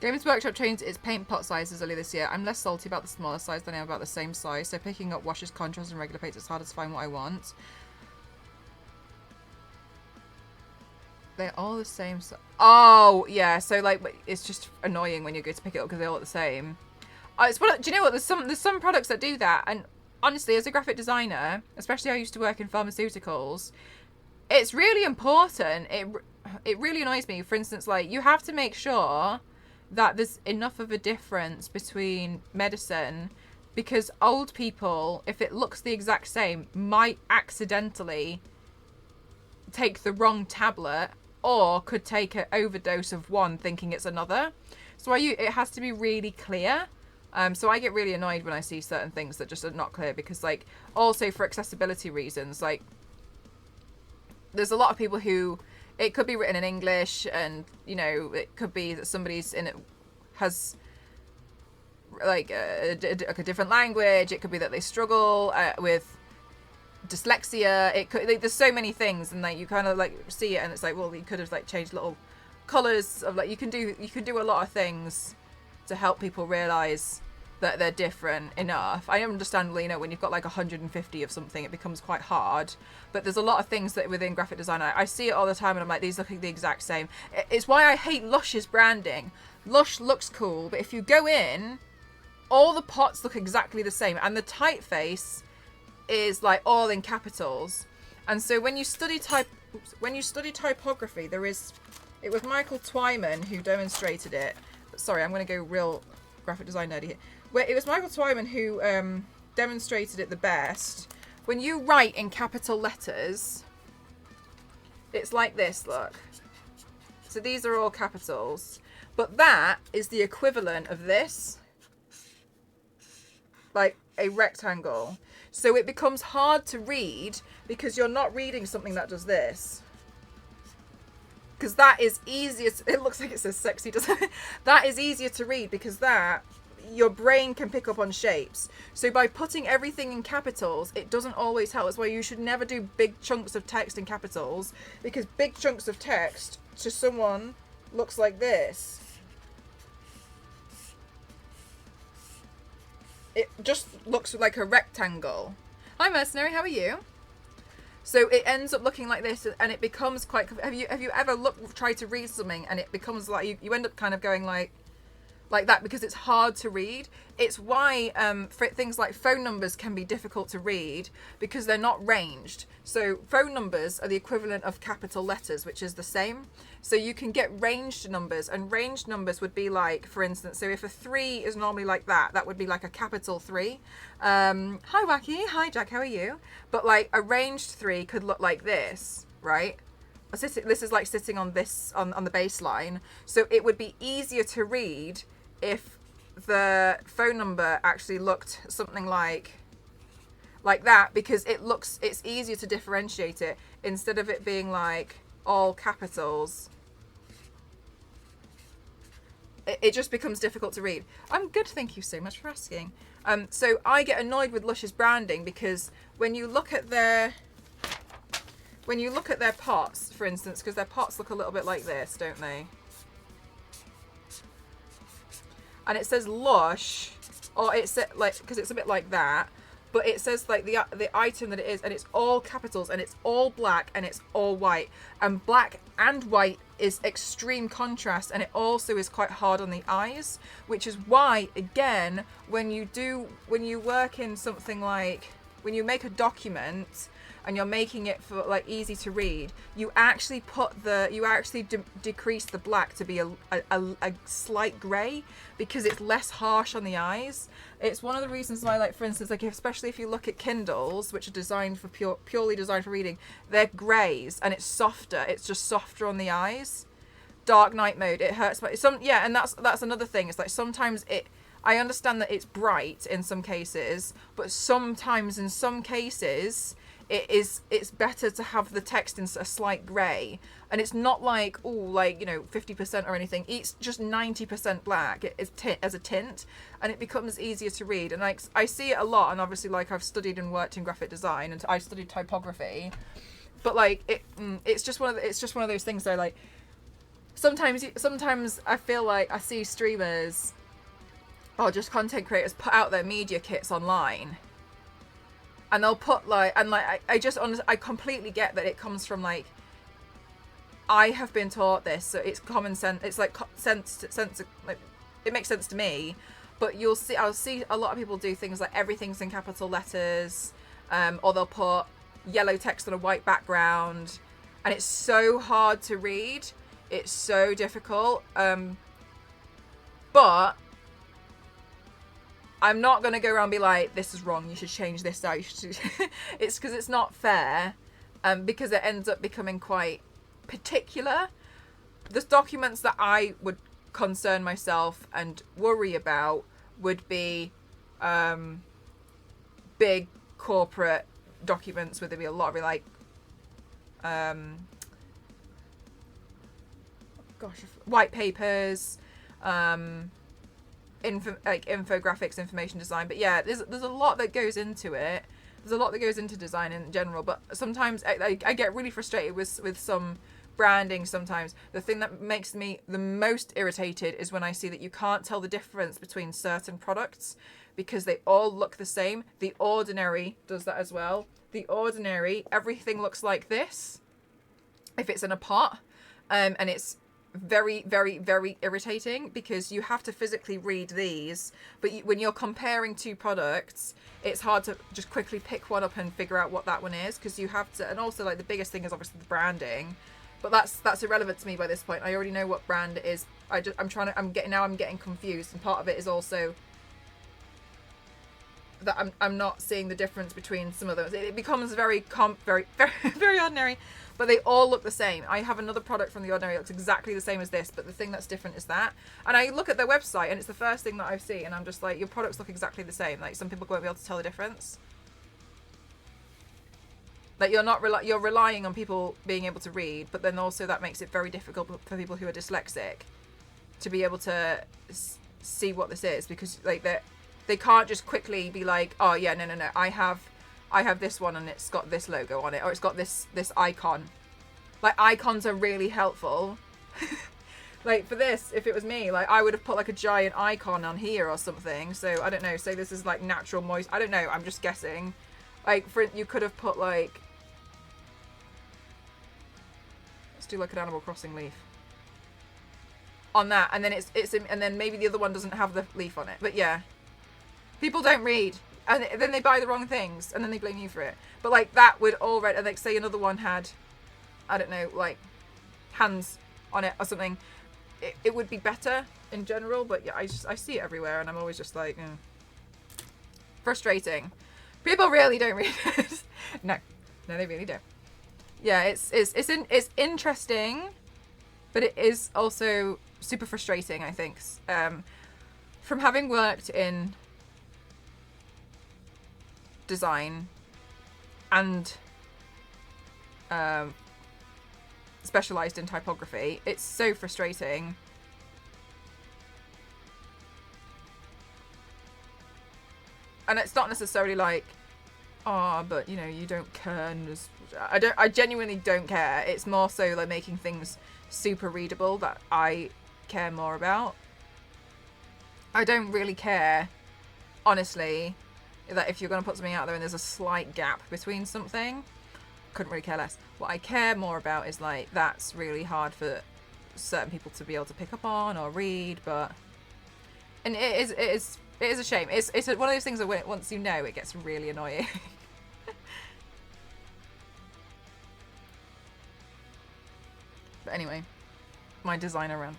Games Workshop changed its paint pot sizes earlier this year. I'm less salty about the smaller size than I am about the same size, so picking up washes, contrast, and regular paints, it's harder to find what I want. They're all the same size. Oh, yeah, so, like, it's just annoying when you go to pick it up because they're all the same. It's do you know what? There's some products that do that, and honestly, as a graphic designer, especially I used to work in pharmaceuticals, it's really important. It really annoys me. For instance, like, you have to make sure that there's enough of a difference between medicine, because old people, if it looks the exact same, might accidentally take the wrong tablet or could take an overdose of one thinking it's another. So it has to be really clear. So I get really annoyed when I see certain things that just are not clear, because, like, also for accessibility reasons, like, there's a lot of people who, it could be written in English, and, you know, it could be that somebody's in it has, like, a different language. It could be that they struggle with dyslexia. It could, like, there's so many things, and, like, you kind of, like, see it and it's like, well, you could have, like, changed little colors of, like, you can do a lot of things to help people realize that they're different enough. I understand, you know, when you've got like 150 of something, it becomes quite hard. But there's a lot of things that within graphic design, I see it all the time, and I'm like, these look the exact same. It's why I hate Lush's branding. Lush looks cool, but if you go in, all the pots look exactly the same, and the typeface is like all in capitals. And so when you study typography, it was Michael Twyman who demonstrated it. Sorry, I'm going to go real graphic design nerdy here. Where it was Michael Twyman who demonstrated it the best. When you write in capital letters, it's like this, look. So these are all capitals. But that is the equivalent of this. Like a rectangle. So it becomes hard to read because you're not reading something that does this. Because that is easier. It looks like it says sexy, doesn't it? That is easier to read because that, your brain can pick up on shapes. So by putting everything in capitals, it doesn't always help. That's why you should never do big chunks of text in capitals, because big chunks of text to someone looks like this. It just looks like a rectangle. Hi Mercenary, how are you? So it ends up looking like this, and it becomes quite. Have you ever tried to read something and it becomes like you end up kind of going like that because it's hard to read. It's why for things like phone numbers can be difficult to read because they're not ranged. So phone numbers are the equivalent of capital letters, which is the same. So you can get ranged numbers, and ranged numbers would be like, for instance, so if a 3 is normally like that would be like a capital 3. Hi Wacky, hi Jack, how are you? But like a ranged 3 could look like this, right? This is like sitting on this on the baseline. So it would be easier to read if the phone number actually looked something like that, because it's easier to differentiate it instead of it being like all capitals. It just becomes difficult to read. I'm good, thank you so much for asking. So I get annoyed with Lush's branding because when you look at their pots, for instance, because their pots look a little bit like this, don't they? And it says Lush, or it's like, because it's a bit like that, but it says like the item that it is, and it's all capitals, and it's all black, and it's all white, and black and white is extreme contrast, and it also is quite hard on the eyes, which is why, again, when you work in something like, when you make a document and you're making it for like easy to read, you actually decrease the black to be a slight grey, because it's less harsh on the eyes. It's one of the reasons why, like, for instance, like, especially if you look at Kindles, which are designed for purely designed for reading, they're greys, and it's softer. It's just softer on the eyes. Dark night mode, it hurts. But and that's another thing. It's like sometimes I understand that it's bright in some cases, but sometimes in some cases it's better to have the text in a slight grey, and it's not like 50% or anything. It's just 90% black. It's as a tint, and it becomes easier to read. And like I see it a lot, and obviously like I've studied and worked in graphic design, and I studied typography, but like it's just one of those things though, like sometimes I feel like I see streamers or just content creators put out their media kits online, and they'll put like, and like I just honestly, I completely get that it comes from like, I have been taught this, so it's common sense. It's like sense, like it makes sense to me. But I'll see a lot of people do things like everything's in capital letters, or they'll put yellow text on a white background, and it's so hard to read. It's so difficult. But I'm not going to go around and be like, this is wrong, you should change this out. It's because it's not fair, because it ends up becoming quite particular. The documents that I would concern myself and worry about would be big corporate documents where there'd be a lot of like white papers, infographics, information design. But yeah, there's a lot that goes into it. There's a lot that goes into design in general, but sometimes I get really frustrated with some branding. Sometimes the thing that makes me the most irritated is when I see that you can't tell the difference between certain products because they all look the same. The Ordinary does that as well. The Ordinary, everything looks like this if it's in a pot, and it's very, very, very irritating because you have to physically read these, but when you're comparing two products, it's hard to just quickly pick one up and figure out what that one is, because you have to. And also, like, the biggest thing is obviously the branding, but that's irrelevant to me by this point. I already know what brand it is. I'm getting confused, and part of it is also that I'm not seeing the difference between some of those. It becomes very very, very ordinary. But they all look the same. I have another product from The Ordinary that looks exactly the same as this, but the thing that's different is that. And I look at their website, and it's the first thing that I see, and I'm just like, your products look exactly the same. Like, some people won't be able to tell the difference. Like, you're relying on people being able to read, but then also that makes it very difficult for people who are dyslexic to be able to see what this is, because like they can't just quickly be like, oh yeah, no, I have this one and it's got this logo on it, or it's got this icon. Like, icons are really helpful. Like, for this, if it was me, like, I would have put like a giant icon on here or something. So I don't know, say this is like natural moist, I don't know, I'm just guessing. Like, you could have put like, let's do like an Animal Crossing leaf on that, and then and then maybe the other one doesn't have the leaf on it. But yeah, people don't read. And then they buy the wrong things, and then they blame you for it. But like, that would already, and like, say another one had, I don't know, like hands on it or something, it would be better in general. But yeah, I see it everywhere, and I'm always just like, frustrating. People really don't read it. No, they really don't. Yeah, it's interesting, but it is also super frustrating, I think. From having worked in design and specialized in typography, it's so frustrating. And it's not necessarily like, oh, but you know, you don't care, and just, I genuinely don't care. It's more so like making things super readable that I care more about. I don't really care, honestly, that if you're going to put something out there and there's a slight gap between something, couldn't really care less. What I care more about is like, that's really hard for certain people to be able to pick up on or read. But, and it is a shame. It's one of those things that once you know, it gets really annoying. But anyway, my designer run.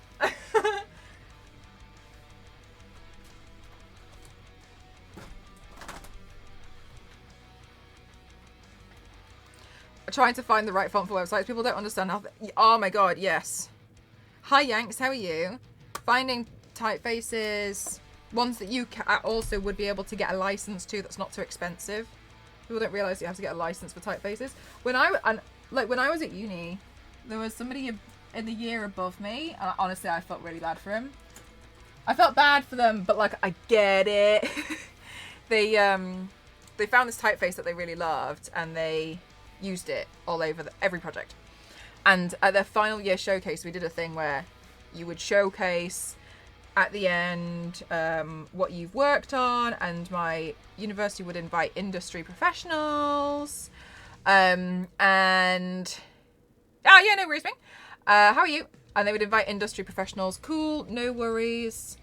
Trying to find the right font for websites. People don't understand how. Oh my god, yes. Hi Yanks, how are you? Finding typefaces, ones that you also would be able to get a license to, that's not too expensive. People don't realise you have to get a license for typefaces. When I was at uni, there was somebody in the year above me, and honestly, I felt really bad for him. I felt bad for them, but like, I get it. They found this typeface that they really loved, and they used it all over every project. And at their final year showcase, we did a thing where you would showcase at the end what you've worked on, and my university would invite industry professionals. And oh yeah, no worries, mate. How are you? And they would invite industry professionals. Cool, no worries.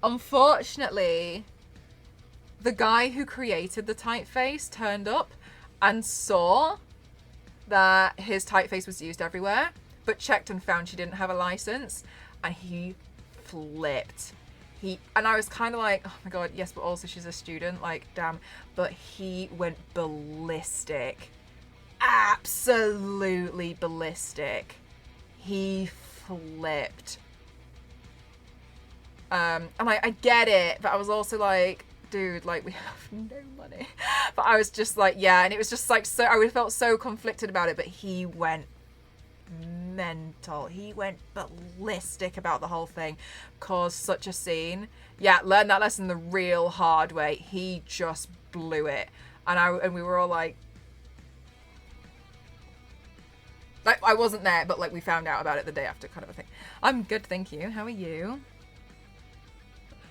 Unfortunately, the guy who created the typeface turned up and saw that his typeface was used everywhere, but checked and found she didn't have a license, and he flipped. And I was kind of like, oh my god, yes, but also she's a student, like, damn. But he went ballistic. Absolutely ballistic. He flipped. And I get it, but I was also like, dude, like, we have no money. But I was just like, yeah, and it was just like, so I felt so conflicted about it, but he went mental. He went ballistic about the whole thing. Caused such a scene. Yeah, learned that lesson the real hard way. He just blew it. And we were all like I wasn't there, but like we found out about it the day after, kind of a thing. I'm good, thank you. How are you?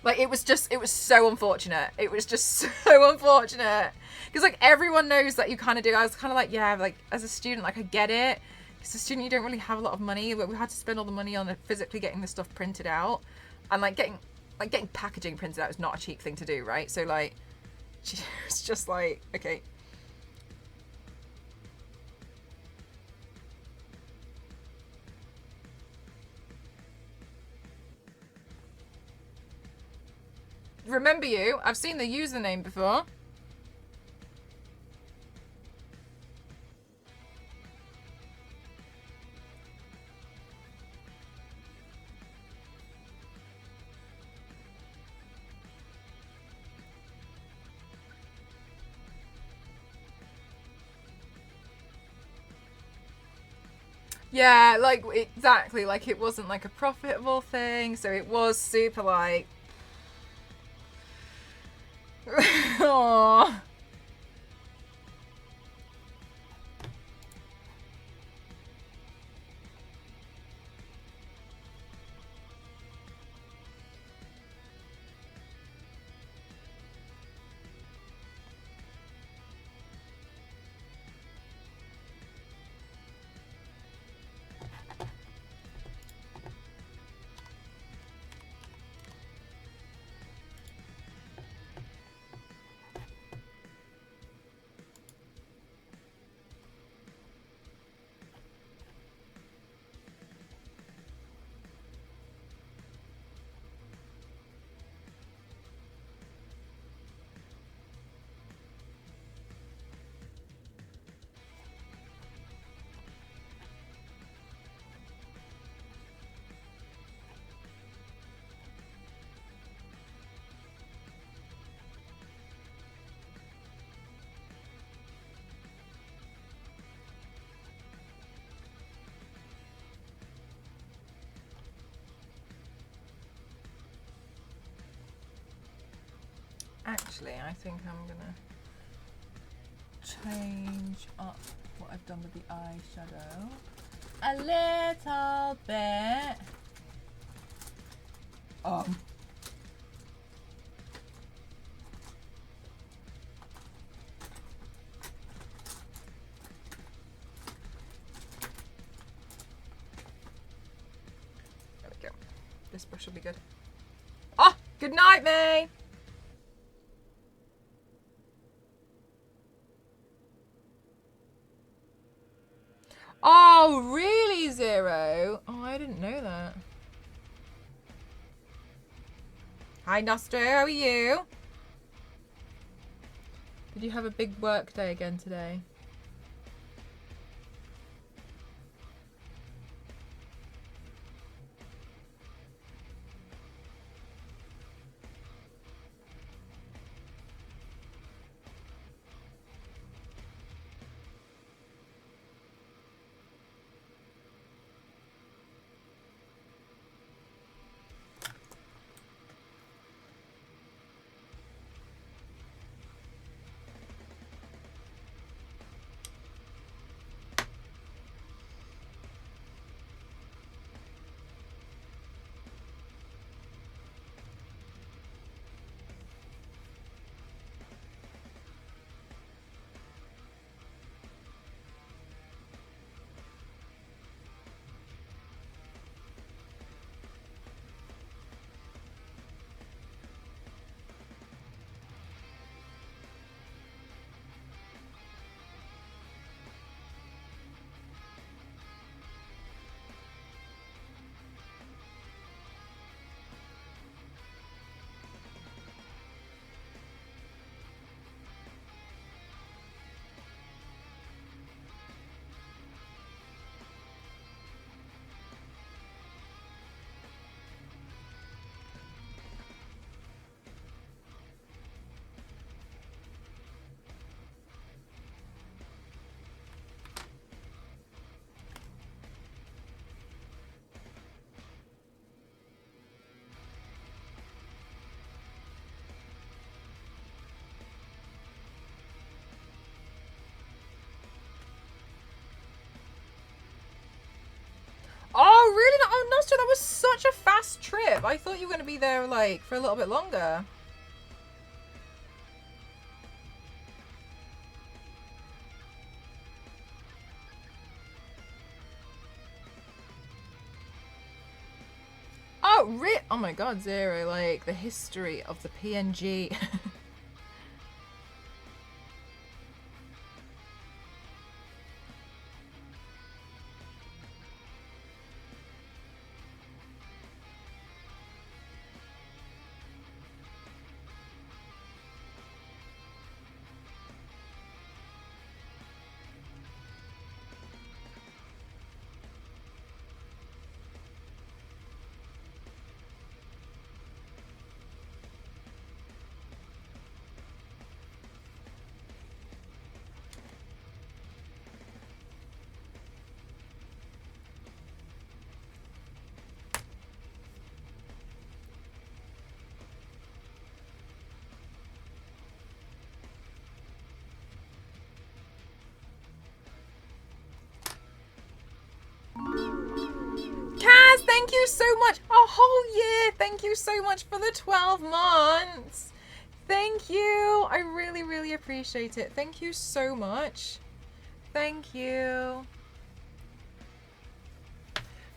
Like, it was so unfortunate. It was just so unfortunate. Because, like, everyone knows that you kind of do. I was kind of like, yeah, like, as a student, like, I get it. Because as a student, you don't really have a lot of money. But we had to spend all the money on physically getting the stuff printed out. And, like, getting packaging printed out is not a cheap thing to do, right? So, like, it's just like, okay. Remember you. I've seen the username before. Yeah, like, exactly. Like, it wasn't like a profitable thing, so it was super like, aww. Actually, I think I'm gonna change up what I've done with the eyeshadow a little bit. There we go. This brush will be good. Oh, good night, May. Oh, really, Zero? Oh, I didn't know that. Hi, Nostro. How are you? Did you have a big work day again today? Nostra, that was such a fast trip. I thought you were going to be there, like, for a little bit longer. Oh, oh my god, Zero, like, the history of the PNG. Kaz, thank you so much. A whole year. Thank you so much for the 12 months. Thank you. I really, really appreciate it. Thank you so much. Thank you.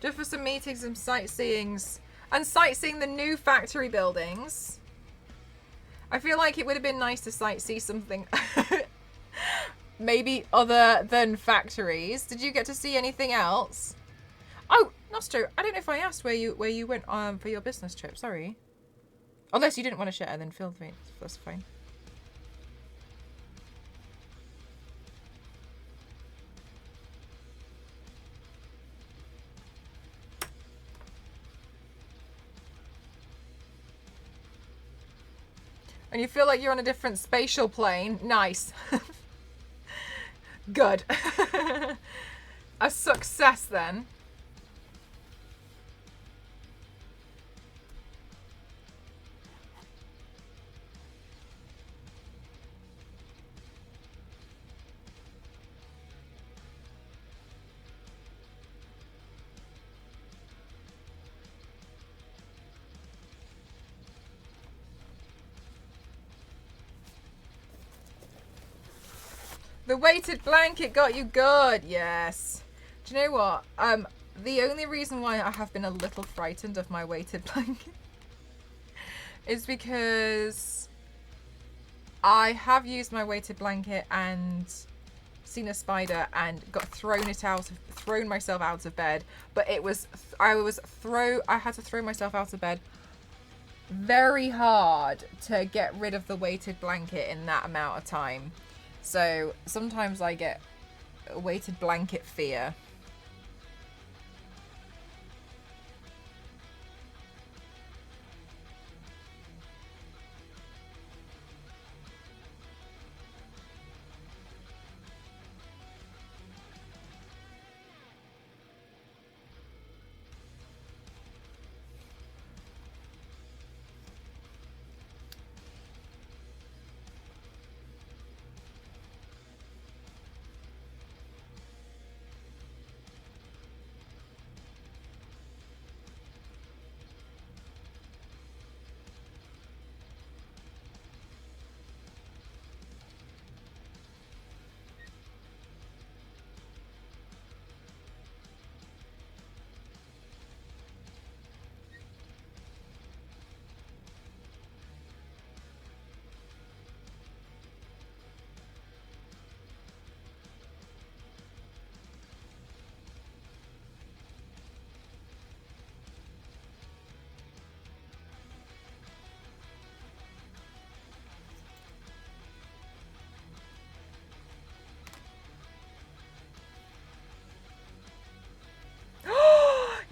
Just for some meetings and sightseeings. And sightseeing the new factory buildings. I feel like it would have been nice to sightsee something maybe other than factories. Did you get to see anything else? Oh, Nostro, I don't know if I asked where you went for your business trip. Sorry. Unless you didn't want to share, then feel free. That's fine. And you feel like you're on a different spatial plane. Nice. Good. A success then. The weighted blanket got you good. Yes. Do you know what? The only reason why I have been a little frightened of my weighted blanket is because I have used my weighted blanket and seen a spider and got thrown myself out of bed. But it was, I had to throw myself out of bed very hard to get rid of the weighted blanket in that amount of time. So sometimes I get a weighted blanket fear.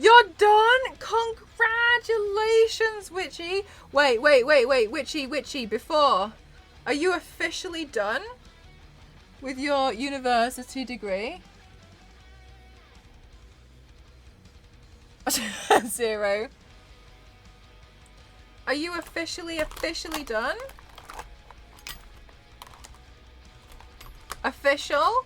You're done? Congratulations, Witchy. Wait, Witchy, before. Are you officially done with your university degree? Zero. Are you officially done? Official?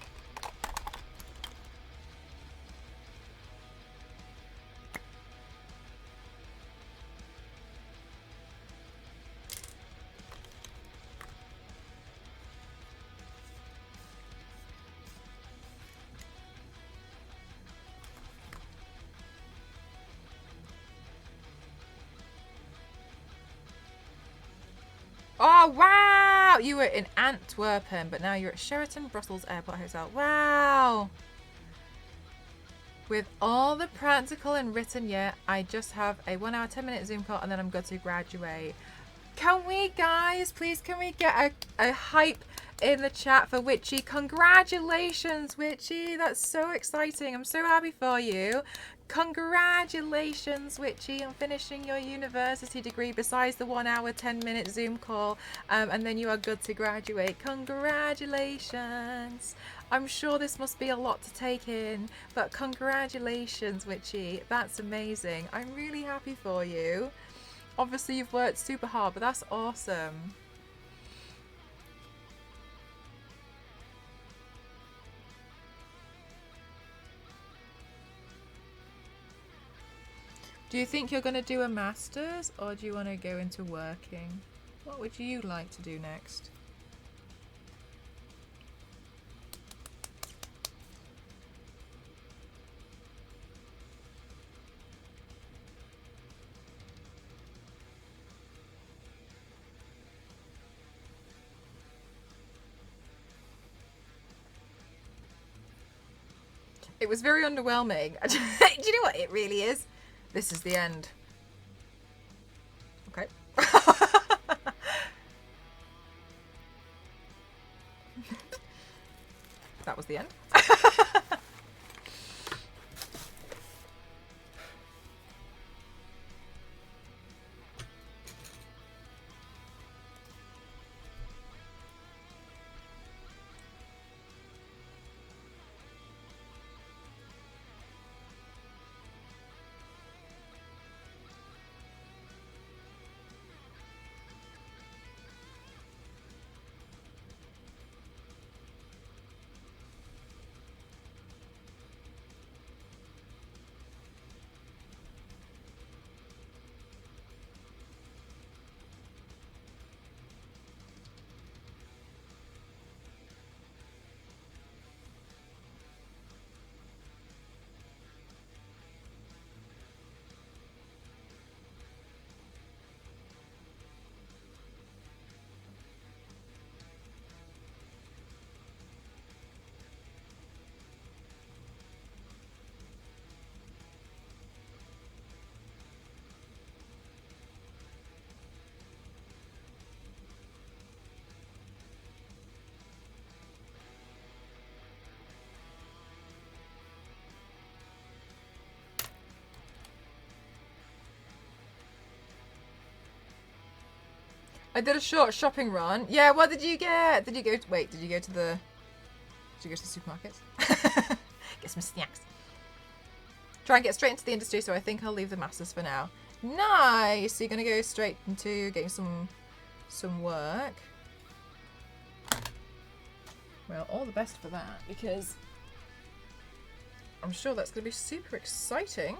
Oh, wow. You were in Antwerpen, but now you're at Sheraton Brussels Airport Hotel. Wow. With all the practical and written, yeah, I just have a 1 hour, 10-minute Zoom call and then I'm good to graduate. Can we, guys, please, can we get a hype in the chat for Witchy? Congratulations, Witchy. That's so exciting. I'm so happy for you. Congratulations, Witchy, on finishing your university degree besides the 1 hour, 10-minute Zoom call. And then you are good to graduate. Congratulations. I'm sure this must be a lot to take in, but congratulations, Witchy. That's amazing. I'm really happy for you. Obviously, you've worked super hard, but that's awesome. Do you think you're going to do a master's or do you want to go into working? What would you like to do next? It was very underwhelming. Do you know what it really is? This is the end. Okay. That was the end. I did a short shopping run. Yeah, what did you get? Did you go to, wait, did you go to the supermarket? Get some snacks. Try and get straight into the industry, so I think I'll leave the masters for now. Nice. So you're gonna go straight into getting some work. Well, all the best for that, because I'm sure that's gonna be super exciting.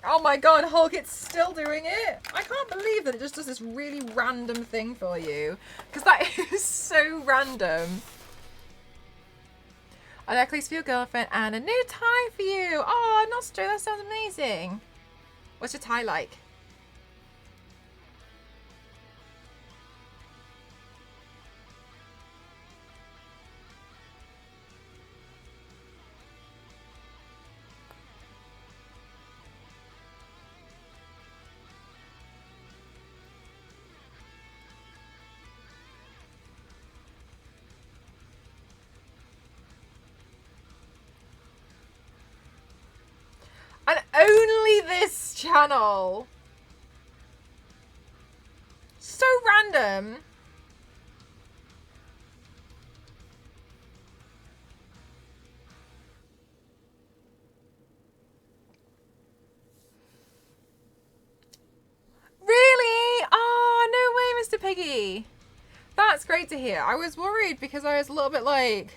Oh my god, Hulk, it's still doing it. I can't believe that it just does this really random thing for you. Because that is so random. A necklace for your girlfriend and a new tie for you. Oh, Nostro, that sounds amazing. What's your tie like? this channel. So random. Really? Oh, no way, Mr. Piggy. That's great to hear. I was worried because I was a little bit like...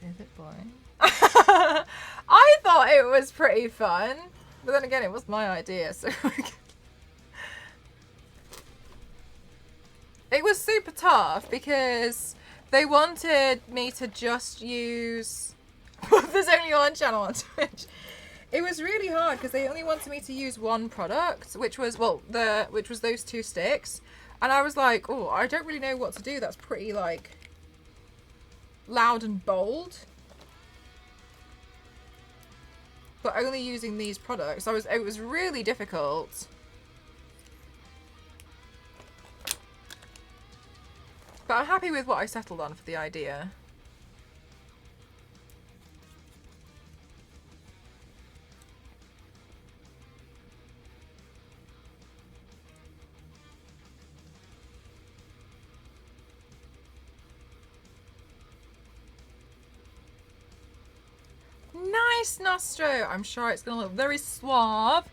Is it boring? I thought it was pretty fun. But then again, it was my idea, so... It was super tough because they wanted me to just use... There's only one channel on Twitch. It was really hard because they only wanted me to use one product, which was, well, which was those 2 sticks. And I was like, oh, I don't really know what to do. That's pretty, like, loud and bold. But only using these products. It was really difficult. But I'm happy with what I settled on for the idea. Nice, Nostro. I'm sure it's going to look very suave.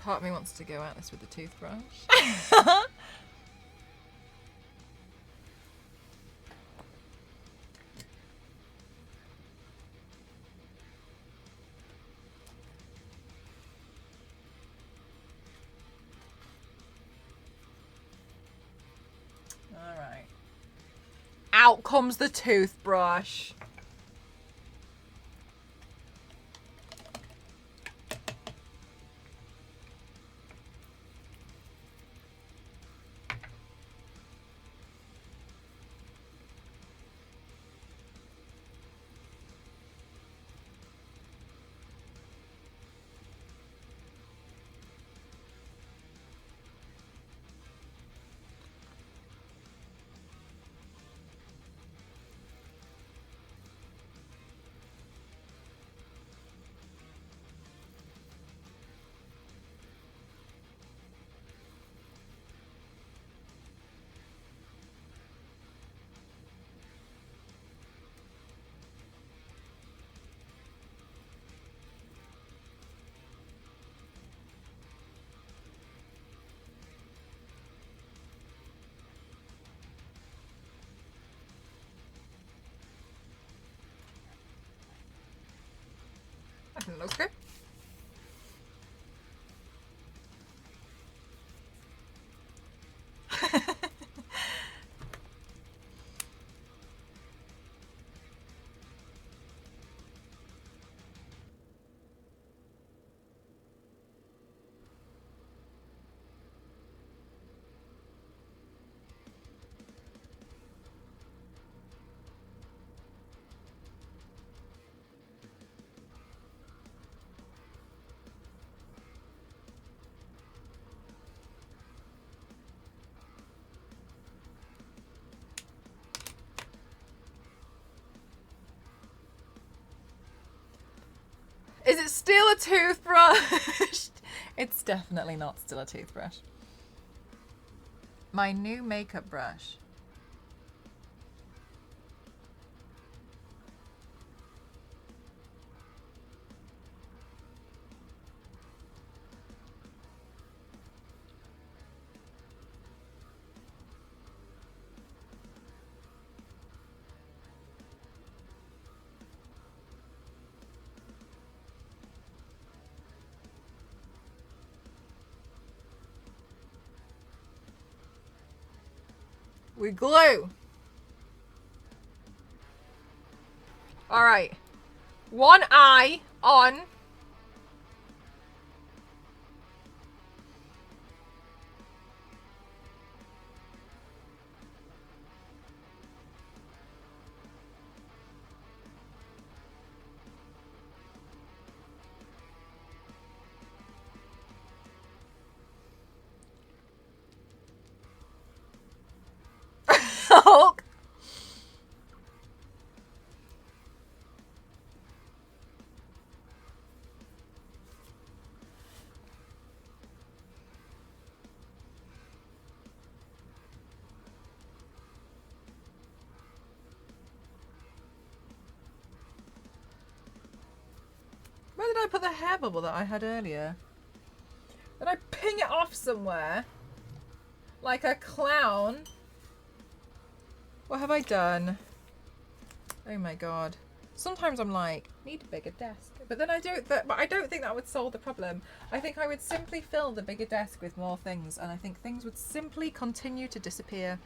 Part of me wants to go at this with the toothbrush. Alright. Out comes the toothbrush. I think it looks good. Is it still a toothbrush? It's definitely not still a toothbrush. My new makeup brush. We glue. All right. One eye on. Hulk. Where did I put the hair bubble that I had earlier? Did I ping it off somewhere? Like a clown? What have I done? Oh my god. Sometimes I'm like, need a bigger desk. But then I don't think that would solve the problem. I think I would simply fill the bigger desk with more things, and I think things would simply continue to disappear.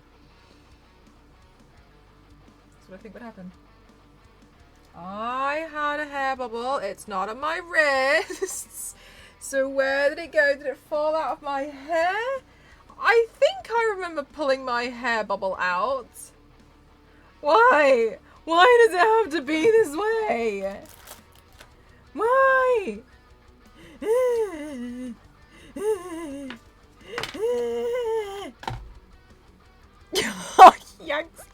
That's what I think would happen. I had a hair bubble. It's not on my wrists. So where did it go? Did it fall out of my hair? I think I remember pulling my hair bubble out. Why? Why does it have to be this way? Why? Oh, yikes.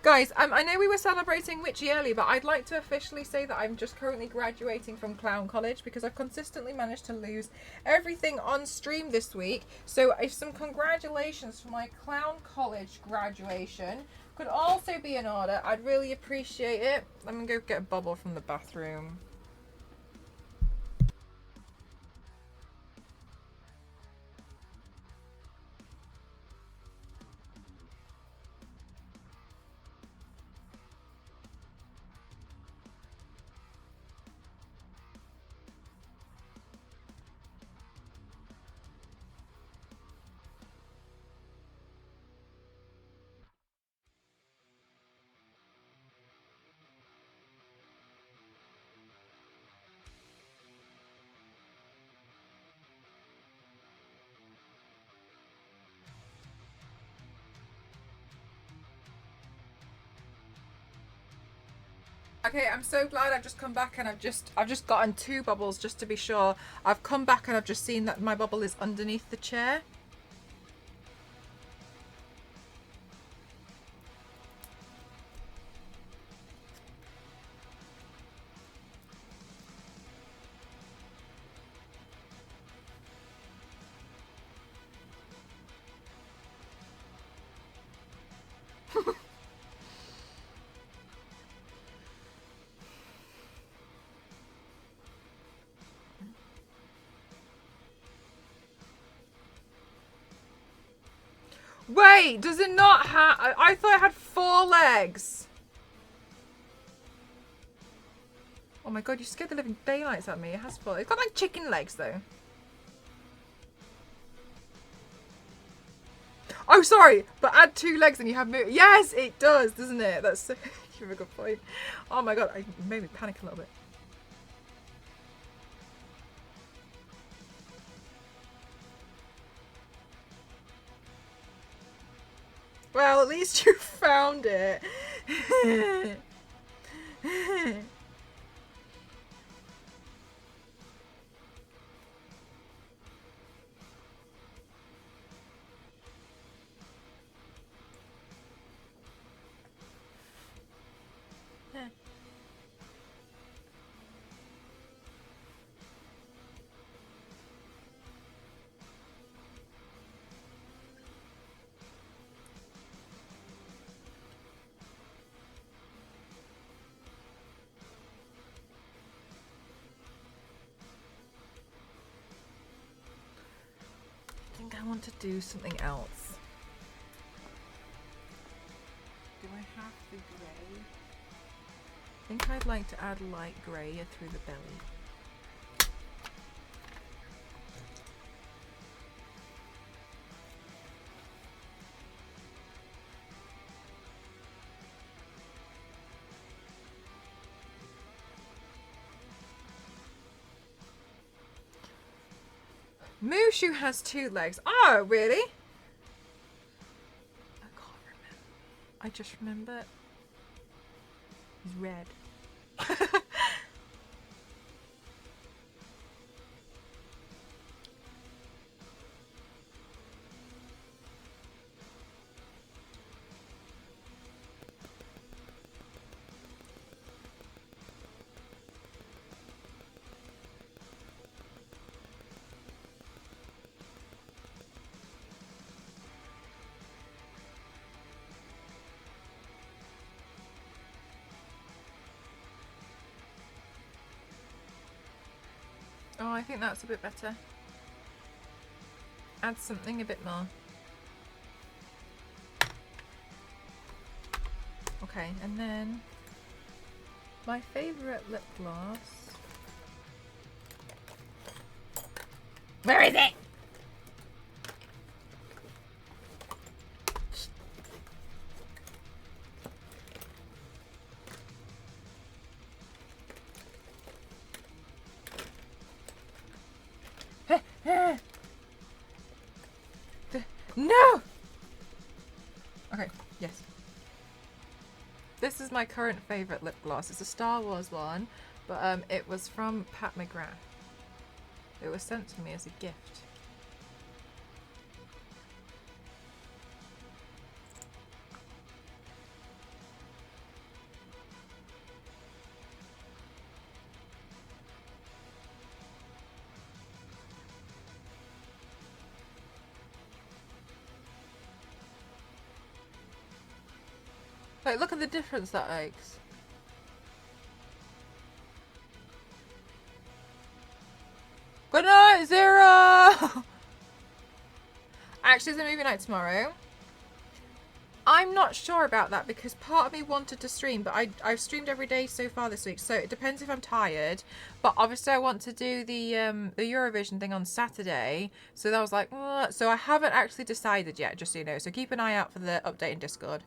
Guys, I know we were celebrating Witchy early, but I'd like to officially say that I'm just currently graduating from Clown College because I've consistently managed to lose everything on stream this week. So if some congratulations for my Clown College graduation could also be in order, I'd really appreciate it. I'm going to go get a bubble from the bathroom. Okay, I'm so glad I've just come back and I've just gotten 2 bubbles just to be sure. I've come back and I've just seen that my bubble is underneath the chair. Wait, does it not have... I thought it had 4 legs. Oh my god, you scared the living daylights out of me. It has 4. It's got like chicken legs though. Oh, sorry, but add 2 legs and you have... Yes, it does, doesn't it? That's so... You have a good point. Oh my god, it made me panic a little bit. Well, at least you found it. I want to do something else. Do I have the grey? I think I'd like to add light grey through the belly. Mushu has 2 legs. Oh, really? I can't remember. I just remember he's red. Oh, I think that's a bit better. Add something a bit more. Okay, and then my favourite lip gloss. Where is it? No! Okay, yes. This is my current favourite lip gloss. It's a Star Wars one, but it was from Pat McGrath. It was sent to me as a gift. Like, look at the difference that makes. Good night, Zero! Actually, it's a movie night tomorrow. I'm not sure about that because part of me wanted to stream, but I've streamed every day so far this week, so it depends if I'm tired. But obviously I want to do the Eurovision thing on Saturday, so that was like, so I haven't actually decided yet, just so you know. So keep an eye out for the update in Discord.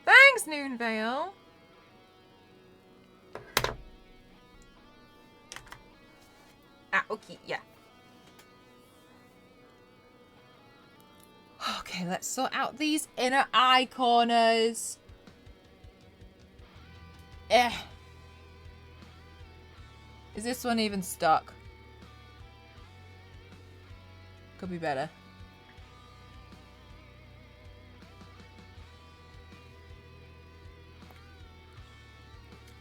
Thanks, Noonvale. Ah, okay, yeah. Okay, let's sort out these inner eye corners. Is this one even stuck? Could be better.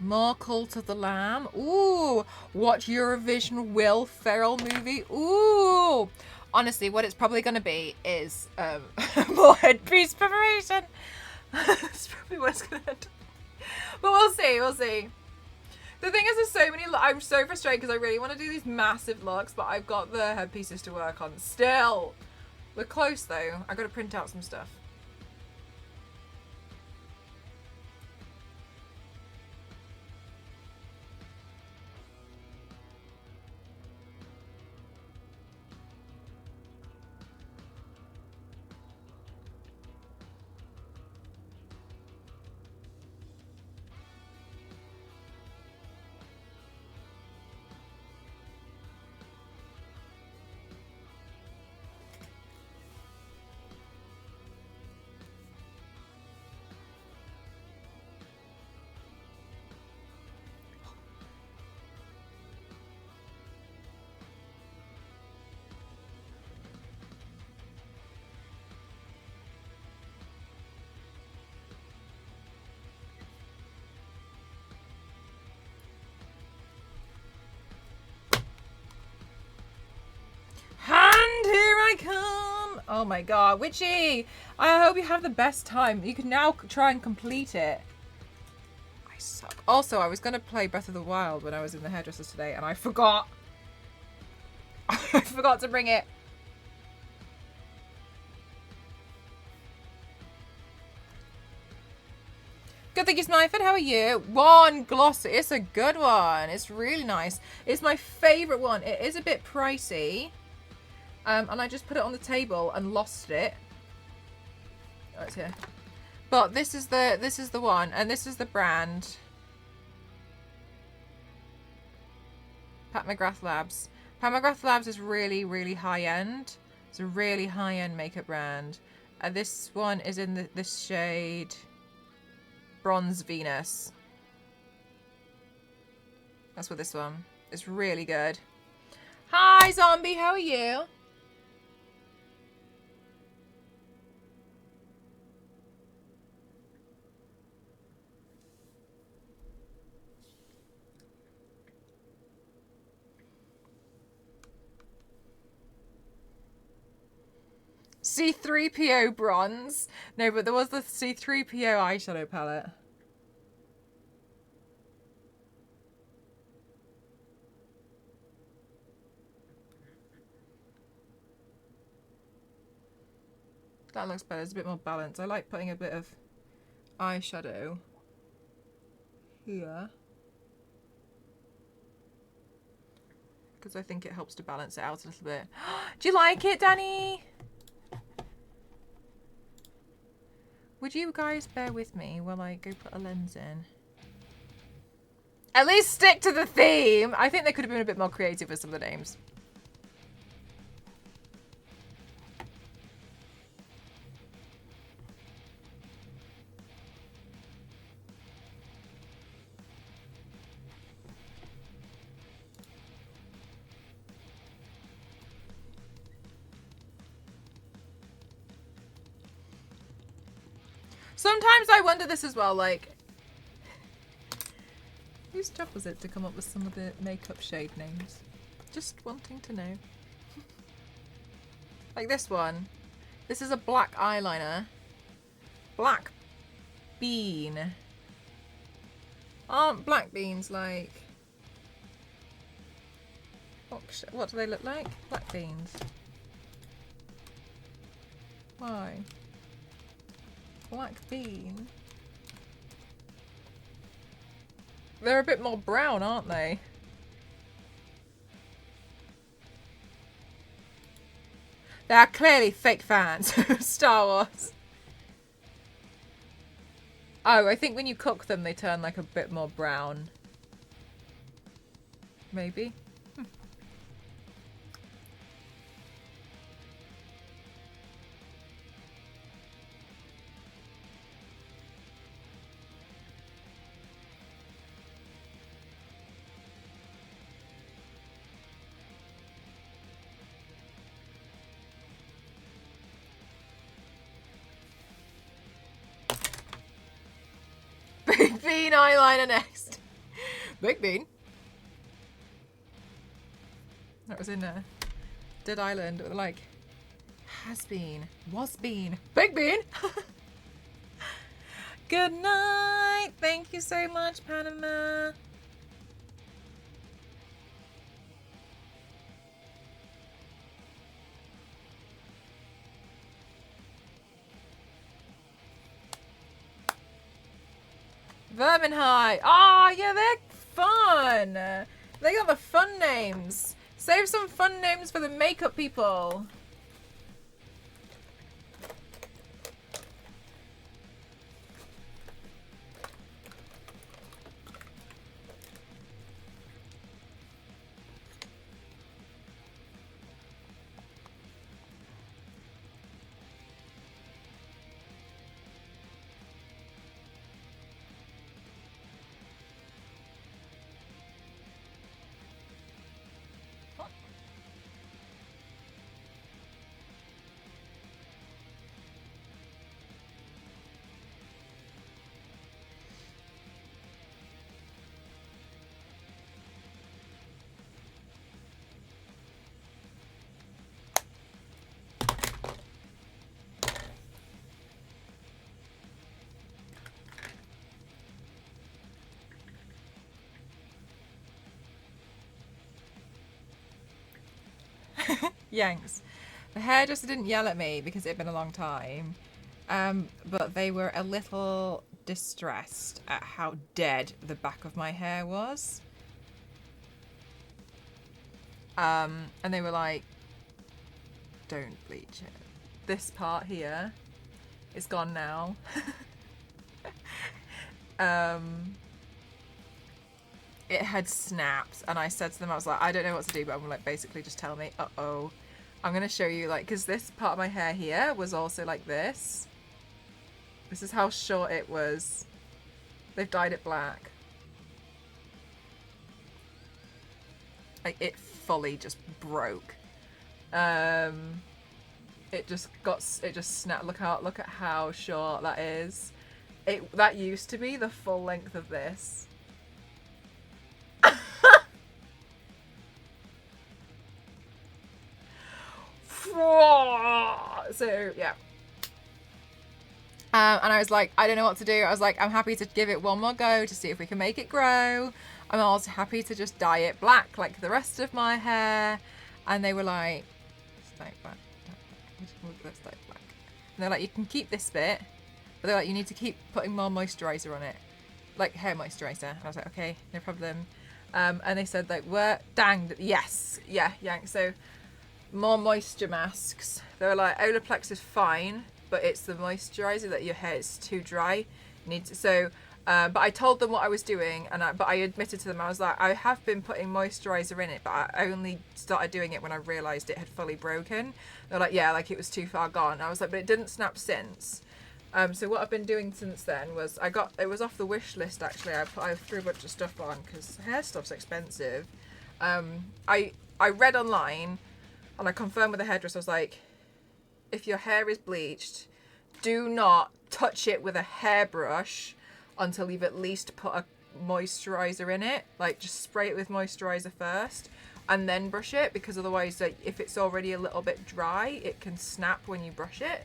More Cult of the Lamb. Ooh, watch Eurovision Will Ferrell movie. Ooh. Honestly, what it's probably going to be is more headpiece preparation. That's probably what it's going to end. But we'll see, we'll see. The thing is, there's so many. I'm so frustrated because I really want to do these massive looks, but I've got the headpieces to work on still. We're close though. I got to print out some stuff. Oh my god, Witchy! I hope you have the best time. You can now try and complete it. I suck. Also, I was going to play Breath of the Wild when I was in the hairdresser's today, and I forgot. I forgot to bring it. Good, thank you, Sniford. How are you? One gloss. It's a good one. It's really nice. It's my favourite one. It is a bit pricey. And I just put it on the table and lost it. Oh, it's here. But this is the one, and this is the brand. Pat McGrath Labs. Pat McGrath Labs is really, really high end. It's a really high end makeup brand. This one is in this shade Bronze Venus. That's what this one. It's really good. Hi, Zombie. How are you? C3PO bronze. No, but there was the C3PO eyeshadow palette. That looks better. It's a bit more balanced. I like putting a bit of eyeshadow here, because I think it helps to balance it out a little bit. Do you like it, Danny? Would you guys bear with me while I go put a lens in? At least stick to the theme. I think they could have been a bit more creative with some of the names. Sometimes I wonder this as well, like, whose job was it to come up with some of the makeup shade names? Just wanting to know. Like this one. This is a black eyeliner. Black bean. Aren't black beans like... What do they look like? Black beans. Why? Black bean. They're a bit more brown, aren't they? They are clearly fake fans of Star Wars. Oh, I think when you cook them, they turn like a bit more brown. Maybe. Big Bean eyeliner next. Big Bean. That was in Dead Island. Like, has been, was been, Big Bean. Good night. Thank you so much, Panama. Vermin High. Oh, yeah, they're fun. They got the fun names. Save some fun names for the makeup people. Yanks. The hairdresser didn't yell at me because it had been a long time, but they were a little distressed at how dead the back of my hair was. And they were like, don't bleach it. This part here is gone now. It had snapped, and I said to them, I was like, I don't know what to do, but I'm like, basically just tell me. I'm gonna show you, like, because this part of my hair here was also like this. This is how short it was. They've dyed it black. Like, it fully just broke. It just snapped. Look at how short that is. That used to be the full length of this. So yeah. And I was like, I don't know what to do. I was like, I'm happy to give it one more go to see if we can make it grow. I'm also happy to just dye it black like the rest of my hair. And they were like, let's dye black. And they're like, you can keep this bit, but they're like, you need to keep putting more moisturizer on it, like hair moisturizer. And I was like, okay, no problem. And they said like, yes, yeah. So more moisture masks. They were like, Olaplex is fine, but it's the moisturizer that your hair is too dry. But I told them what I was doing, but I admitted to them, I was like, I have been putting moisturizer in it, but I only started doing it when I realised it had fully broken. They're like, yeah, like it was too far gone. I was like, but it didn't snap since. So what I've been doing since then was it was off the wish list actually. I threw a bunch of stuff on because hair stuff's expensive. I read online and I confirmed with the hairdresser, I was like, if your hair is bleached, do not touch it with a hairbrush until you've at least put a moisturizer in it. Like, just spray it with moisturizer first and then brush it, because otherwise, like, if it's already a little bit dry, it can snap when you brush it.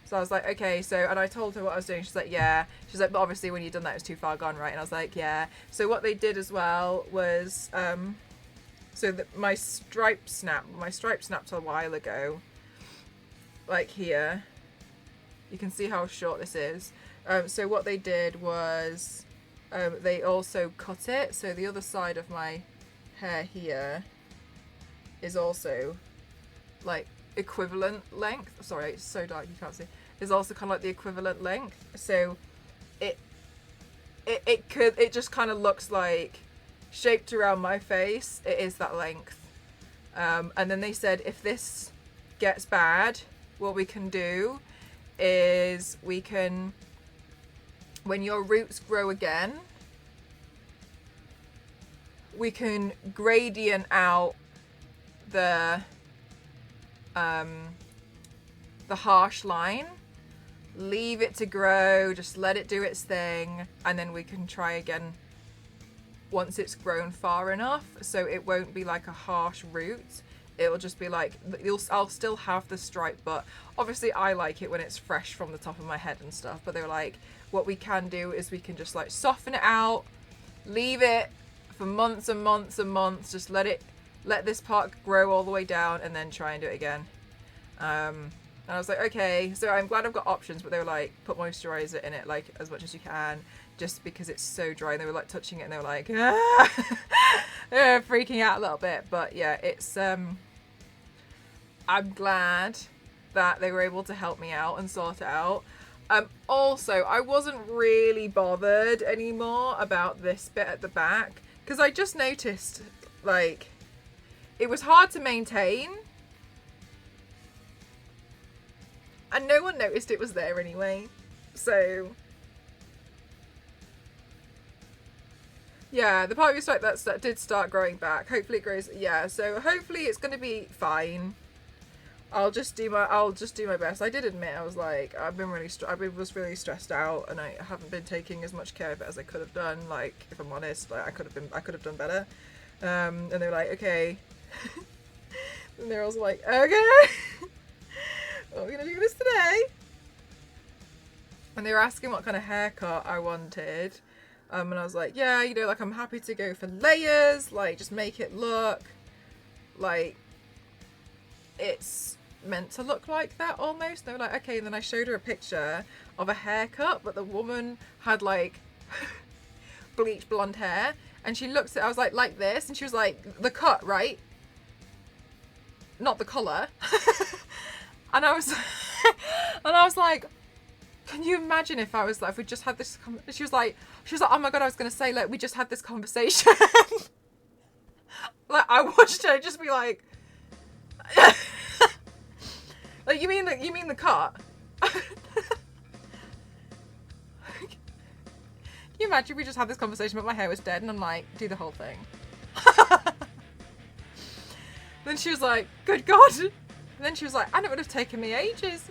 So I was like, okay, and I told her what I was doing. She's like, yeah. She's like, but obviously when you've done that, it's too far gone, right? And I was like, yeah. So what they did as well was, my stripe snapped a while ago. Like here. You can see how short this is. So what they did was, they also cut it. So the other side of my hair here is also like equivalent length. Sorry, it's so dark you can't see. Is also kind of like the equivalent length. So it just kind of looks like shaped around my face. It is that length. And then they said if this gets bad, what we can do is when your roots grow again, we can gradient out the harsh line, leave it to grow, just let it do its thing, and then we can try again once it's grown far enough, so it won't be like a harsh root. It'll just be like, I'll still have the stripe, but obviously I like it when it's fresh from the top of my head and stuff. But they were like, what we can do is we can just like soften it out, leave it for months and months and months, just let this part grow all the way down, and then try and do it again. And I was like, okay, so I'm glad I've got options, but they were like, put moisturizer in it like as much as you can, just because it's so dry. And they were like touching it and they were like, freaking out a little bit. But yeah, it's I'm glad that they were able to help me out and sort it out. Also, I wasn't really bothered anymore about this bit at the back, because I just noticed, like, it was hard to maintain. And no one noticed it was there anyway. So, yeah, the part of your stripe that did start growing back. Hopefully it grows. Yeah, so hopefully it's going to be fine. I'll just do my best. I did admit I was like, I was really stressed out, and I haven't been taking as much care of it as I could have done. Like, if I'm honest, like I could have done better. And they were like, okay. And they're also like, okay. What are we gonna do this today? And they were asking what kind of haircut I wanted. And I was like, yeah, you know, like I'm happy to go for layers, like just make it look like it's meant to look like that almost. They were like, okay. And then I showed her a picture of a haircut, but the woman had like bleach blonde hair, and she looked at it, I was like this, and she was like, the cut, right? Not the colour. And I was, and I was like, can you imagine if I was like, if we just had this, she was like, oh my God, I was going to say, like, we just had this conversation. Like, I watched her just be like, like, you mean the cut? Can you imagine if we just had this conversation but my hair was dead and I'm like, do the whole thing. Then she was like, good God. And then she was like, and it would have taken me ages.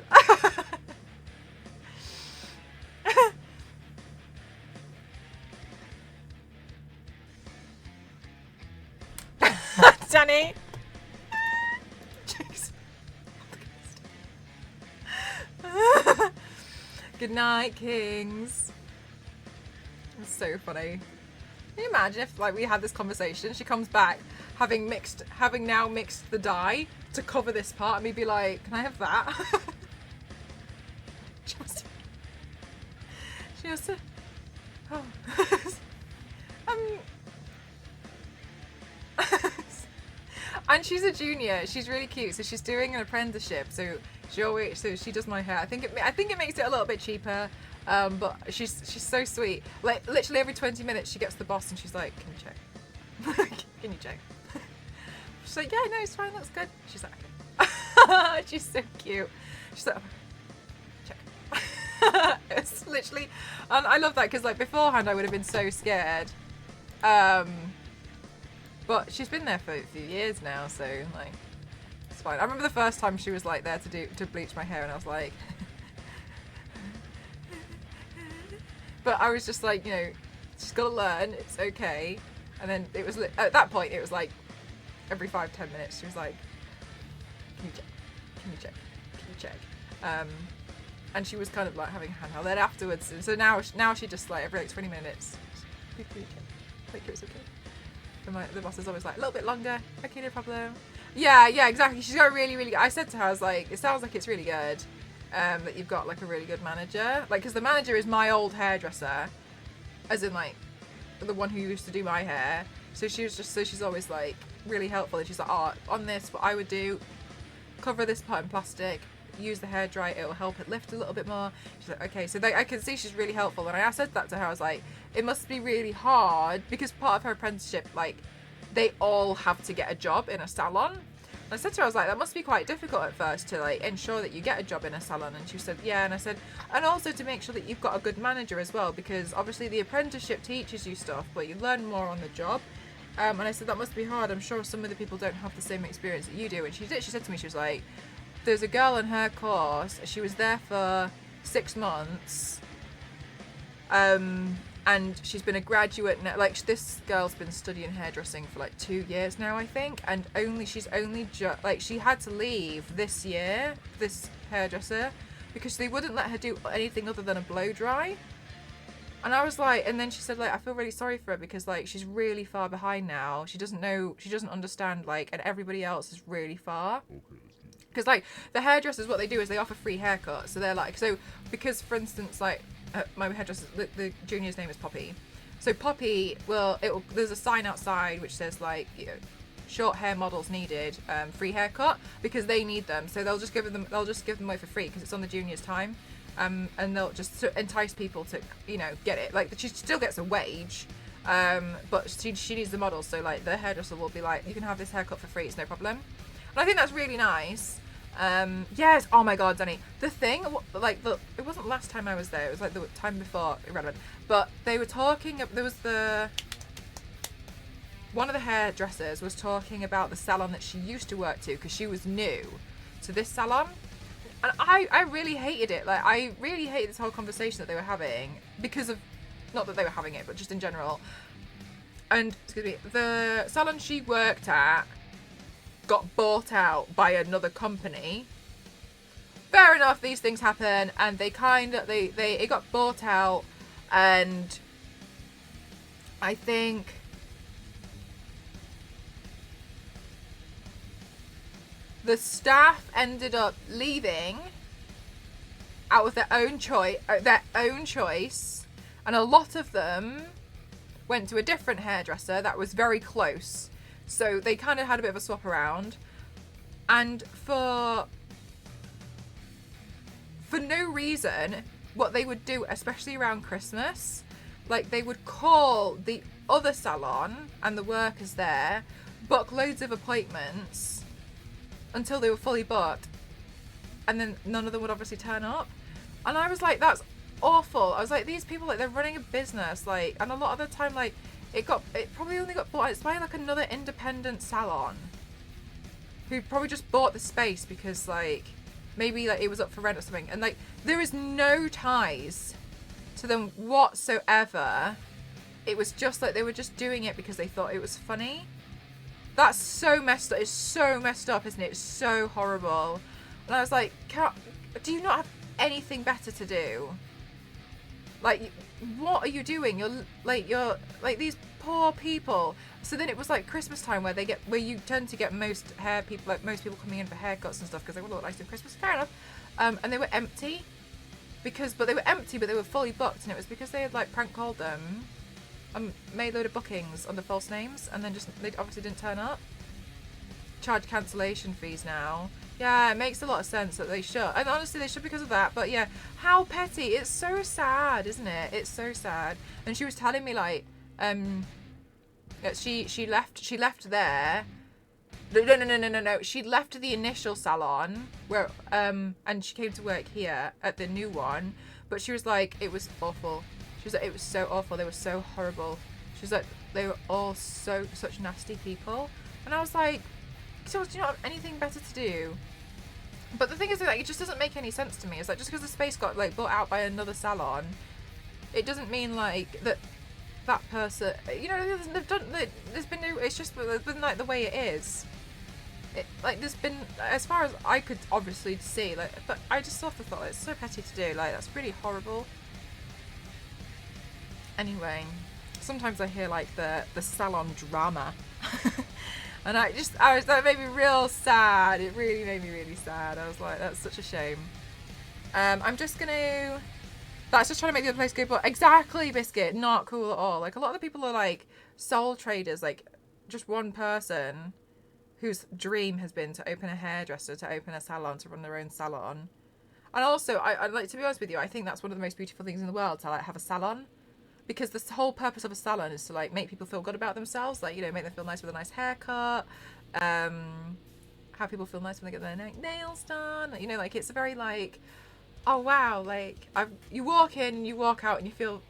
Danny. Good night, kings. It's so funny. Can you imagine if like we had this conversation, she comes back having now mixed the dye to cover this part, and me be like, can I have that? she was oh. And she's a junior. She's really cute. So she's doing an apprenticeship. So she does my hair. I think it makes it a little bit cheaper. But she's so sweet. Like literally every 20 minutes she gets the boss and she's like, can you check? Can you check? She's like, yeah, no, it's fine, looks good. She's like, okay. She's so cute. She's like, check. It's literally, and I love that because like beforehand I would have been so scared. But she's been there for a few years now, so like it's fine. I remember the first time she was like there to bleach my hair, and I was like, but I was just like, you know, she's got to learn. It's okay. And then it was at that point it was like every 5-10 minutes she was like, can you check? Can you check? Can you check? And she was kind of like having a handheld. Then afterwards, so now she just like every like 20 minutes, can you check? Make sure it's okay. The boss is always like, a little bit longer. Okay, no problem. Yeah, exactly. She's got a really, really good... I said to her, I was like, it sounds like it's really good that you've got, like, a really good manager. Like, because the manager is my old hairdresser, as in, like, the one who used to do my hair. So she's always, like, really helpful. And she's like, oh, on this, what I would do, cover this part in plastic, use the hairdryer, it will help it lift a little bit more. She's like, okay, so I can see she's really helpful. And I said that to her, I was like, it must be really hard because part of her apprenticeship, like, they all have to get a job in a salon. And I said to her, I was like, that must be quite difficult at first to like ensure that you get a job in a salon. And she said, yeah. And I said, and also to make sure that you've got a good manager as well, because obviously the apprenticeship teaches you stuff, but you learn more on the job. And I said, that must be hard. I'm sure some of the people don't have the same experience that you do. And she did. She said to me, she was like, there's a girl in her course. She was there for 6 months. And she's been a graduate now. Like, this girl's been studying hairdressing for like 2 years now, I think. And she's only she had to leave this year, this hairdresser, because they wouldn't let her do anything other than a blow dry. And I was like, and then she said, like, I feel really sorry for her because, like, she's really far behind now. She doesn't understand, like, and everybody else is really far. Because, like, the hairdressers, what they do is they offer free haircuts. So they're like, because, for instance, like, my hairdresser, the junior's name is Poppy. So Poppy there's a sign outside which says, like, you know, short hair models needed, free haircut, because they need them. So they'll just give them away for free because it's on the junior's time. And they'll just entice people to, you know, get it. Like, she still gets a wage, but she needs the models. So, like, the hairdresser will be like, you can have this haircut for free, it's no problem. And I think that's really nice. Yes, oh my God, Danny. The thing, like, it wasn't last time I was there, it was like the time before, irrelevant. But they were talking, one of the hairdressers was talking about the salon that she used to work to, because she was new to this salon. And I really hated it. Like, I really hated this whole conversation that they were having because of, not that they were having it, but just in general. And, excuse me, the salon she worked at got bought out by another company. Fair enough, these things happen, and it got bought out, and I think the staff ended up leaving out of their own choice, and a lot of them went to a different hairdresser that was very close. So they kind of had a bit of a swap around. And for for no reason, what they would do, especially around Christmas, like they would call the other salon and the workers there, book loads of appointments until they were fully booked, and then none of them would obviously turn up. And I was like, that's awful. I was like, these people, like, they're running a business, like, and a lot of the time, like, it probably only got bought. It's by like another independent salon who probably just bought the space because, like, maybe like it was up for rent or something, and like there is no ties to them whatsoever. It was just like they were just doing it because they thought it was funny. That's so messed up. It's so messed up, isn't it? It's so horrible. And I was like, do you not have anything better to do? Like, what are you doing? You're like these poor people. So then it was like Christmas time where you tend to get most people coming in for haircuts and stuff because they want to look nice at Christmas. Fair enough. And they were empty but they were fully booked, and it was because they had like prank called them and made a load of bookings under false names, and then they obviously didn't turn up. Charge cancellation fees now. Yeah, it makes a lot of sense that they should. And honestly, they should because of that. But yeah, how petty. It's so sad, isn't it? It's so sad. And she was telling me, like, she left there. No. She left the initial salon where, and she came to work here at the new one. But she was like, it was awful. She was like, it was so awful. They were so horrible. She was like, they were all such nasty people. And I was like, so do you not have anything better to do? But the thing is, like, it just doesn't make any sense to me. It's like, just because the space got like bought out by another salon, it doesn't mean like that person, you know, there's been no, it's just been like the way it is. Like, there's been, as far as I could obviously see, like, but I just sort of thought it's so petty to do. Like, that's really horrible. Anyway, sometimes I hear like the salon drama. And that made me real sad. It really made me really sad. I was like, that's such a shame. That's just trying to make the other place go, but exactly, Biscuit, not cool at all. Like, a lot of the people are like sole traders, like just one person whose dream has been to open a hairdresser, to open a salon, to run their own salon. And also, I'd like to be honest with you, I think that's one of the most beautiful things in the world, to like have a salon. Because the whole purpose of a salon is to like make people feel good about themselves, like, you know, make them feel nice with a nice haircut, have people feel nice when they get their nails done, you know, like, it's a very like, oh wow, like, you walk in, you walk out, and you feel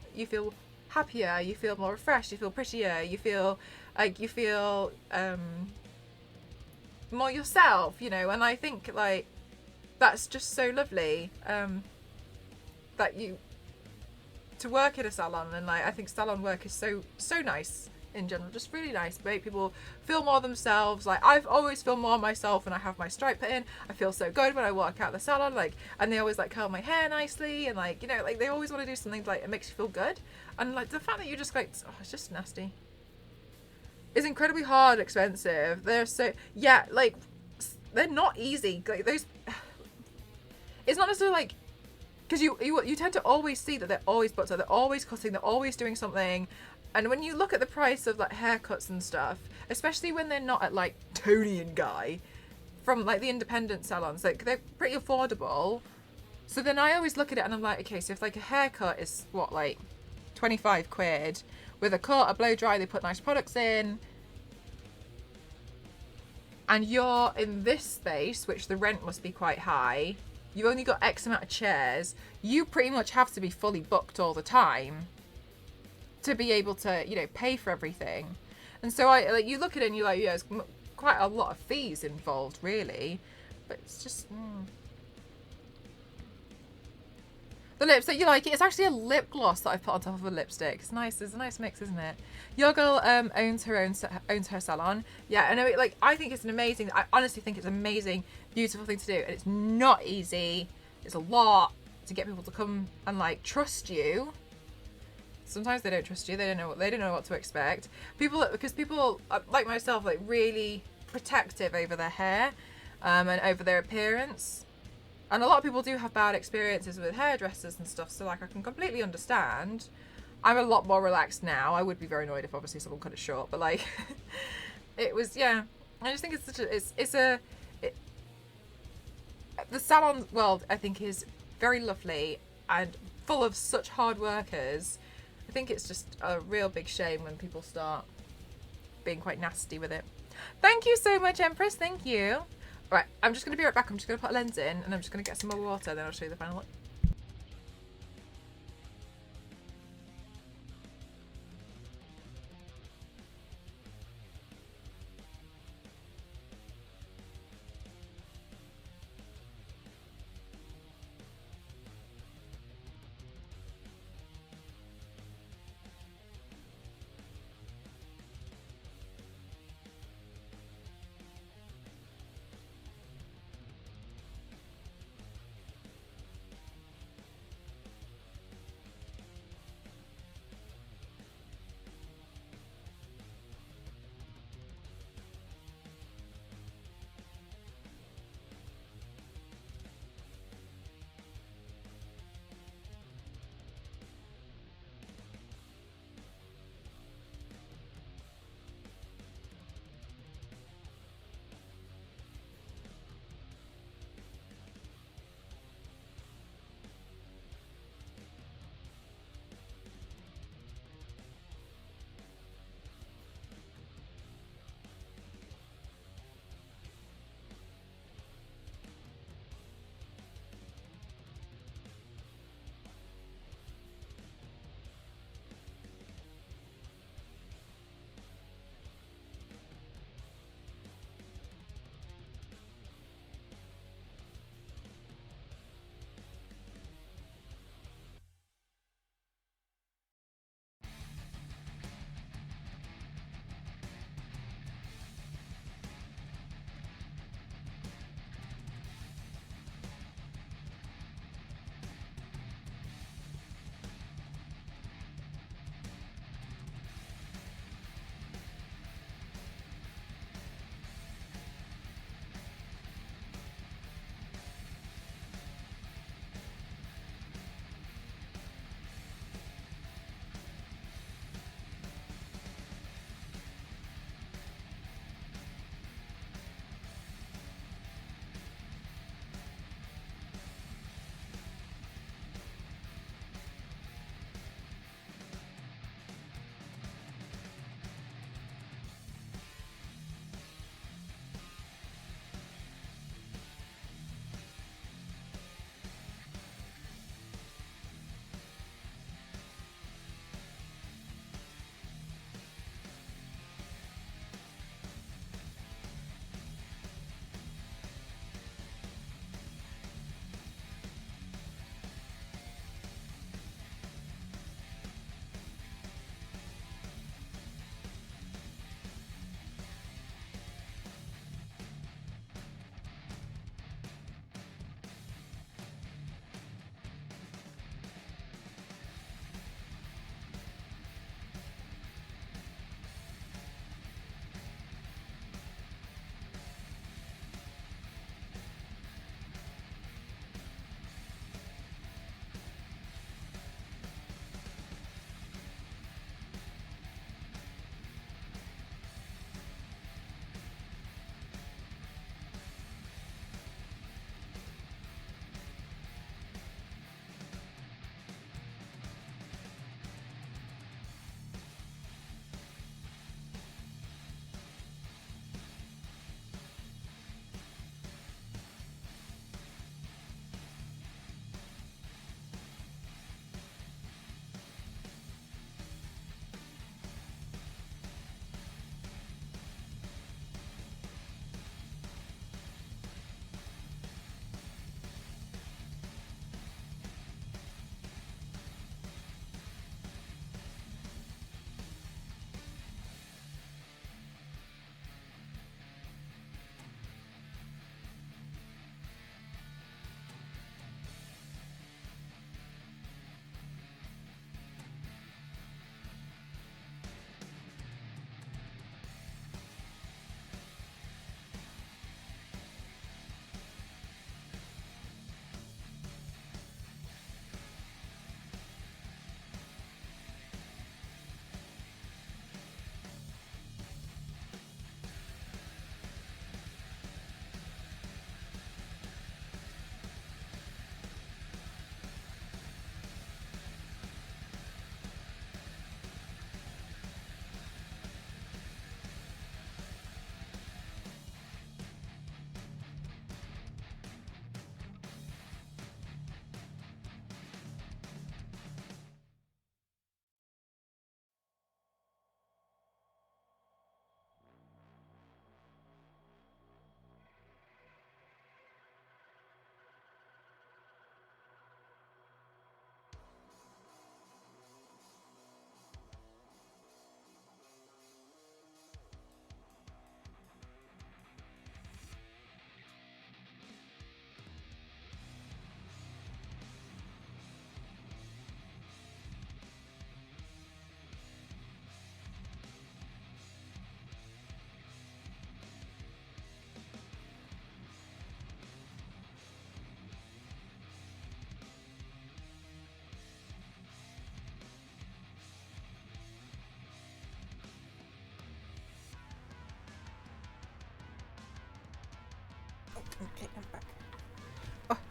happier, you feel more refreshed, you feel prettier, you feel more yourself, you know. And I think like that's just so lovely, that you to work in a salon, and like I think salon work is so nice in general, just really nice, make people feel more themselves. Like, I've always feel more myself when I have my stripe put in. I feel so good when I walk out the salon, like, and they always like curl my hair nicely, and like, you know, like they always want to do something like it makes you feel good. And like the fact that you just like, oh, it's just nasty. It's incredibly hard, expensive. They're so, yeah, like they're not easy. Like those, it's not necessarily like, because you tend to always see that they're always booked, so they're always cutting, they're always doing something. And when you look at the price of like haircuts and stuff, especially when they're not at like Tony and Guy from like the independent salons, like they're pretty affordable. So then I always look at it and I'm like, okay, so if like a haircut is what, like 25 quid with a cut, a blow dry, they put nice products in, and you're in this space, which the rent must be quite high, you've only got X amount of chairs, you pretty much have to be fully booked all the time to be able to, you know, pay for everything. And so I like, you look at it and you're like, yeah, there's quite a lot of fees involved, really. But it's just the lipstick, you like it? It's actually a lip gloss that I've put on top of a lipstick. It's nice. It's a nice mix, isn't it? Your girl owns her salon. Yeah, I know. Like, I think it's an amazing. I honestly think it's an amazing, beautiful thing to do, and it's not easy. It's a lot to get people to come and like trust you. Sometimes they don't trust you. They don't know what to expect. Because people like myself, like really protective over their hair, and over their appearance. And a lot of people do have bad experiences with hairdressers and stuff. So like, I can completely understand. I'm a lot more relaxed now. I would be very annoyed if obviously someone cut it short, but like, it was, yeah. I just think it's such a, the salon world, I think, is very lovely and full of such hard workers. I think it's just a real big shame when people start being quite nasty with it. Thank you so much, Empress. Thank you. Right, I'm just going to be right back. I'm just going to put a lens in and I'm just going to get some more water, then I'll show you the final look.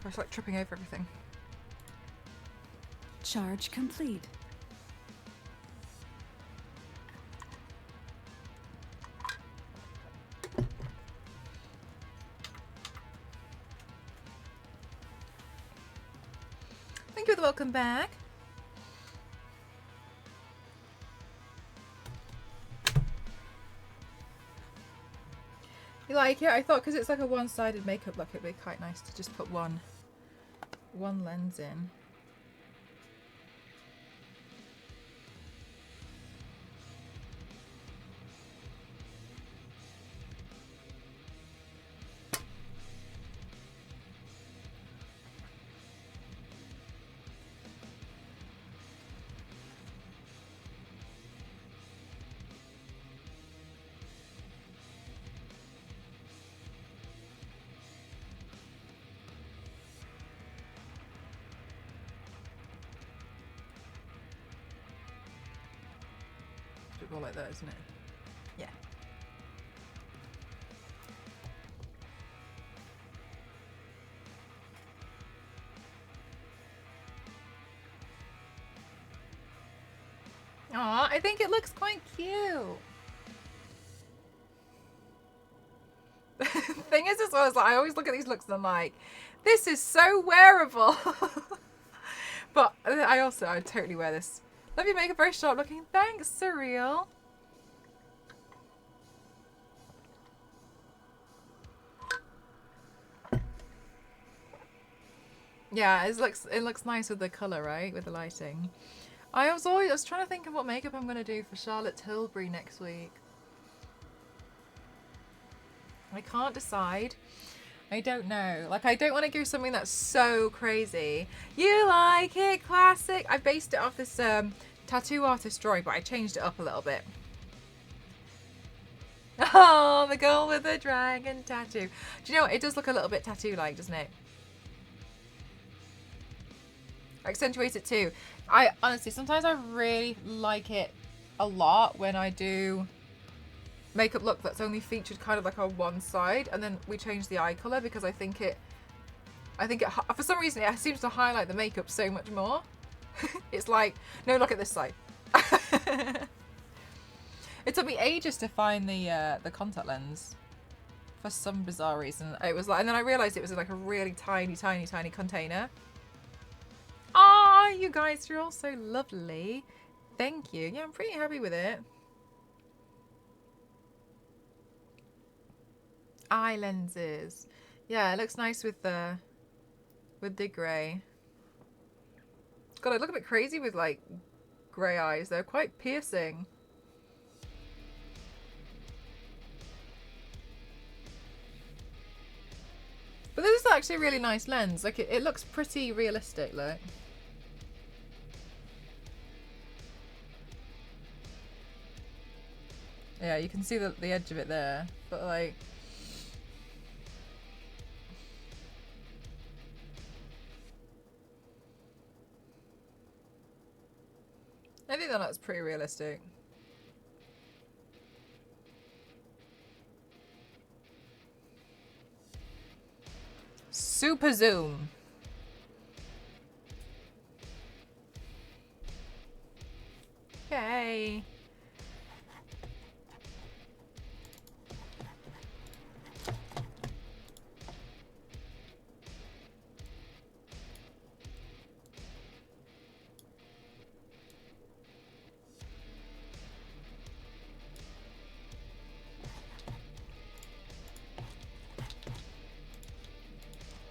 I was like tripping over everything. Charge complete. Thank you for the welcome back. You like it? I thought because it's like a one-sided makeup look, it'd be quite nice to just put one lens in. Should go like that, isn't it? Yeah. Aw, I think it looks quite cute. The thing is as well, is like, I always look at these looks and I'm like, this is so wearable. But I'd totally wear this. Love your makeup, very sharp looking. Thanks, Surreal. Yeah, it looks nice with the colour, right? With the lighting. I was trying to think of what makeup I'm gonna do for Charlotte Tilbury next week. I can't decide. I don't know. Like, I don't want to go something that's so crazy. You like it, classic. I based it off this tattoo artist drawing, but I changed it up a little bit. Oh, the girl with the dragon tattoo. Do you know what? It does look a little bit tattoo-like, doesn't it? Accentuate it too. I honestly, sometimes I really like it a lot when I do makeup look that's only featured kind of like on one side, and then we change the eye color because I think it for some reason it seems to highlight the makeup so much more. It's like, no, look at this side. It took me ages to find the contact lens for some bizarre reason. It was like, and then I realized it was in like a really tiny container. Ah, you guys, you're all so lovely. Thank you. Yeah, I'm pretty happy with it. Eye lenses. Yeah, it looks nice with the grey. God, I look a bit crazy with like grey eyes. They're quite piercing. But this is actually a really nice lens. Like it looks pretty realistic, look. Yeah, you can see the edge of it there, but like, I think that looks pretty realistic. Super zoom. Okay.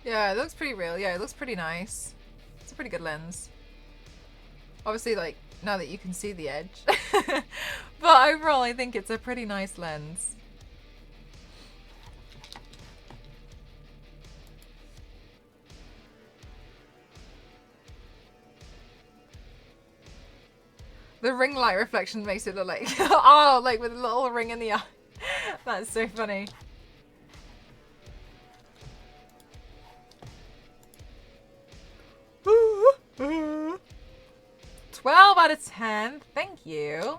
Yeah, it looks pretty real. Yeah, it looks pretty nice. It's a pretty good lens. Obviously, like, now that you can see the edge. But overall, I think it's a pretty nice lens. The ring light reflection makes it look like, oh, like with a little ring in the eye. That's so funny. 12 out of 10. Thank you.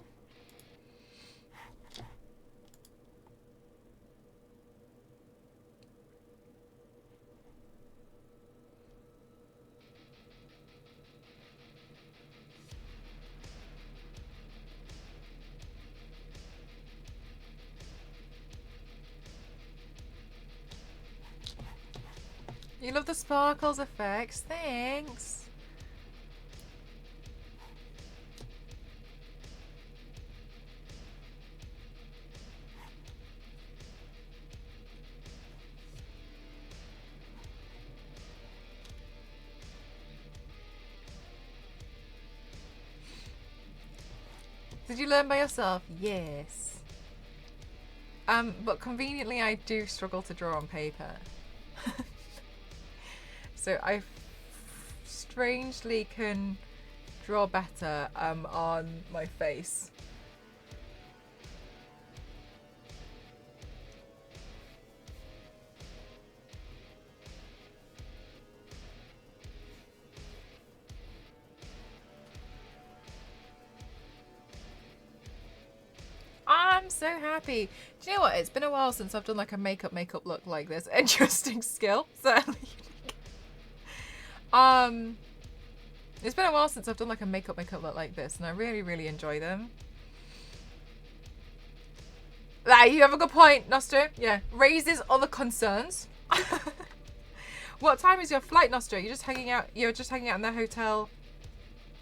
You love the sparkles effects. Thanks. Did you learn by yourself? Yes. But conveniently I do struggle to draw on paper. So I strangely can draw better on my face. I'm so happy. Do you know what? It's been a while since I've done like a makeup look like this. Interesting skill. Certainly. It's been a while since I've done like a makeup look like this, and I really enjoy them. Ah, you have a good point, Nostra. Yeah, raises other concerns. What time is your flight, Nostra? You're just hanging out. You're just hanging out in the hotel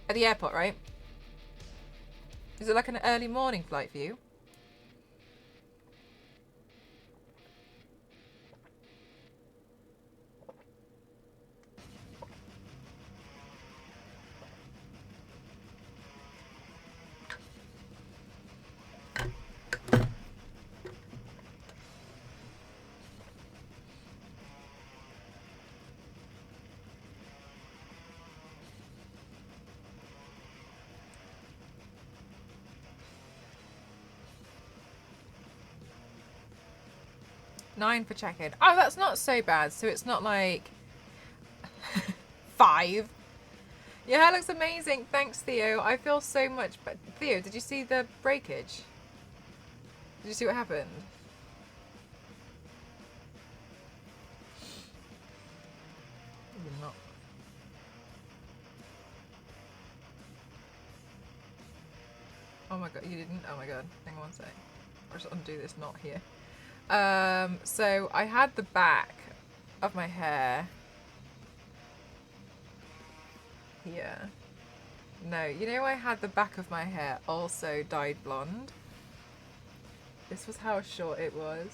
at the airport, right? Is it like an early morning flight for you? $9 for check-in. Oh, that's not so bad. So it's not like $5. Your hair looks amazing. Thanks, Theo. I feel so much better. Theo, did you see the breakage? Did you see what happened? You're not. Oh my god, you didn't? Oh my god. Hang on one sec. I'll just undo this knot here. So I had the back of my hair here. No, you know I had the back of my hair also dyed blonde. This was how short it was.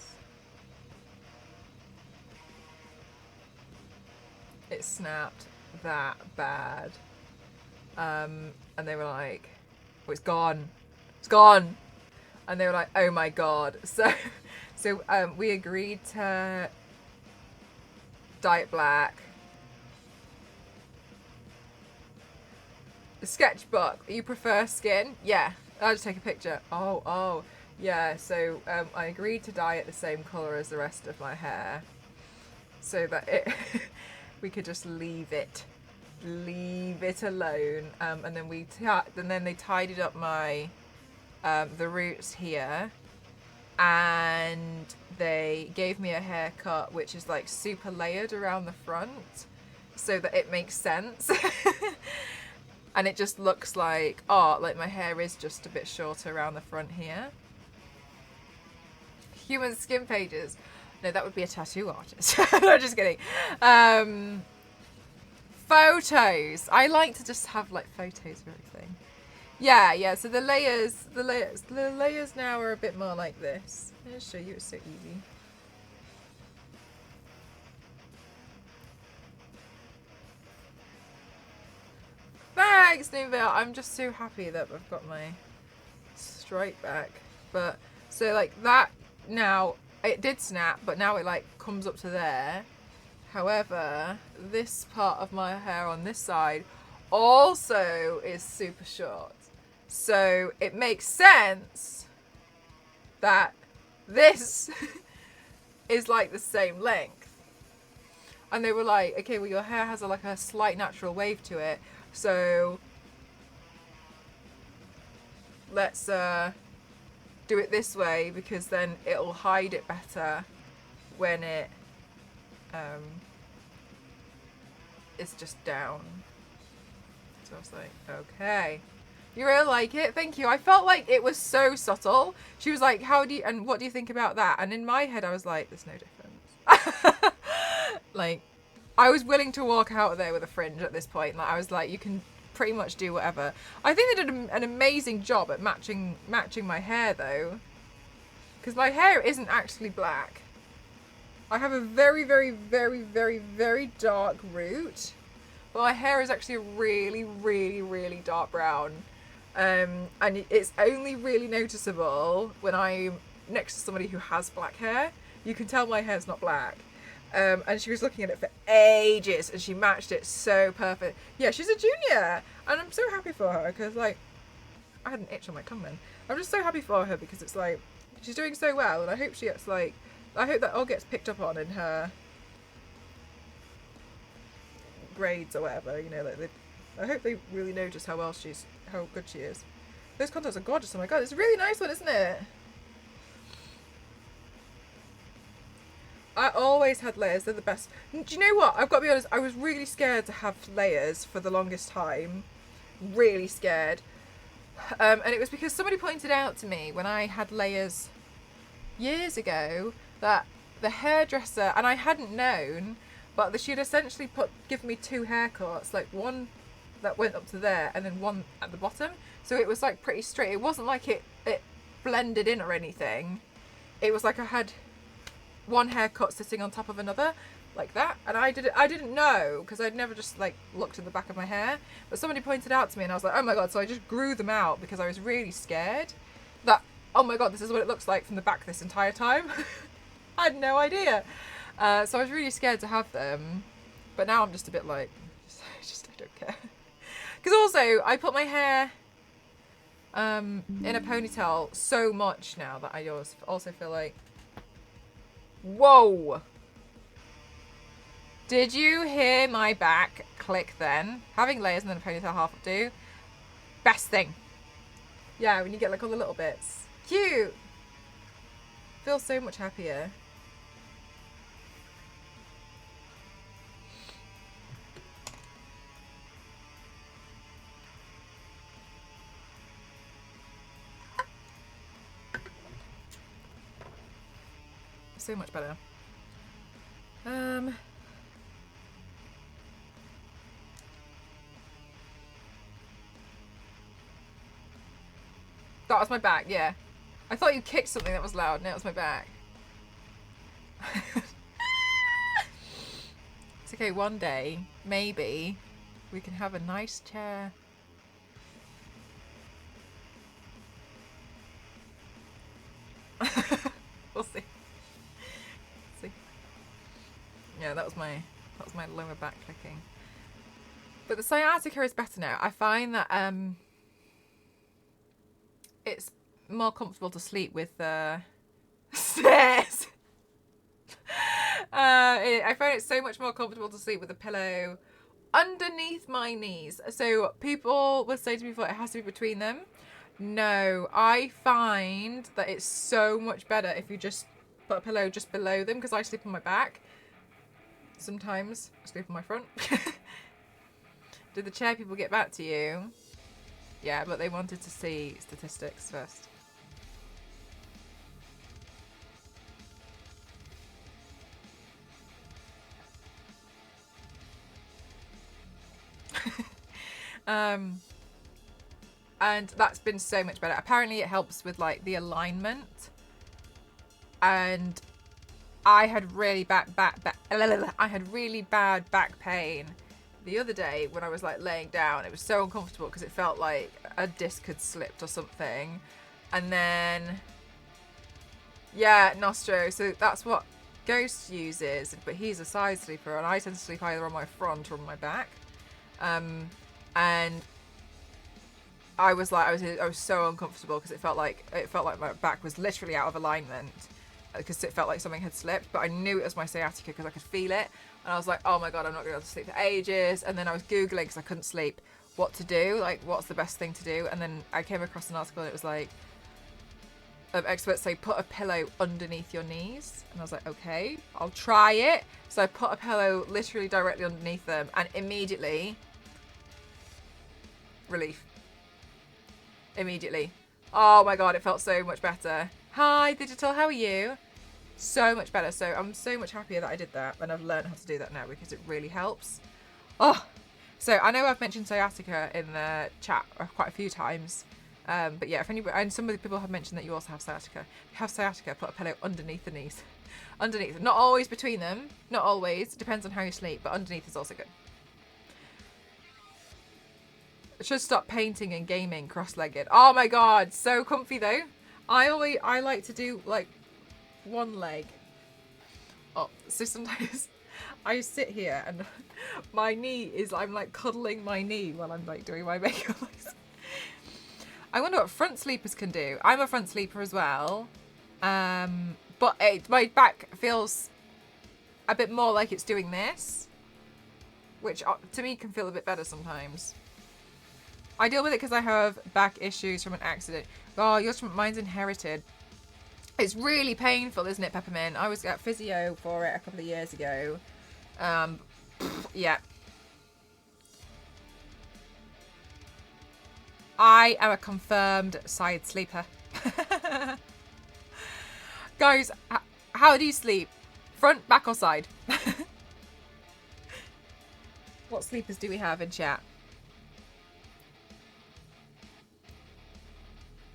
It snapped that bad. And they were like, oh, it's gone. It's gone. And they were like, oh my god. So we agreed to dye it black. The sketchbook, you prefer skin? Yeah, I'll just take a picture. Oh, yeah, so I agreed to dye it the same colour as the rest of my hair. So that we could just leave it alone. And then they tidied up my, the roots here. And they gave me a haircut which is like super layered around the front so that it makes sense. And it just looks like, oh, like my hair is just a bit shorter around the front here. Human skin pages. No, that would be a tattoo artist. No, just kidding. Photos. I like to just have like photos of everything. Yeah, so the layers now are a bit more like this. I'll show you, it's so easy. Thanks, Nuville. I'm just so happy that I've got my stripe back. But, so like that now, it did snap, but now it like comes up to there. However, this part of my hair on this side also is super short. So it makes sense that this is like the same length. And they were like, okay, well your hair has like a slight natural wave to it. So let's do it this way because then it'll hide it better when it is just down. So I was like, okay. You really like it? Thank you. I felt like it was so subtle. She was like, what do you think about that? And in my head I was like, there's no difference. Like, I was willing to walk out there with a fringe at this point. Like I was like, you can pretty much do whatever. I think they did an amazing job at matching my hair though, because my hair isn't actually black. I have a very, very, very, very, very dark root, but my hair is actually a really, really, really dark brown. And it's only really noticeable when I'm next to somebody who has black hair. You can tell my hair's not black. And she was looking at it for ages, and she matched it so perfect. Yeah, she's a junior, and I'm so happy for her, because, like, I had an itch on my tongue then. I'm just so happy for her, because it's like, she's doing so well, and I hope she gets, like, I hope that all gets picked up on in her grades or whatever, you know, like, I hope they really know just how good she is. Those contacts are gorgeous, oh my god, it's a really nice one, isn't it? I always had layers, they're the best. Do you know what? I've got to be honest, I was really scared to have layers for the longest time. Really scared. And it was because somebody pointed out to me when I had layers years ago that the hairdresser, and I hadn't known, but she'd essentially given me two haircuts, like one that went up to there and then one at the bottom. So it was like pretty straight. It wasn't like it blended in or anything. It was like I had one haircut sitting on top of another like that, and I didn't know, because I'd never just like looked at the back of my hair, but somebody pointed out to me and I was like, oh my god. So I just grew them out because I was really scared that, oh my god, this is what it looks like from the back this entire time. I had no idea. So I was really scared to have them, but now I'm just a bit like, I don't care. Because also I put my hair in a ponytail so much now that I also feel like, whoa! Did you hear my back click then? Having layers and then a ponytail half do. Best thing. Yeah, when you get like all the little bits. Cute! Feels so much happier. So much better. That was my back, yeah. I thought you kicked something that was loud. No, it was my back. It's okay, one day, maybe, we can have a nice chair. We'll see. Yeah, that was my lower back clicking. But the sciatica is better now. I find that it's more comfortable to sleep with stairs. I find it so much more comfortable to sleep with a pillow underneath my knees. So people would say to me before, it has to be between them. No, I find that it's so much better if you just put a pillow just below them, because I sleep on my back. Sometimes I sleep on my front. Did the chair people get back to you? Yeah, but they wanted to see statistics first. And that's been so much better. Apparently it helps with like the alignment. And I had really bad back pain the other day when I was like laying down. It was so uncomfortable because it felt like a disc had slipped or something. And then, yeah, Nostro. So that's what Ghost uses, but he's a side sleeper, and I tend to sleep either on my front or on my back. And I was so uncomfortable because it felt like my back was literally out of alignment, because it felt like something had slipped, but I knew it was my sciatica because I could feel it, and I was like, oh my god, I'm not going to be able to sleep for ages. And then I was googling, because I couldn't sleep, what to do, like what's the best thing to do. And then I came across an article and it was like, experts say put a pillow underneath your knees, and I was like, okay, I'll try it. So I put a pillow literally directly underneath them, and immediately relief. Immediately. Oh my god, it felt so much better. Hi Digital, how are you? So much better. So I'm so much happier that I did that, and I've learned how to do that now because it really helps. Oh, so I know I've mentioned sciatica in the chat quite a few times. But yeah, if anybody, and some of the people have mentioned that you also have sciatica. If you have sciatica, put a pillow underneath the knees. Underneath. Not always between them. Not always. It depends on how you sleep, but underneath is also good. I should stop painting and gaming cross-legged. Oh my god, so comfy though. I like to do like one leg. Oh, so sometimes I sit here and my knee is, I'm like cuddling my knee while I'm like doing my makeup. I wonder what front sleepers can do. I'm a front sleeper as well. But my back feels a bit more like it's doing this, which to me can feel a bit better sometimes. I deal with it because I have back issues from an accident. Oh, mine's inherited. It's really painful, isn't it, Peppermint? I was at physio for it a couple of years ago. Yeah. I am a confirmed side sleeper. Guys, how do you sleep? Front, back, or side? What sleepers do we have in chat?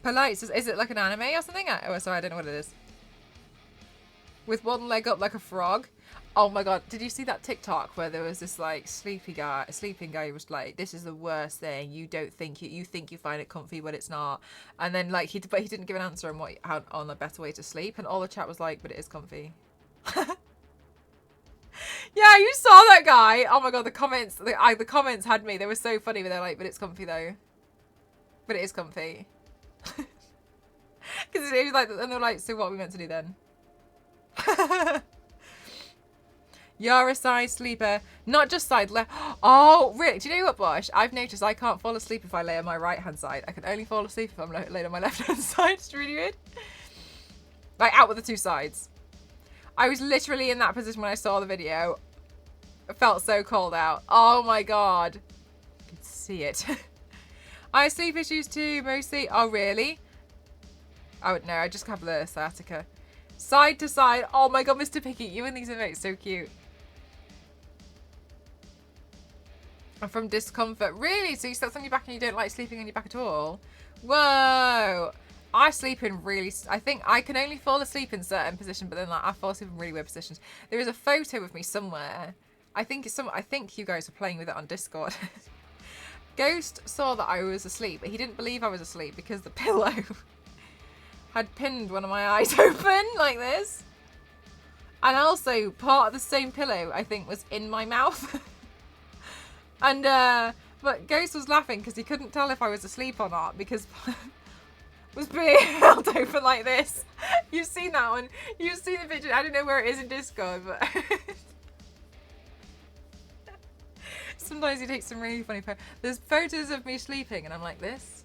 Polite says, is it like an anime or something? Oh, sorry, I don't know what it is. With one leg up like a frog. Oh my god, did you see that TikTok where there was this like sleeping guy who was like, this is the worst thing. You think you find it comfy, but it's not. And then like he didn't give an answer on a better way to sleep, and all the chat was like, but it is comfy. Yeah, you saw that guy. Oh my god, the comments had me. They were so funny, but they're like, but it's comfy though. But it is comfy. Because it was like, and they're like, so what are we meant to do then? You're a side sleeper, not just side left. Oh, really? Do you know what, Bosh? I've noticed I can't fall asleep if I lay on my right hand side. I can only fall asleep if I'm laid on my left hand side. It's really weird. Like out with the two sides. I was literally in that position when I saw the video. I felt so cold out. Oh my god. I can see it. I have sleep issues too, mostly. Oh, really? Oh, no, I just have the sciatica. Side to side. Oh my god, Mr. Picky, you and these emotes, so cute. I'm from discomfort. Really? So you slept on your back and you don't like sleeping on your back at all? Whoa. I sleep in really... I think I can only fall asleep in certain positions, but then like I fall asleep in really weird positions. There is a photo of me somewhere. I think you guys are playing with it on Discord. Ghost saw that I was asleep, but he didn't believe I was asleep because the pillow had pinned one of my eyes open like this. And also part of the same pillow, I think, was in my mouth. And, but Ghost was laughing because he couldn't tell if I was asleep or not because was being held open like this. You've seen that one. You've seen the picture. I don't know where it is in Discord, but sometimes he takes some really funny photos. There's photos of me sleeping and I'm like this.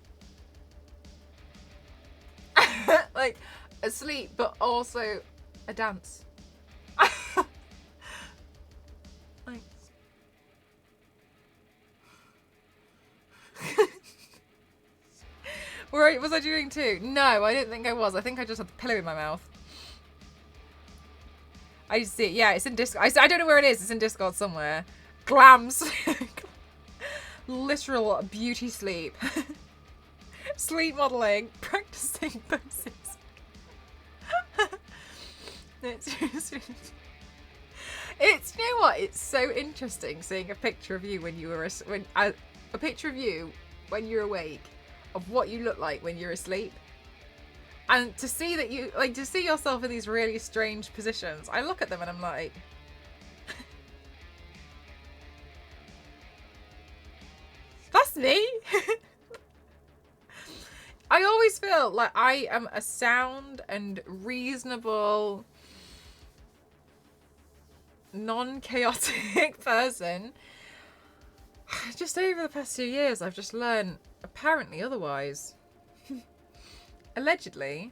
Like asleep, but also a dance. Thanks. Right, was I doing too? No, I didn't think I was. I think I just had the pillow in my mouth. I see it. Yeah, it's in Discord. I don't know where it is. It's in Discord somewhere. Glams. Literal beauty sleep. Sleep modeling. Practicing poses. It's, you know what? It's so interesting seeing a picture of you when you were a picture of you when you're awake, of what you look like when you're asleep, and to see that you like to see yourself in these really strange positions. I look at them and I'm like, that's me. I always feel like I am a sound and reasonable, non-chaotic person. Just over the past 2 years, I've just learned apparently otherwise. Allegedly.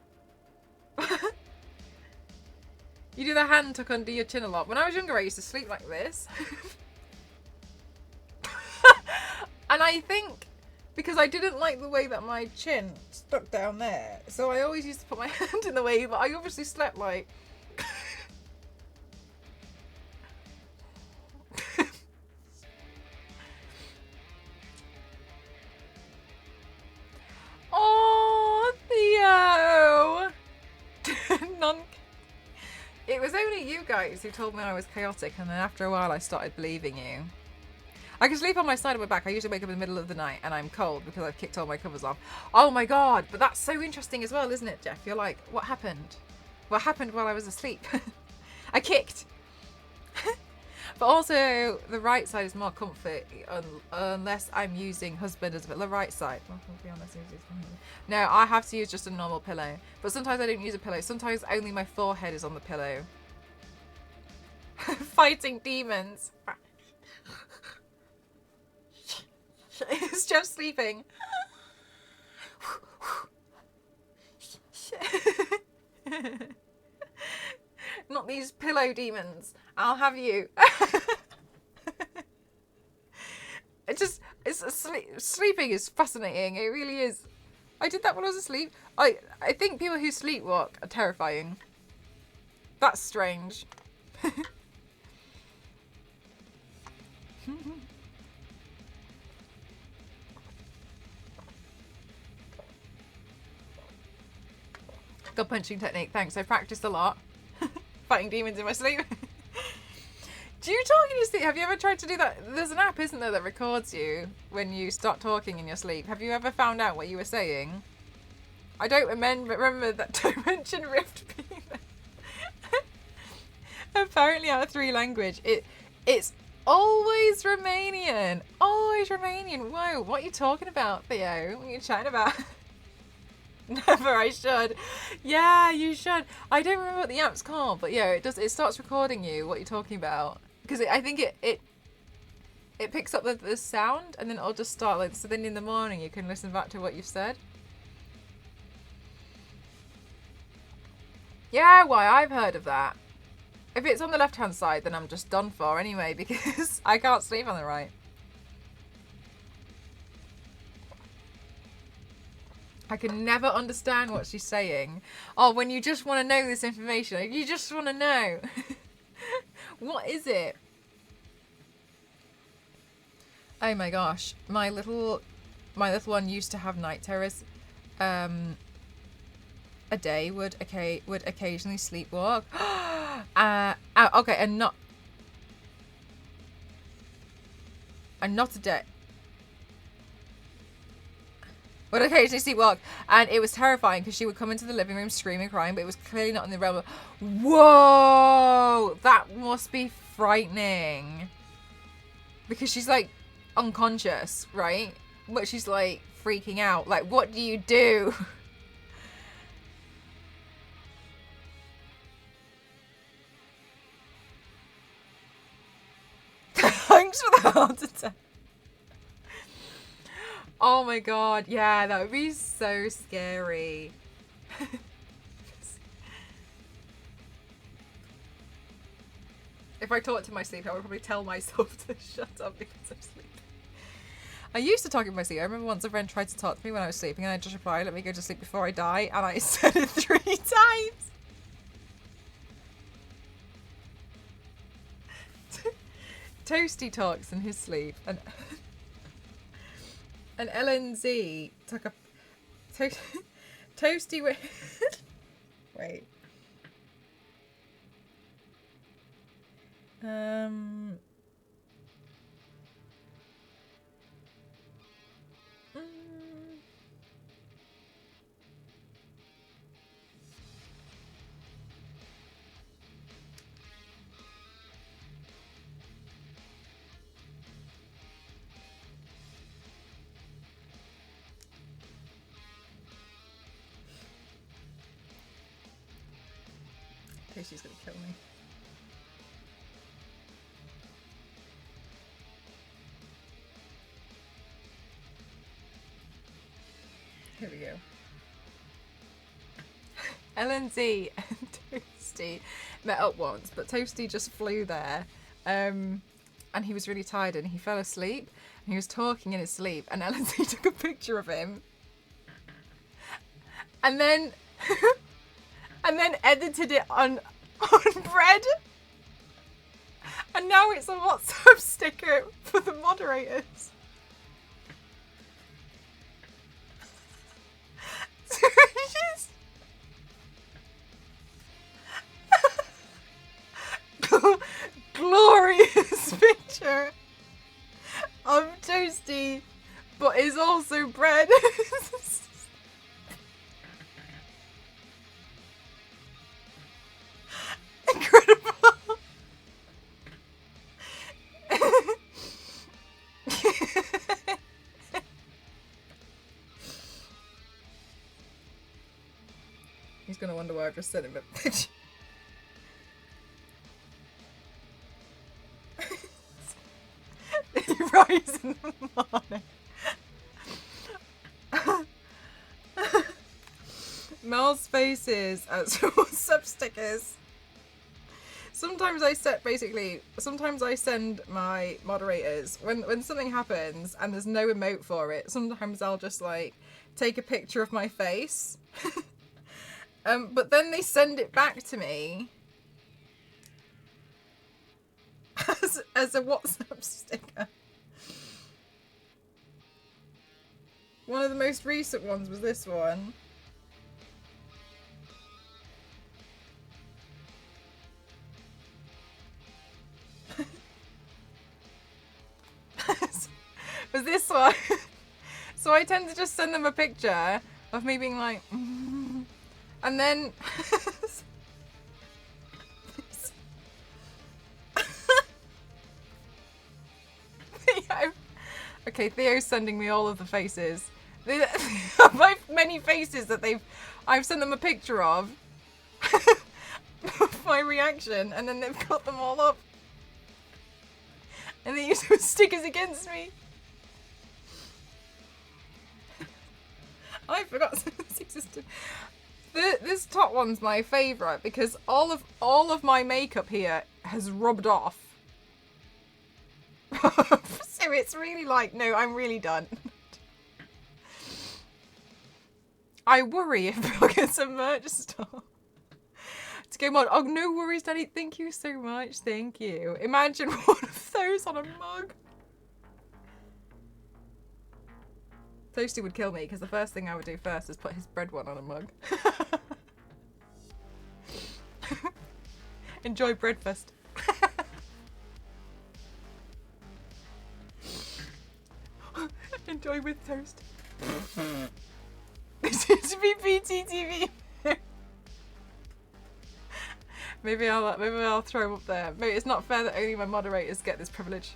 You do the hand tuck under your chin a lot. When I was younger, I used to sleep like this. And I think because I didn't like the way that my chin stuck down there, so I always used to put my hand in the way, but I obviously slept like It was only you guys who told me I was chaotic, and then after a while I started believing you. I can sleep on my side of my back. I usually wake up in the middle of the night and I'm cold because I've kicked all my covers off. Oh my god, but that's so interesting as well, isn't it, Jeff? You're like, what happened? What happened while I was asleep? I kicked. But also, the right side is more comfort unless I'm using husband as the right side. No, I have to use just a normal pillow. But sometimes I don't use a pillow. Sometimes only my forehead is on the pillow. Fighting demons. Is Jeff sleeping? Not these pillow demons. I'll have you. Sleeping is fascinating. It really is. I did that when I was asleep. I think people who sleepwalk are terrifying. That's strange. Good punching technique. Thanks. I practiced a lot. Fighting demons in my sleep. Do you talk in your sleep? Have you ever tried to do that? There's an app, isn't there, that records you when you start talking in your sleep. Have you ever found out what you were saying? I don't remember that Dimension Rift being there. Apparently out of 3 language. It's always Romanian. Always Romanian. Whoa, what are you talking about, Theo? What are you chatting about? Never, I should. Yeah, you should. I don't remember what the app's called, but yeah, it starts recording you, what you're talking about. Because I think it picks up the sound, and then it'll just start, like, so then in the morning you can listen back to what you've said. Yeah, why, I've heard of that. If it's on the left-hand side, then I'm just done for anyway, because I can't sleep on the right. I can never understand what she's saying. Oh, when you just want to know this information. You just want to know. What is it? Oh my gosh. My little one used to have night terrors. A day would occasionally sleepwalk. Okay, and not a day. Would occasionally sleepwalk, and it was terrifying because she would come into the living room screaming, crying, but it was clearly not in the realm of, whoa, that must be frightening. Because she's like unconscious, right? But she's like freaking out. Like, what do you do? Thanks for the heart attack. Oh my god, yeah, that would be so scary. If I talked in my sleep, I would probably tell myself to shut up because I'm sleeping. I used to talk in my sleep. I remember once a friend tried to talk to me when I was sleeping, and I just replied, "Let me go to sleep before I die," and I said it 3 times. Toasty talks in his sleep, and LNZ took a Toasty wait. Toasty's gonna kill me. Here we go. LNZ and Toasty met up once, but Toasty just flew there. And he was really tired and he fell asleep. And he was talking in his sleep, and LNZ took a picture of him. And then edited it on bread. And now it's a WhatsApp sticker for the moderators. He's gonna wonder why I've just sent him a picture. Rise in the morning. Mel's faces as WhatsApp stickers. Sometimes I send my moderators when something happens and there's no emote for it. Sometimes I'll just like take a picture of my face, but then they send it back to me as a WhatsApp sticker. One of the most recent ones was this one. Was this one. So I tend to just send them a picture of me being like, and then Theo. Okay, Theo's sending me all of the faces. My many faces that I've sent them a picture of my reaction, and then they've got them all up. And they use those stickers against me. I forgot this existed. This top one's my favourite because all of my makeup here has rubbed off. So it's really like, no, I'm really done. I worry if I get some merch stuff. To go on. Oh, no worries, Danny. Thank you so much. Thank you. Imagine one of those on a mug. Toasty would kill me because the first thing I would do first is put his bread one on a mug. Enjoy breakfast. Enjoy with toast. This is to be PTTV. Maybe I'll throw him up there. Maybe it's not fair that only my moderators get this privilege.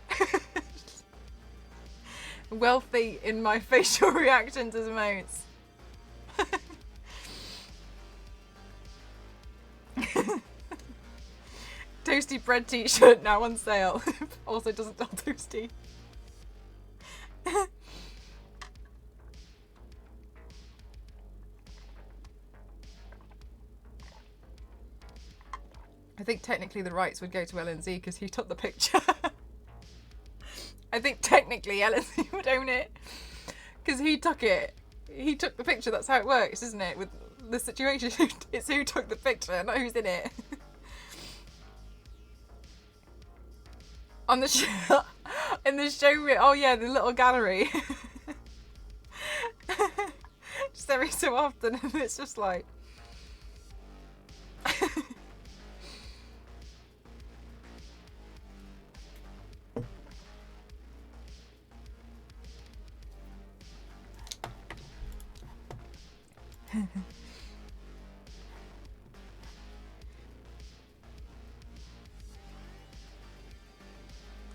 Wealthy in my facial reactions as emotes. Toasty bread t-shirt now on sale. Also doesn't tell Toasty. I think technically the rights would go to LNZ because he took the picture. I think technically LNZ would own it because he took it. He took the picture. That's how it works, isn't it? With the situation, it's who took the picture, not who's in it. On the show, in the showroom. Oh yeah, the little gallery. Just every so often, and it's just like.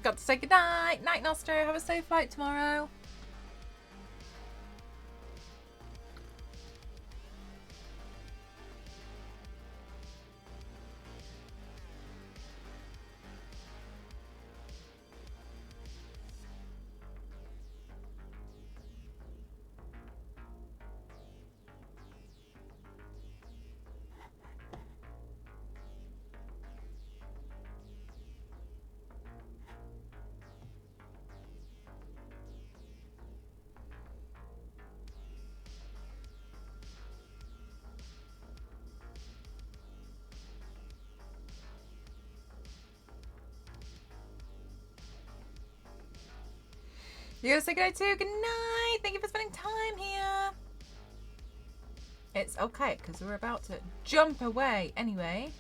Got to say goodnight. Night, Nostro. Have a safe flight tomorrow. You gotta say good night too. Good night. Thank you for spending time here. It's okay because we're about to jump away anyway.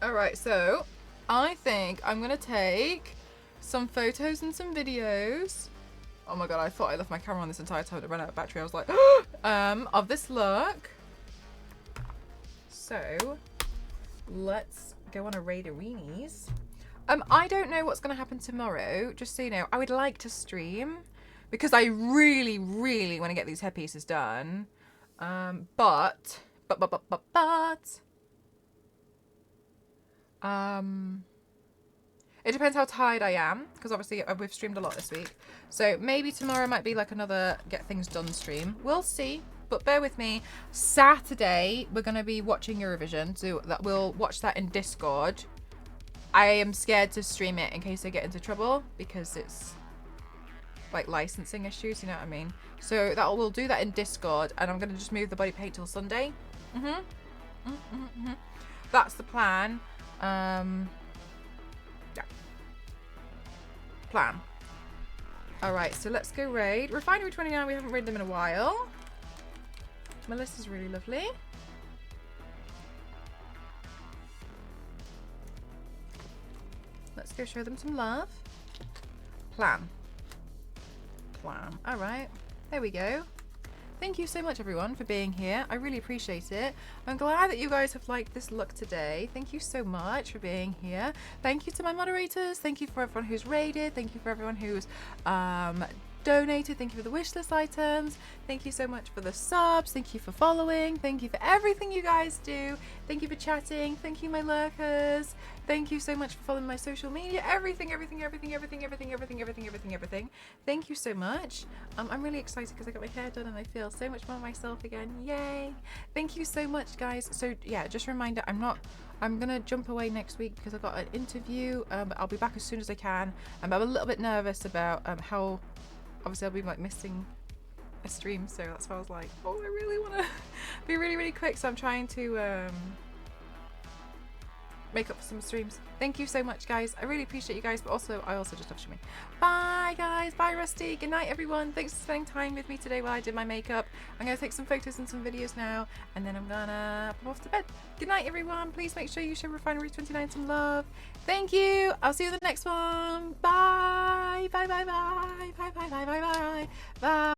Alright, so I think I'm gonna take some photos and some videos Oh my god, I thought I left my camera on this entire time to run out of battery. I was like, of this look. So, let's go on a raid-arenes. I don't know what's going to happen tomorrow. Just so you know, I would like to stream because I really, really want to get these headpieces done. But it depends how tired I am, because obviously we've streamed a lot this week. So maybe tomorrow might be like another get things done stream. We'll see, but bear with me. Saturday, we're going to be watching Eurovision, so that we'll watch that in Discord. I am scared to stream it in case I get into trouble, because it's like licensing issues, you know what I mean? So we'll do that in Discord, and I'm going to just move the body paint till Sunday. That's the plan. Plan. Alright, so let's go raid. Refinery 29, we haven't raided them in a while. Melissa's really lovely. Let's go show them some love. Plan. Alright, there we go. Thank you so much, everyone, for being here. I really appreciate it. I'm glad that you guys have liked this look today. Thank you so much for being here. Thank you to my moderators. Thank you for everyone who's raided. Thank you for everyone who's donated. Thank you for the wishlist items. Thank you so much for the subs. Thank you for following. Thank you for everything you guys do. Thank you for chatting. Thank you, my lurkers. Thank you so much for following my social media. Everything. Thank you so much. I'm really excited because I got my hair done and I feel so much more myself again. Yay. Thank you so much, guys. So yeah, just a reminder, I'm gonna jump away next week because I've got an interview, but I'll be back as soon as I can. I'm a little bit nervous about how obviously I'll be like missing a stream, so that's why I was like, oh, I really want to be really quick, so I'm trying to make up for some streams. Thank you so much, guys. I really appreciate you guys, but also I also just love streaming. Bye, guys. Bye, Rusty. Good night, everyone. Thanks for spending time with me today while I did my makeup. I'm gonna take some photos and some videos now, and then I'm gonna pop off to bed. Good night, everyone. Please make sure you show Refinery 29 some love. Thank you. I'll see you in the next one. Bye. Bye. Bye. Bye. Bye. Bye. Bye. Bye. Bye. Bye. Bye.